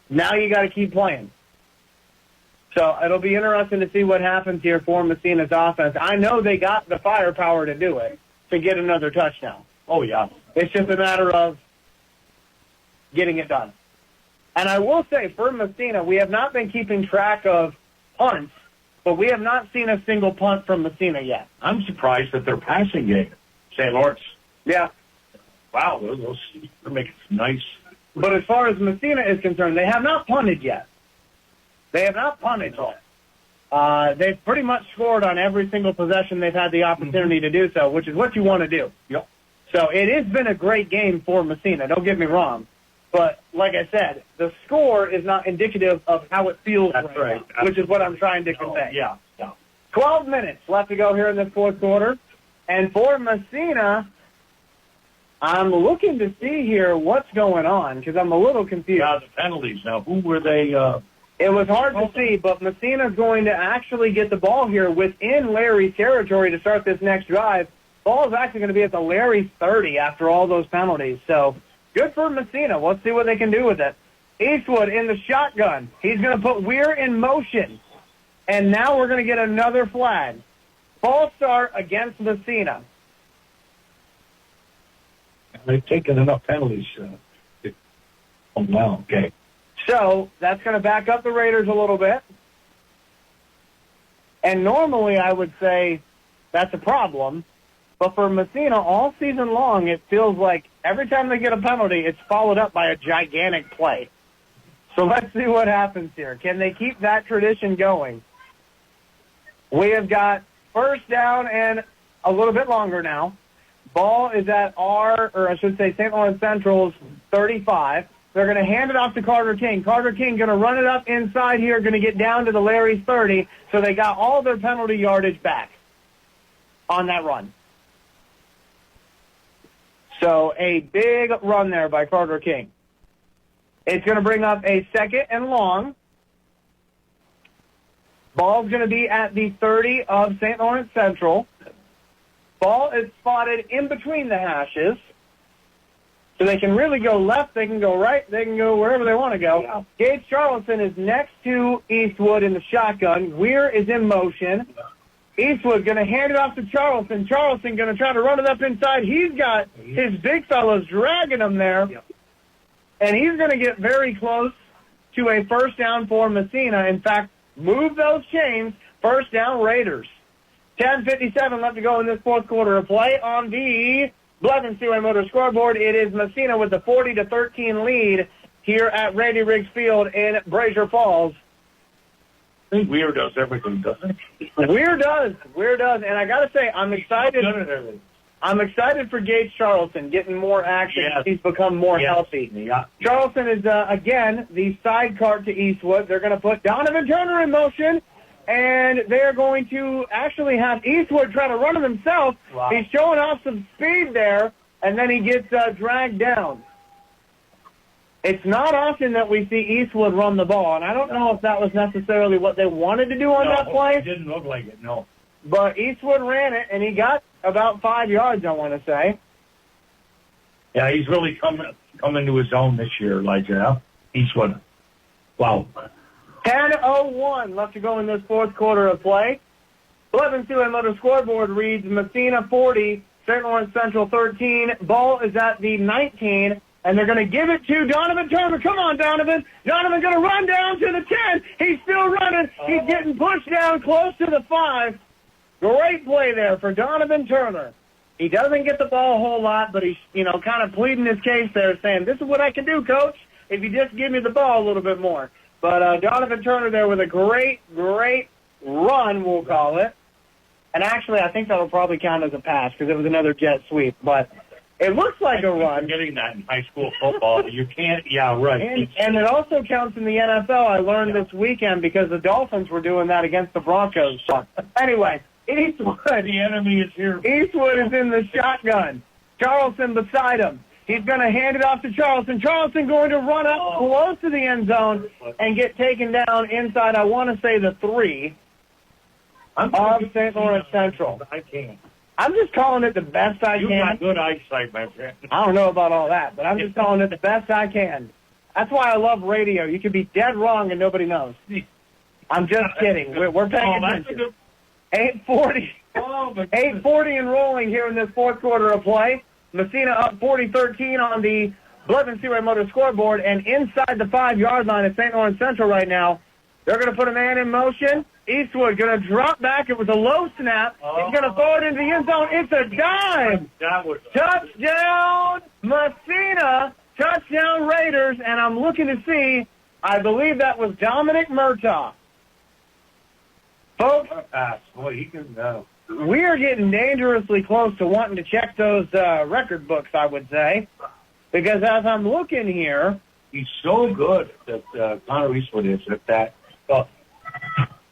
now you got to keep playing. So it'll be interesting to see what happens here for Massena's offense. I know they got the firepower to do it, to get another touchdown. Oh, yeah. It's just a matter of getting it done. And I will say, for Massena, we have not been keeping track of punts, but we have not seen a single punt from Massena yet. I'm surprised at their passing game, St. Lawrence. Yeah. Wow, they're making some nice. But as far as Massena is concerned, they have not punted yet. They've pretty much scored on every single possession they've had the opportunity to do so, which is what you want to do. Yep. So it has been a great game for Massena, don't get me wrong. But like I said, the score is not indicative of how it feels That's right. now, which is what I'm trying to convey. Yeah. 12 minutes left to go here in this fourth quarter. And for Massena, I'm looking to see here what's going on because I'm a little confused. Yeah, the penalties. Now, who were they? It was hard to see, but Massena's going to actually get the ball here within Larry's territory to start this next drive. Ball's actually going to be at the Larry 30 after all those penalties. So good for Massena. Let's see what they can do with it. Eastwood in the shotgun. He's going to put Weir in motion. And now we're going to get another flag. False start against Massena. They've taken enough penalties. Wow, okay. So that's going to back up the Raiders a little bit. And normally I would say that's a problem. But for Massena, all season long, it feels like every time they get a penalty, it's followed up by a gigantic play. So let's see what happens here. Can they keep that tradition going? We have got first down and a little bit longer now. Ball is at St. Lawrence Central's 35. They're going to hand it off to Carter King. Carter King going to run it up inside here, going to get down to the Larry's 30. So they got all their penalty yardage back on that run. So a big run there by Carter King. It's going to bring up a second and long. Ball's going to be at the 30 of St. Lawrence Central. Ball is spotted in between the hashes. So they can really go left, they can go right, they can go wherever they want to go. Yeah. Gage Charleston is next to Eastwood in the shotgun. Weir is in motion. Eastwood going to hand it off to Charleston. Charleston going to try to run it up inside. He's got his big fellows dragging him there. Yeah. And he's going to get very close to a first down for Massena. In fact, move those chains. First down, Raiders. 10:57 left to go in this fourth quarter of play on the Blevins Seaway Motor scoreboard. It is Massena with the 40-13 lead here at Randy Riggs Field in Brazier Falls. I think Weir does everything, doesn't he? Weir does. And I got to say, I'm excited. I'm excited for Gage Charleston getting more action. Yes. He's become more healthy. Yeah. Charleston is, again, the side cart to Eastwood. They're going to put Donovan Turner in motion, and they're going to actually have Eastwood try to run him himself. Wow. He's showing off some speed there, and then he gets dragged down. It's not often that we see Eastwood run the ball, and I don't know if that was necessarily what they wanted to do on that play. It didn't look like it, no. But Eastwood ran it, and he got about 5 yards, I want to say. Yeah, he's really come into his own this year, Elijah. Eastwood. Wow. 10:01 left to go in this fourth quarter of play. Blevins Seaway Motor scoreboard reads Massena 40, St. Lawrence Central 13. Ball is at the 19, and they're going to give it to Donovan Turner. Come on, Donovan. Donovan going to run down to the 10. He's still running. He's getting pushed down close to the 5. Great play there for Donovan Turner. He doesn't get the ball a whole lot, but he's, kind of pleading his case there, saying, this is what I can do, Coach, if you just give me the ball a little bit more. But Donovan Turner there with a great run, we'll call it. And actually, I think that'll probably count as a pass because it was another jet sweep. But it looks like a run. Getting that in high school football, you can't. Yeah, right. And it also counts in the NFL. I learned this weekend because the Dolphins were doing that against the Broncos. So, anyway, Eastwood. The enemy is here. Eastwood is in the shotgun. Charleston beside him. He's going to hand it off to Charleston. Charleston going to run up close to the end zone and get taken down inside, I want to say, the 3 of St. Lawrence Central. I can't. I'm just calling it the best I can. You got good eyesight, my friend. I don't know about all that, but I'm just calling it the best I can. That's why I love radio. You can be dead wrong and nobody knows. I'm just kidding. We're paying attention. 8:40. 8:40 and rolling here in this fourth quarter of play. Massena up 40-13 on the Blevins Seaway Motor scoreboard, and inside the 5-yard line at St. Lawrence Central right now, they're going to put a man in motion. Eastwood going to drop back. It was a low snap. He's going to throw it into the end zone. It's a dime. Touchdown, Massena. Touchdown, Raiders. And I'm looking to see, I believe that was Dominic Murtaugh. Folks, we are getting dangerously close to wanting to check those record books, I would say. Because as I'm looking here, he's so good that Connor Eastwood is at that.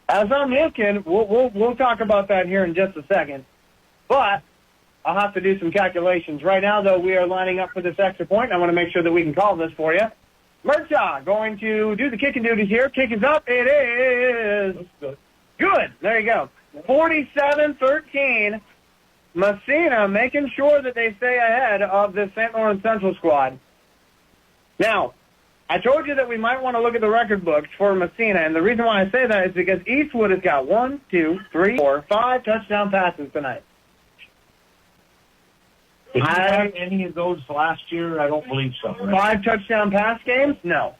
As I'm looking, we'll talk about that here in just a second. But I'll have to do some calculations. Right now, though, we are lining up for this extra point. I want to make sure that we can call this for you. Murtaugh going to do the kicking duties here. Kick is up. It is good. There you go. 47-13. Massena making sure that they stay ahead of the St. Lawrence Central squad. Now, I told you that we might want to look at the record books for Massena, and the reason why I say that is because Eastwood has got 1, 2, 3, 4, 5 touchdown passes tonight. Did you have any of those last year? I don't believe so. Right? 5 touchdown pass games? No.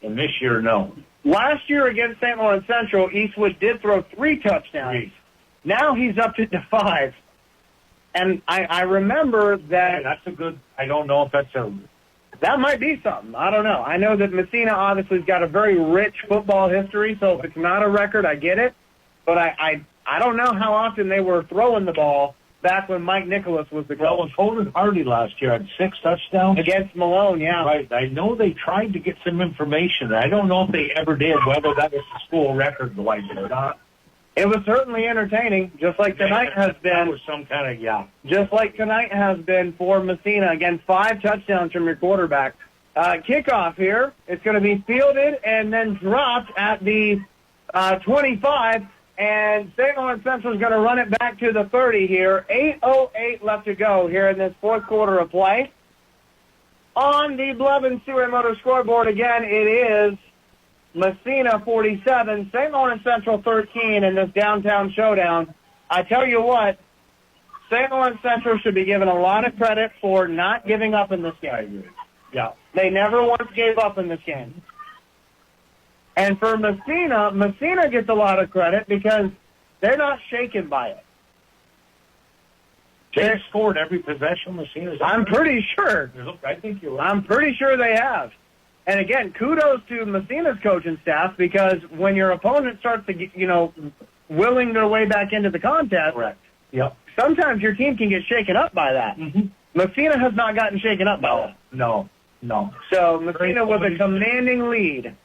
And this year, no. Last year against St. Lawrence Central, Eastwood did throw 3 touchdowns. 3. Now he's up to 5. And I remember that... Hey, that's a good... I don't know if that's a... That might be something. I don't know. I know that Massena obviously has got a very rich football history, so if it's not a record, I get it. But I don't know how often they were throwing the ball back when Mike Nicholas was the coach. Well, Holden Hardy last year had 6 touchdowns. Against Malone, yeah. Right. I know they tried to get some information. I don't know if they ever did, whether that was the school record like it or not. It was certainly entertaining, just like tonight has been. That was some kind of, yeah. Just like tonight has been for Massena. Again, 5 touchdowns from your quarterback. Kickoff here. It's going to be fielded and then dropped at the 25. And St. Lawrence Central is going to run it back to the 30 here. 8:08 left to go here in this fourth quarter of play. On the Blevins Seaway Motor scoreboard, again, it is Massena 47, St. Lawrence Central 13 in this downtown showdown. I tell you what, St. Lawrence Central should be given a lot of credit for not giving up in this game. Yeah. They never once gave up in this game. And for Massena gets a lot of credit because they're not shaken by it. They've scored every possession Massena's. I'm pretty sure. I think you're right. I'm pretty sure they have. And again, kudos to Massena's coaching staff because when your opponent starts to, willing their way back into the contest, correct. Yep. Sometimes your team can get shaken up by that. Mm-hmm. Massena has not gotten shaken up by that. No. So Massena with a commanding lead.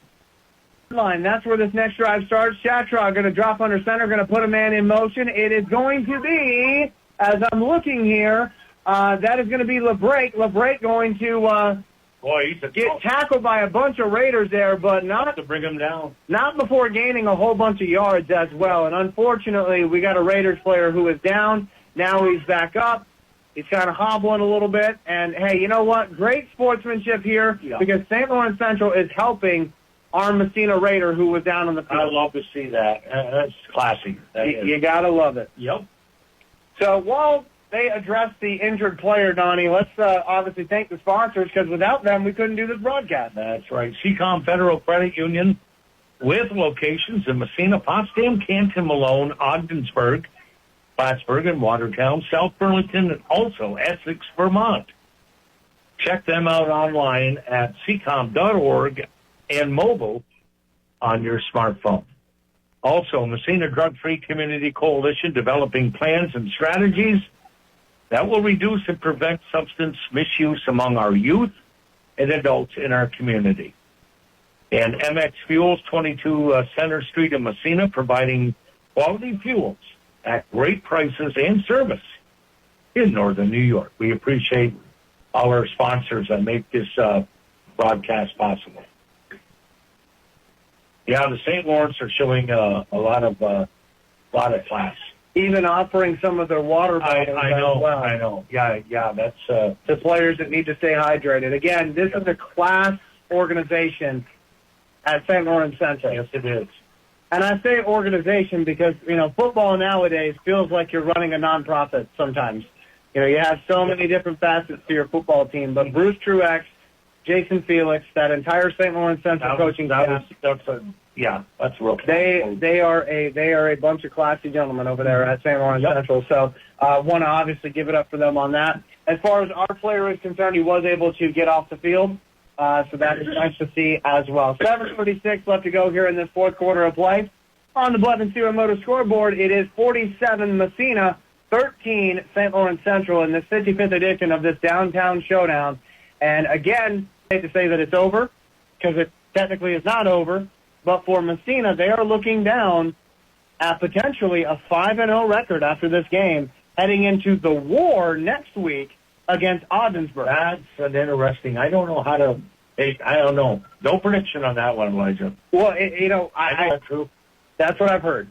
Line. That's where this next drive starts. Chatraw going to drop under center, going to put a man in motion. It is going to be, as I'm looking here, that is going to be LeBrake. LeBrake going to get tackled by a bunch of Raiders there, but not to bring him down. Not before gaining a whole bunch of yards as well. And unfortunately, we got a Raiders player who is down. Now he's back up. He's kind of hobbling a little bit. And, hey, you know what? Great sportsmanship here because St. Lawrence Central is helping our Massena Raider who was down on the field. I love to see that. That's classy. You got to love it. Yep. So while they address the injured player, Donnie, let's obviously thank the sponsors because without them, we couldn't do this broadcast. That's right. Seacom Federal Credit Union with locations in Massena, Potsdam, Canton, Malone, Ogdensburg, Plattsburgh, and Watertown, South Burlington, and also Essex, Vermont. Check them out online at seacom.org and mobile on your smartphone. Also, Massena Drug-Free Community Coalition developing plans and strategies that will reduce and prevent substance misuse among our youth and adults in our community. And MX Fuels, 22 Center Street in Massena, providing quality fuels at great prices and service in Northern New York. We appreciate all our sponsors that make this broadcast possible. Yeah, the St. Lawrence are showing a lot of class. Even offering some of their water bottles I know, as well. I know. Yeah, that's... the players that need to stay hydrated. Again, this is a class organization at St. Lawrence Central. Yes, it is. And I say organization because, football nowadays feels like you're running a nonprofit sometimes. You have so many different facets to your football team, but Bruce Truex, Jason Felix, that entire St. Lawrence Central coaching staff. That's real. They are a bunch of classy gentlemen over there at St. Lawrence Central. So want to obviously give it up for them on that. As far as our player is concerned, he was able to get off the field. So that is nice to see as well. 7:36 left to go here in this fourth quarter of play. On the Blevins Seaway Motor scoreboard, it is 47 Massena, 13 St. Lawrence Central in this 55th edition of this downtown showdown. And again, I hate to say that it's over because it technically is not over. But for Massena, they are looking down at potentially a 5-0 record after this game, heading into the war next week against Ogdensburg. That's an interesting. I don't know how to. I don't know. No prediction on that one, Elijah. Well, that's true. That's what I've heard.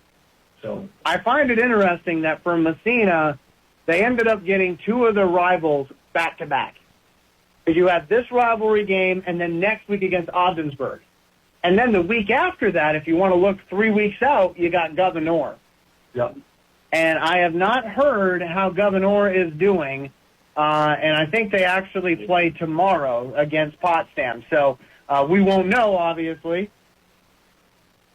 So I find it interesting that for Massena, they ended up getting 2 of their rivals back to back. because you have this rivalry game and then next week against Ogdensburg. And then the week after that, if you want to look 3 weeks out, you got Governor. Yep. And I have not heard how Governor is doing, and I think they actually play tomorrow against Potsdam. So we won't know, obviously,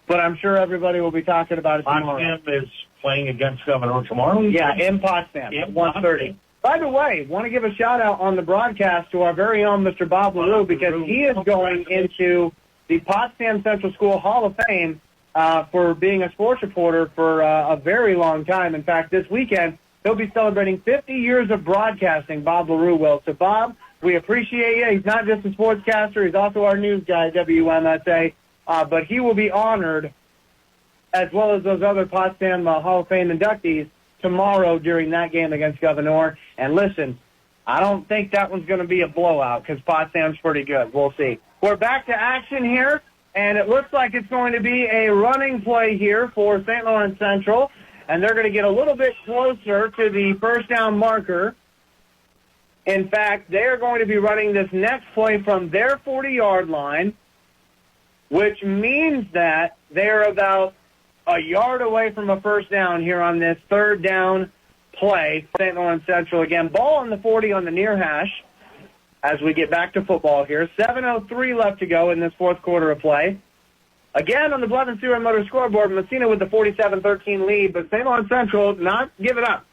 but I'm sure everybody will be talking about it tomorrow. Potsdam is playing against Governor tomorrow? Yeah, in Potsdam at 1:30. By the way, want to give a shout-out on the broadcast to our very own Mr. Bob LaRue, because he is going into the Potsdam Central School Hall of Fame for being a sports reporter for a very long time. In fact, this weekend, he'll be celebrating 50 years of broadcasting, Bob LaRue will. So, Bob, we appreciate you. He's not just a sportscaster. He's also our news guy at WMSA. But he will be honored, as well as those other Potsdam Hall of Fame inductees, tomorrow during that game against Governor. And listen, I don't think that one's going to be a blowout because Potsdam's pretty good. We'll see. We're back to action here, and it looks like it's going to be a running play here for St. Lawrence Central, and they're going to get a little bit closer to the first down marker. In fact, they are going to be running this next play from their 40-yard line, which means that they're about a yard away from a first down here on this third down play for St. Lawrence Central. Again, ball on the 40 on the near hash as we get back to football here. 7:03 left to go in this fourth quarter of play. Again, on the Blood and Sewer Motor scoreboard, Massena with the 47-13 lead, but St. Lawrence Central not giving up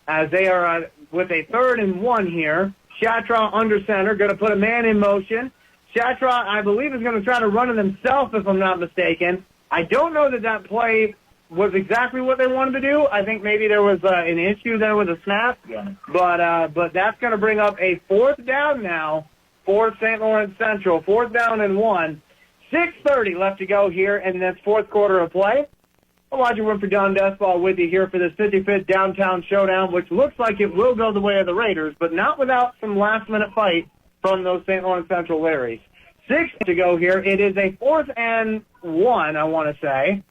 as they are with a 3rd and 1 here. Shatra under center, going to put a man in motion. Shatra, I believe, is going to try to run it himself, if I'm not mistaken. I don't know that play was exactly what they wanted to do. I think maybe there was an issue there with a snap. Yeah. But that's going to bring up a 4th down now for St. Lawrence Central. 4th down and 1. 6:30 left to go here in this fourth quarter of play. Elijah Winfrey, Don Despal with you here for this 55th Downtown Showdown, which looks like it will go the way of the Raiders, but not without some last-minute fight from those St. Lawrence Central Larrys. 6 to go here. It is a 4th and 1, I want to say.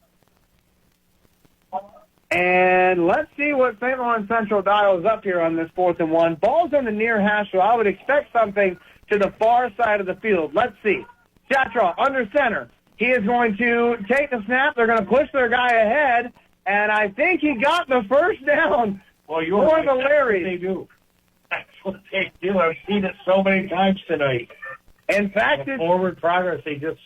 And let's see what St. Lawrence Central dials up here on this 4th and 1. Ball's in the near hash, so I would expect something to the far side of the field. Let's see. Shatra under center. He is going to take the snap. They're going to push their guy ahead, and I think he got the first down for the Larrys. They do. That's what they do. I've seen it so many times tonight. In fact, forward progress, they just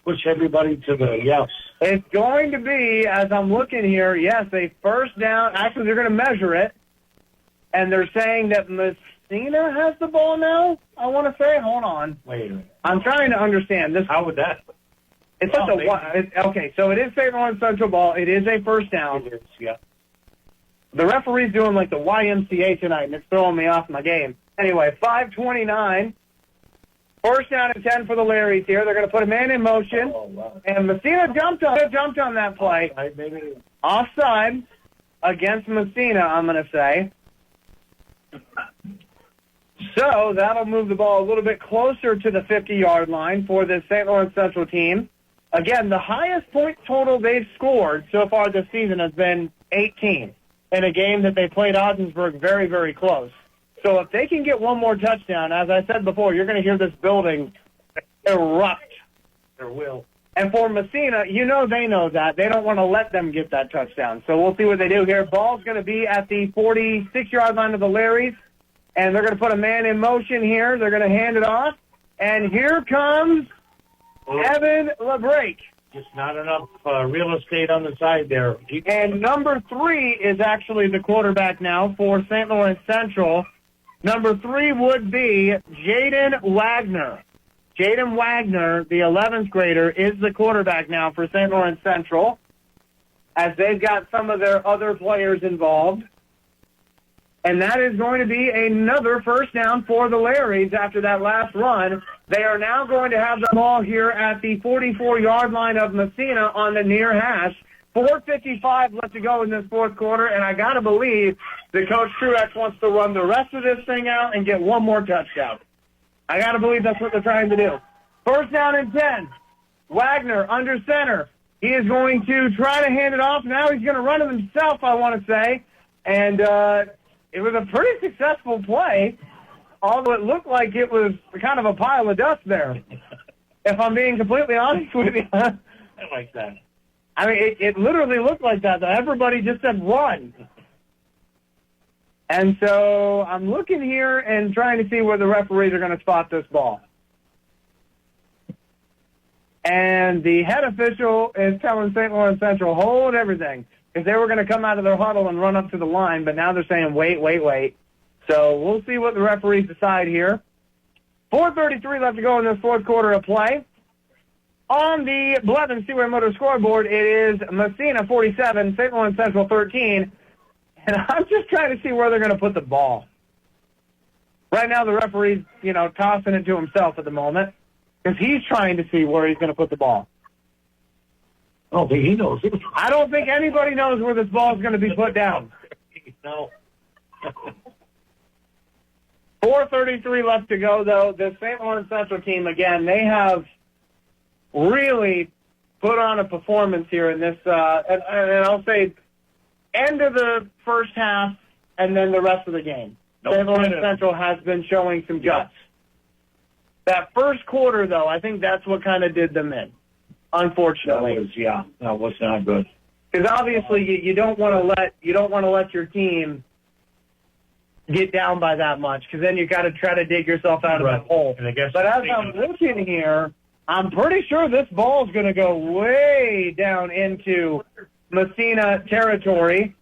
push everybody to the yes. It's going to be, as I'm looking here, yes, a first down. Actually, they're going to measure it, and they're saying that Massena has the ball now, I want to say. Hold on. Wait a minute. I'm trying to understand this. How would that? It's okay, so it is St. Lawrence Central ball. It is a first down. It is, yeah. The referee's doing like the YMCA tonight, and it's throwing me off my game. Anyway, 5:29. First down and 10 for the Larrys here. They're going to put a man in motion. Oh, wow. And Massena jumped on that play. Offside against Massena, I'm going to say. So that'll move the ball a little bit closer to the 50-yard line for this St. Lawrence Central team. Again, the highest point total they've scored so far this season has been 18 in a game that they played Ogdensburg very, very close. So if they can get one more touchdown, as I said before, you're going to hear this building erupt. There will. And for Massena, they know that. They don't want to let them get that touchdown. So we'll see what they do here. Ball's going to be at the 46-yard line of the Larrys, and they're going to put a man in motion here. They're going to hand it off. And here comes Evan LeBrake. Just not enough real estate on the side there. And number 3 is actually the quarterback now for St. Lawrence Central. Number 3 would be Jaden Wagner. Jaden Wagner, the 11th grader, is the quarterback now for St. Lawrence Central, as they've got some of their other players involved. And that is going to be another first down for the Larrys after that last run. They are now going to have the ball here at the 44-yard line of Massena on the near hash. 4:55 left to go in this fourth quarter, and I got to believe that Coach Truex wants to run the rest of this thing out and get one more touchdown. I got to believe that's what they're trying to do. First down and 10. Wagner under center. He is going to try to hand it off. Now he's going to run it himself, I want to say. And it was a pretty successful play. although it looked like it was kind of a pile of dust there, if I'm being completely honest with you. I like that. I mean, it literally looked like that. Everybody just said run. And so I'm looking here and trying to see where the referees are going to spot this ball. And the head official is telling St. Lawrence Central, hold everything, because they were going to come out of their huddle and run up to the line, but now they're saying wait. So we'll see what the referees decide here. 4:33 left to go in this fourth quarter of play. On the Blevins Seaway Motor scoreboard, it is Massena 47, St. Lawrence Central 13. And I'm just trying to see where they're going to put the ball. Right now, the referee's, tossing it to himself at the moment because he's trying to see where he's going to put the ball. I don't think he knows. I don't think anybody knows where this ball is going to be put down. No. 4:33 left to go, though. The St. Lawrence Central team, again, they have really put on a performance here in this, and I'll say end of the first half and then the rest of the game. St. Lawrence Central has been showing some guts. That first quarter, though, I think that's what kind of did them in, unfortunately. That was not good. Because obviously you don't want to let your team get down by that much, because then you got to try to dig yourself out of that hole. But as I'm looking here, I'm pretty sure this ball is going to go way down into Massena territory,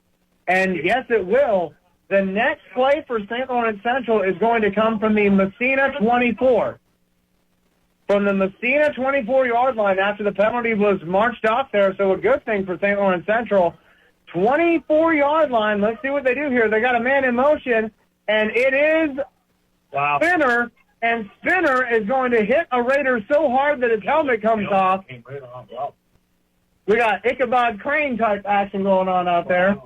and yes, it will. The next play for St. Lawrence Central is going to come from the Massena 24. From the Massena 24-yard line after the penalty was marched off there, so a good thing for St. Lawrence Central. 24-yard line. Let's see what they do here. They got a man in motion, and it is Spinner, and Spinner is going to hit a Raider so hard that his helmet comes off. We got Ichabod Crane type action going on out there.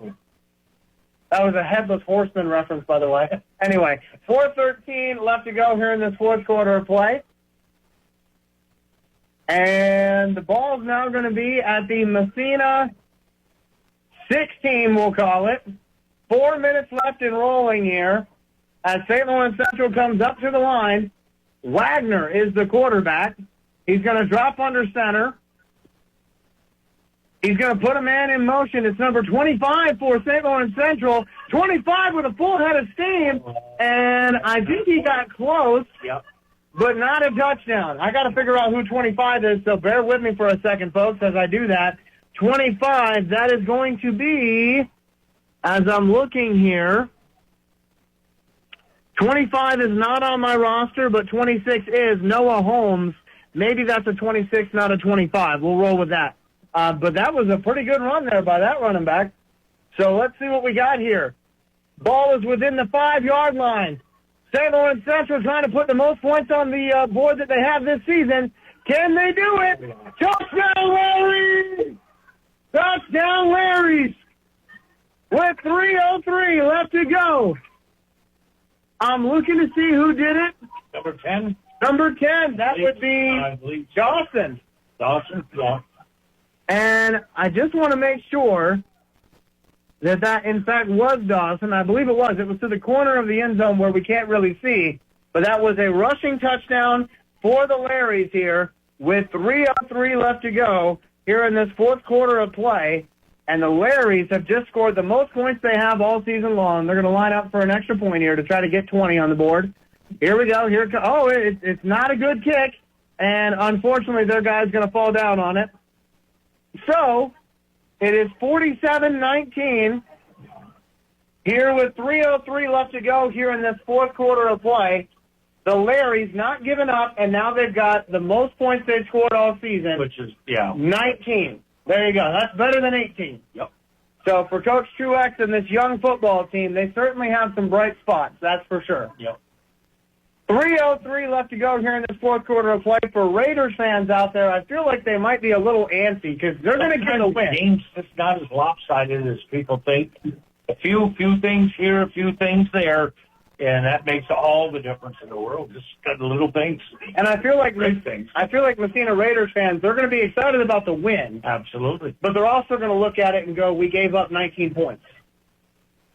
That was a Headless Horseman reference, by the way. Anyway, 4:13 left to go here in this fourth quarter of play. And the ball is now going to be at the Massena 16, we'll call it. 4 minutes left in rolling here. As St. Lawrence Central comes up to the line, Wagner is the quarterback. He's going to drop under center. He's going to put a man in motion. It's number 25 for St. Lawrence Central. 25 with a full head of steam, and I think he got close, but not a touchdown. I got to figure out who 25 is, so bear with me for a second, folks, as I do that. 25, that is going to be, as I'm looking here, 25 is not on my roster, but 26 is Noah Holmes. Maybe that's a 26, not a 25. We'll roll with that. But that was a pretty good run there by that running back. So let's see what we got here. Ball is within the 5-yard line. St. Lawrence Central trying to put the most points on the board that they have this season. Can they do it? Touchdown, Larry! Touchdown, Larry's! With 3:03 left to go. I'm looking to see who did it. Number 10? Number 10. That would be Dawson. Dawson, yeah. And I just want to make sure that in fact was Dawson. I believe it was. It was to the corner of the end zone where we can't really see. But that was a rushing touchdown for the Larrys here with 3:03 left to go here in this fourth quarter of play. And the Larrys have just scored the most points they have all season long. They're going to line up for an extra point here to try to get 20 on the board. Here we go. It's not a good kick. And unfortunately, their guy's going to fall down on it. So, it is 47-19 here with 3:03 left to go here in this fourth quarter of play. The Larrys not giving up, and now they've got the most points they've scored all season. Which is, 19. There you go. That's better than 18. Yep. So for Coach Truex and this young football team, they certainly have some bright spots, that's for sure. Yep. 3:03 left to go here in this fourth quarter of play. For Raiders fans out there, I feel like they might be a little antsy because they're going to get a win. The game's just not as lopsided as people think. A few things here, a few things there, and that makes all the difference in the world. Just got the little things. And I feel like big things. I feel like Massena Raiders fans, they're going to be excited about the win. Absolutely. But they're also going to look at it and go, we gave up 19 points.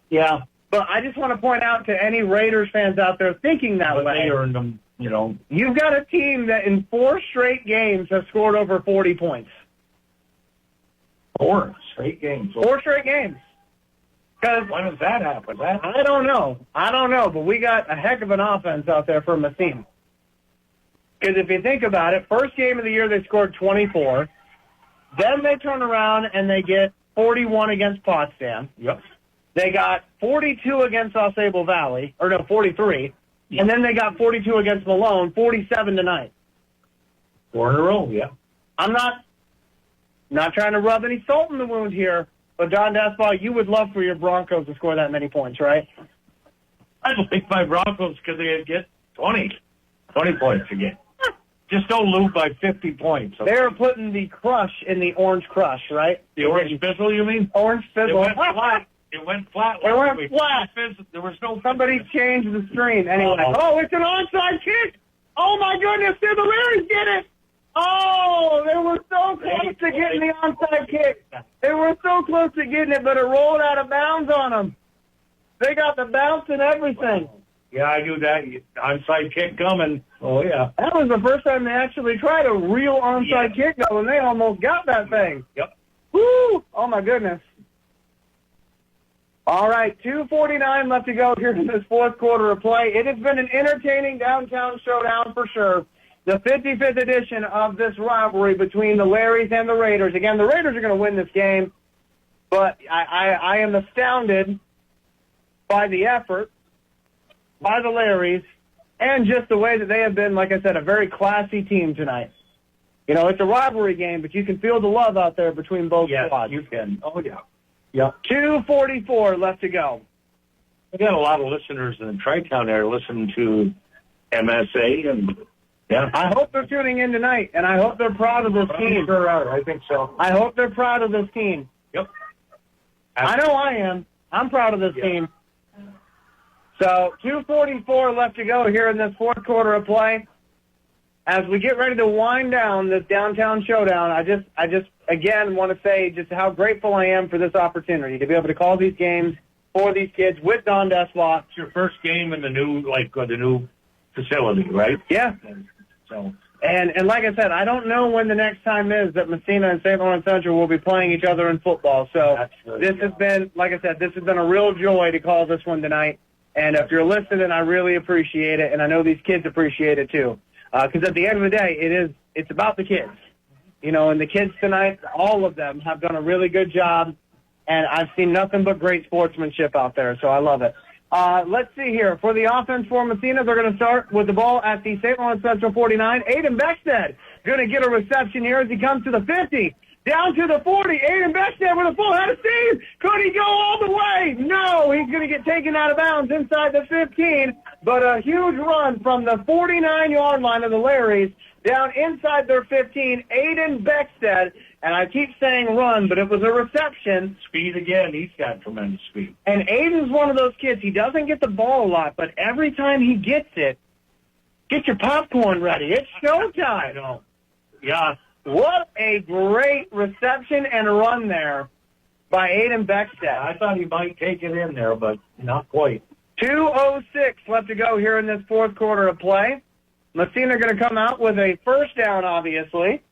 Yeah. But I just want to point out to any Raiders fans out there thinking that way. They earned them, you know. You've got a team that in 4 straight games has scored over 40 points. 4 straight games. 4 straight games. Because when does that happen? I don't know. But we got a heck of an offense out there for Massena. Because if you think about it, first game of the year they scored 24. Then they turn around and they get 41 against Potsdam. Yep. They got 42 against Ausable Valley, 43. And then they got 42 against Malone, 47 tonight. 4 in a row, yeah. I'm not trying to rub any salt in the wound here, but Don Dasbaugh, you would love for your Broncos to score that many points, right? I'd like my Broncos because they get 20 points a game. Just don't lose by 50 points. Okay? They're putting the crush in the Orange Crush, right? The Orange Fizzle, you mean? Orange Fizzle. It went flat. It went flat. There was no. Somebody changed the screen. Anyway. Oh, it's an onside kick. Oh, my goodness. Did the Larrys get it? Oh, they were so close to getting the onside kick. They were so close to getting it, but it rolled out of bounds on them. They got the bounce and everything. Yeah, I knew that. Onside kick coming. Oh, yeah. That was the first time they actually tried a real onside kick, though, and they almost got that thing. Yep. Woo! Oh, my goodness. All right, 2:49 left to go here in this fourth quarter of play. It has been an entertaining downtown showdown for sure. The 55th edition of this rivalry between the Larrys and the Raiders. Again, the Raiders are going to win this game, but I am astounded by the effort by the Larrys and just the way that they have been, like I said, a very classy team tonight. You know, it's a rivalry game, but you can feel the love out there between both squads. You can. Oh, yeah. Yeah. 2:44 left to go. We got a lot of listeners in the Tri-Town area listening to MSA, and yeah. I hope they're tuning in tonight, and I hope they're proud of this team. Sure are. I think so. I hope they're proud of this team. Yep. I know I am. I'm proud of this team. So 2:44 left to go here in this fourth quarter of play. As we get ready to wind down this downtown showdown, I just again want to say just how grateful I am for this opportunity to be able to call these games for these kids with Don Deswa. It's your first game in the new facility, right? Yeah. So. And like I said, I don't know when the next time is that Massena and St. Lawrence Central will be playing each other in football. So this has been, like I said, this has been a real joy to call this one tonight. And if you're listening, I really appreciate it, and I know these kids appreciate it too. Because at the end of the day, it's about the kids. You know, and the kids tonight, all of them have done a really good job, and I've seen nothing but great sportsmanship out there, so I love it. Let's see here. For the offense for Massena, they're going to start with the ball at the St. Lawrence Central 49. Aiden Beckstead going to get a reception here as he comes to the 50. Down to the 40. Aiden Beckstead with a full head of steam. Could he go all the way? No, he's going to get taken out of bounds inside the 15. But a huge run from the 49-yard line of the Larrys down inside their 15. Aiden Beckstead. And I keep saying run, but it was a reception. Speed again. He's got tremendous speed. And Aiden's one of those kids. He doesn't get the ball a lot, but every time he gets it, get your popcorn ready. It's showtime. I know. Yeah. What a great reception and run there by Aiden Beckstead. I thought he might take it in there, but not quite. 2:06 left to go here in this fourth quarter of play. Massena going to come out with a first down, obviously,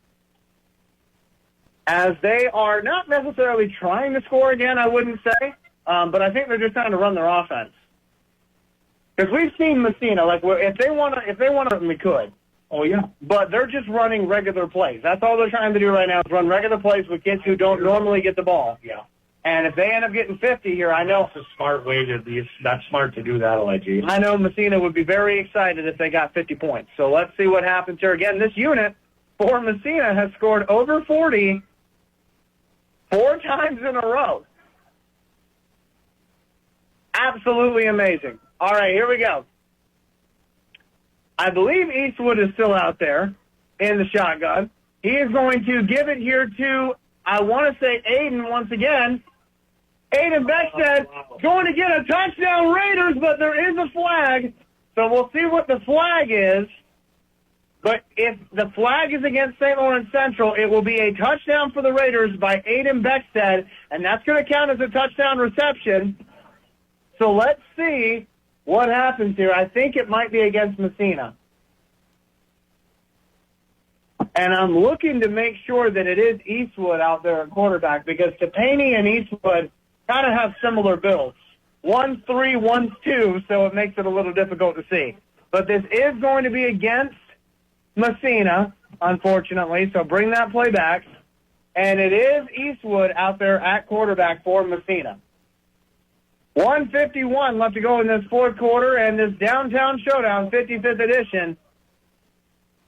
as they are not necessarily trying to score again, I wouldn't say, but I think they're just trying to run their offense. Because we've seen Massena, like if they want to, we could. Oh, yeah. But they're just running regular plays. That's all they're trying to do right now is run regular plays with kids who don't normally get the ball. Yeah. And if they end up getting 50 here, I know. It's a smart way to be. It's not smart to do that, LIG. I know Massena would be very excited if they got 50 points. So let's see what happens here. Again, this unit for Massena has scored over 40 4 times in a row. Absolutely amazing. All right, here we go. I believe Eastwood is still out there in the shotgun. He is going to give it here to, I want to say, Aiden once again. Aiden Beckstead going to get a touchdown Raiders, but there is a flag. So we'll see what the flag is. But if the flag is against St. Lawrence Central, it will be a touchdown for the Raiders by Aiden Beckstead, and that's going to count as a touchdown reception. So let's see what happens here. I think it might be against Massena. And I'm looking to make sure that it is Eastwood out there at quarterback, because Topani and Eastwood kind of have similar builds. One's 3, one's 2, so it makes it a little difficult to see. But this is going to be against Massena, unfortunately, so bring that play back. And it is Eastwood out there at quarterback for Massena. 1:51 left to go in this fourth quarter, and this Downtown Showdown 55th edition.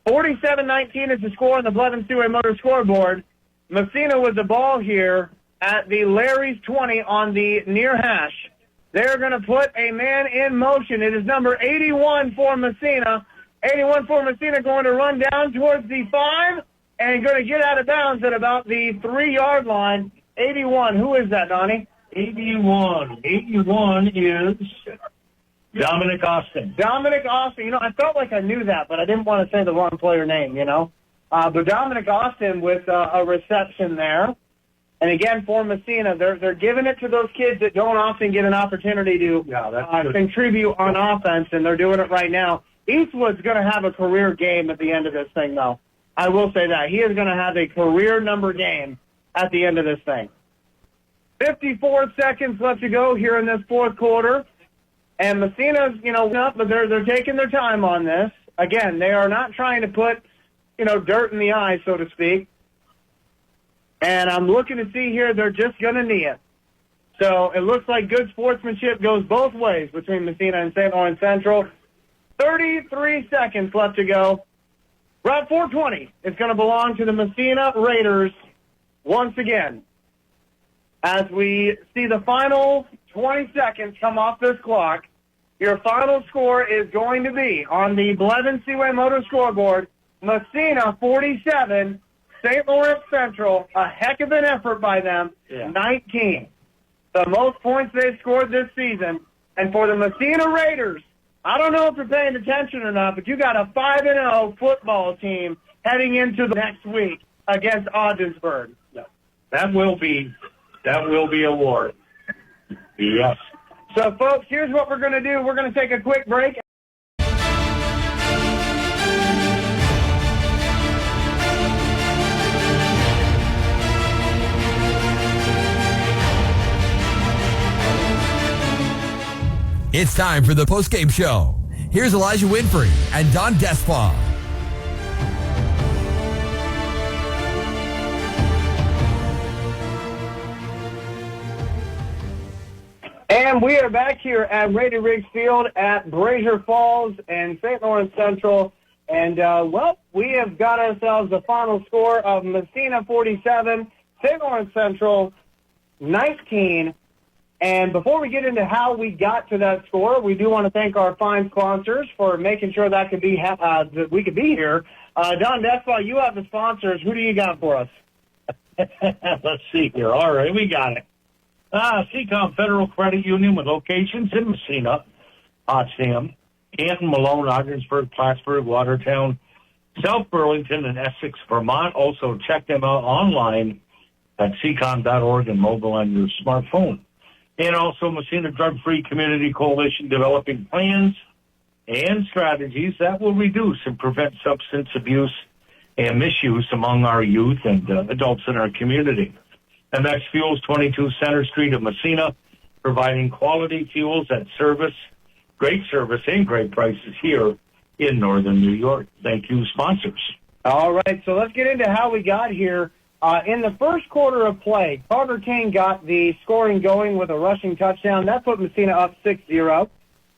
47-19 is the score on the Blevins Seaway Motor scoreboard. Massena with the ball here at the Larry's 20 on the near hash. They're going to put a man in motion. It is number 81 for Massena. 81 for Massena going to run down towards the 5 and going to get out of bounds at about the 3-yard line. 81, who is that, Donnie? 81 is Dominic Austin. Dominic Austin. I felt like I knew that, but I didn't want to say the wrong player name, But Dominic Austin with a reception there. And again, for Massena, they're giving it to those kids that don't often get an opportunity to contribute on offense, and they're doing it right now. Eastwood's going to have a career game at the end of this thing, though. I will say that. He is going to have a career number game at the end of this thing. 54 seconds left to go here in this fourth quarter. And Massena's, up, but they're taking their time on this. Again, they are not trying to put, dirt in the eye, so to speak. And I'm looking to see here, they're just going to knee it. So it looks like good sportsmanship goes both ways between Massena and St. Lawrence Central. 33 seconds left to go. Route 420 is going to belong to the Massena Raiders once again. As we see the final 20 seconds come off this clock, your final score is going to be on the Blevins Seaway Motor scoreboard, Massena 47, St. Lawrence Central, a heck of an effort by them, 19. The most points they've scored this season. And for the Massena Raiders, I don't know if you're paying attention or not, but you got a 5-0 football team heading into the next week against Ogdensburg. That will be a war. Yes. So, folks, here's what we're going to do. We're going to take a quick break. It's time for the postgame show. Here's Elijah Winfrey and Don Despot. And we are back here at Rady Riggs Field at Brazier Falls and St. Lawrence Central. And, we have got ourselves the final score of Massena 47, St. Lawrence Central 19. And before we get into how we got to that score, we do want to thank our fine sponsors for making sure that could be that we could be here. Don Despot, you have the sponsors. Who do you got for us? Let's see here. All right, we got it. Seacom Federal Credit Union with locations in Massena, Potsdam, Canton, Malone, Ogdensburg, Plattsburgh, Watertown, South Burlington, and Essex, Vermont. Also, check them out online at seacom.org and mobile on your smartphone. And also Massena Drug-Free Community Coalition developing plans and strategies that will reduce and prevent substance abuse and misuse among our youth and adults in our community. MX Fuels, 22 Center Street of Massena, providing quality fuels at great service and great prices here in northern New York. Thank you, sponsors. All right, so let's get into how we got here. In the first quarter of play, Carter King got the scoring going with a rushing touchdown. That put Massena up 6-0.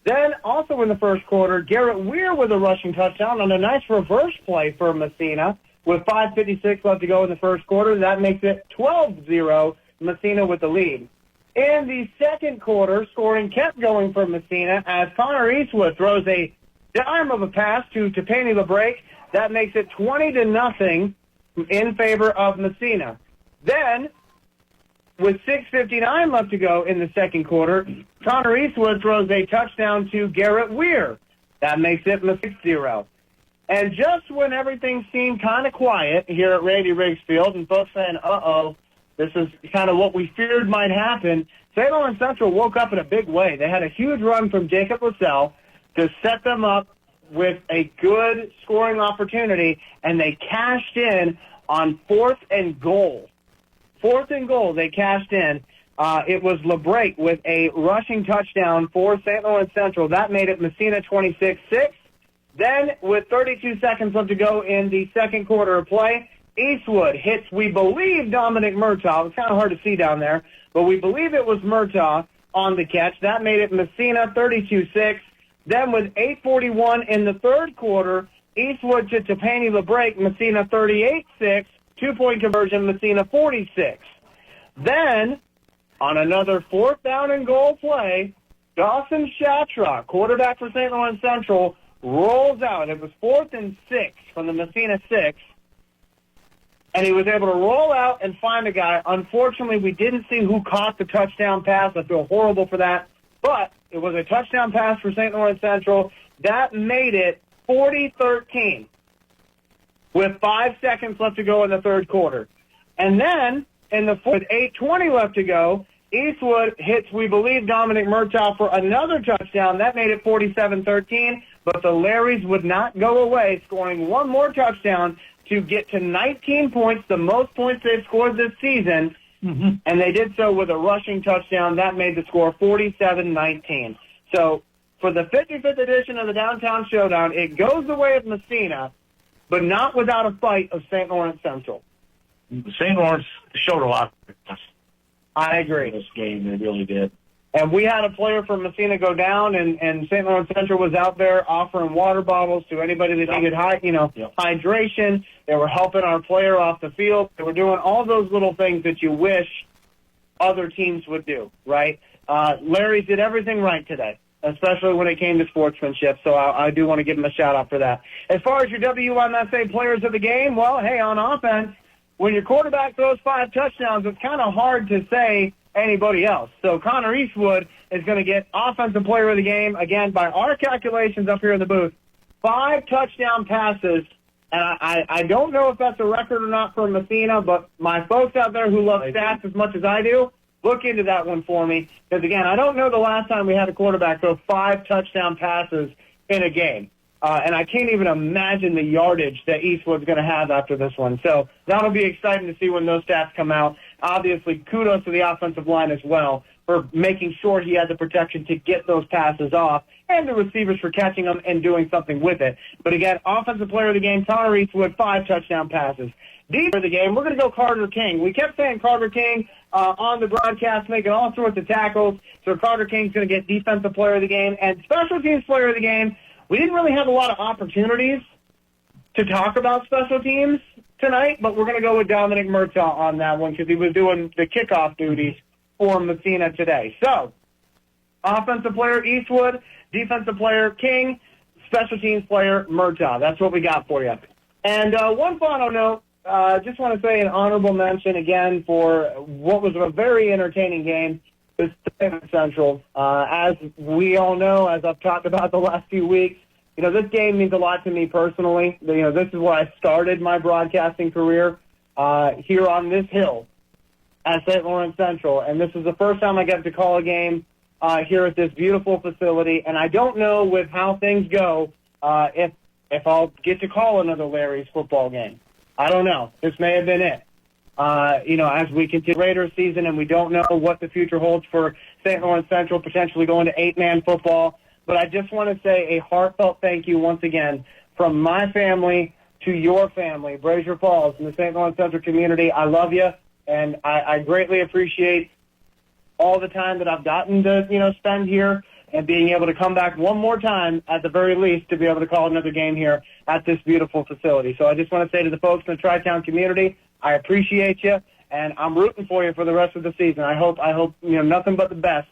Then, also in the first quarter, Garrett Weir with a rushing touchdown on a nice reverse play for Massena with 5:56 left to go in the first quarter. That makes it 12-0, Massena with the lead. In the second quarter, scoring kept going for Massena as Connor Eastwood throws a dime of a pass to Topani LeBrake. That makes it 20-0. In favor of Massena. Then, with 6:59 left to go in the second quarter, Connor Eastwood throws a touchdown to Garrett Weir. That makes it 6-0. And just when everything seemed kind of quiet here at Rady Riggs Field and folks saying, This is kind of what we feared might happen. St. Lawrence Central woke up in a big way. They had a huge run from Jacob LaSalle to set them up with a good scoring opportunity, and they cashed in on 4th and goal. 4th and goal, they cashed in. It was LeBrake with a rushing touchdown for St. Lawrence Central. That made it Massena 26-6. Then, with 32 seconds left to go in the second quarter of play, Eastwood hits, we believe, Dominic Murtaugh. It's kind of hard to see down there, but we believe it was Murtaugh on the catch. That made it Massena 32-6. Then with 8:41 in the third quarter, Eastwood to Topani LeBrake, Massena 38-6. 2-point conversion, Massena 46. Then, on another 4th down and goal play, Dawson Shatrock, quarterback for St. Lawrence Central, rolls out. It was 4th and 6 from the Massena 6. And he was able to roll out and find a guy. Unfortunately, we didn't see who caught the touchdown pass. I feel horrible for that. But it was a touchdown pass for St. Lawrence Central. That made it 40-13 with 5 seconds left to go in the third quarter. And then, with 8:20 left to go, Eastwood hits, we believe, Dominic Murtaugh for another touchdown. That made it 47-13. But the Larrys would not go away, scoring one more touchdown to get to 19 points, the most points they've scored this season. And they did so with a rushing touchdown. That made the score 47-19. So for the 55th edition of the Downtown Showdown, it goes the way of Massena, but not without a fight of St. Lawrence Central. St. Lawrence showed a lot. I agree. In this game, they really did. And we had a player from Massena go down, and St. Lawrence Central was out there offering water bottles to anybody that needed hydration. They were helping our player off the field. They were doing all those little things that you wish other teams would do, right? Larry did everything right today, especially when it came to sportsmanship, so I do want to give him a shout-out for that. As far as your WMSA players of the game, well, hey, on offense, when your quarterback throws 5 touchdowns, it's kind of hard to say anybody else. So Connor Eastwood is going to get Offensive Player of the Game, again, by our calculations up here in the booth. 5 touchdown passes, and I don't know if that's a record or not for Massena, but my folks out there who love stats as much as I do, look into that one for me. Because, again, I don't know the last time we had a quarterback throw 5 touchdown passes in a game. And I can't even imagine the yardage that Eastwood's going to have after this one. So that'll be exciting to see when those stats come out. Obviously, kudos to the offensive line as well for making sure he had the protection to get those passes off, and the receivers for catching them and doing something with it. But again, Offensive Player of the Game, Connor Eastwood, 5 touchdown passes. Defense of the game, we're going to go Carter King. We kept saying Carter King on the broadcast, making all sorts of tackles. So Carter King's going to get Defensive Player of the Game and Special Teams Player of the Game. We didn't really have a lot of opportunities to talk about special teams tonight, but we're going to go with Dominic Murtaugh on that one because he was doing the kickoff duties for Massena today. So, Offensive Player Eastwood, Defensive Player King, Special Teams Player Murtaugh. That's what we got for you. And one final note, just want to say an honorable mention again for what was a very entertaining game. It's Central. As we all know, as I've talked about the last few weeks, this game means a lot to me personally. This is where I started my broadcasting career here on this hill at St. Lawrence Central. And this is the first time I get to call a game here at this beautiful facility. And I don't know with how things go if I'll get to call another Larry's football game. I don't know. This may have been it. As we continue Raiders season and we don't know what the future holds for St. Lawrence Central, potentially going to 8-man football. But I just want to say a heartfelt thank you once again from my family to your family, Brazier Falls, and the St. Lawrence Central community. I love you, and I greatly appreciate all the time that I've gotten to, spend here and being able to come back one more time, at the very least, to be able to call another game here at this beautiful facility. So I just want to say to the folks in the Tri-Town community, I appreciate you, and I'm rooting for you for the rest of the season. I hope nothing but the best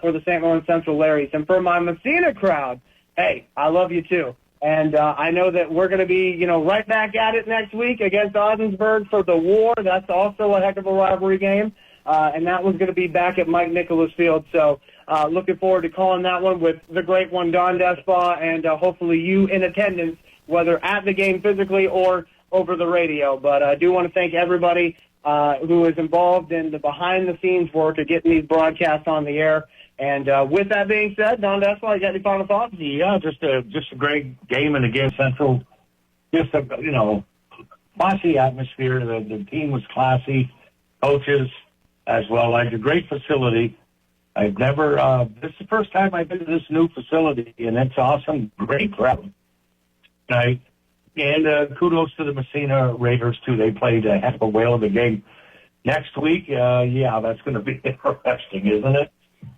for the St. Lawrence Central Larrys. And for my Massena crowd, hey, I love you too. And I know that we're going to be, right back at it next week against Ogdensburg for the War. That's also a heck of a rivalry game. And that one's going to be back at Mike Nicholas Field. So looking forward to calling that one with the great one, Don Despaw, and hopefully you in attendance, whether at the game physically or over the radio. But I do want to thank everybody who is involved in the behind-the-scenes work of getting these broadcasts on the air. And with that being said, Don Dessler, you got any final thoughts? Yeah, just a great game, and again, Central, just a classy atmosphere. The team was classy, coaches as well. Like a great facility. I've never. This is the first time I've been to this new facility, and it's awesome. Great crowd tonight, and kudos to the Massena Raiders too. They played a heck of a whale of a game. Next week, that's going to be interesting, isn't it?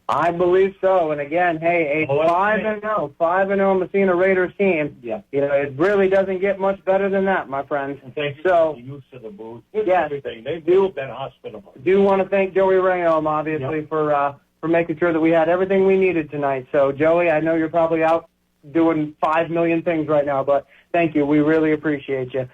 I believe so. And again, hey, a 5-0 Massena Raiders team. Yeah. It really doesn't get much better than that, my friends. And thank you so, to the use of the booth. Yes. Everything. They've been hospitable. Do want to thank Joey Rayom, obviously, for making sure that we had everything we needed tonight. So, Joey, I know you're probably out doing 5 million things right now, but thank you. We really appreciate you.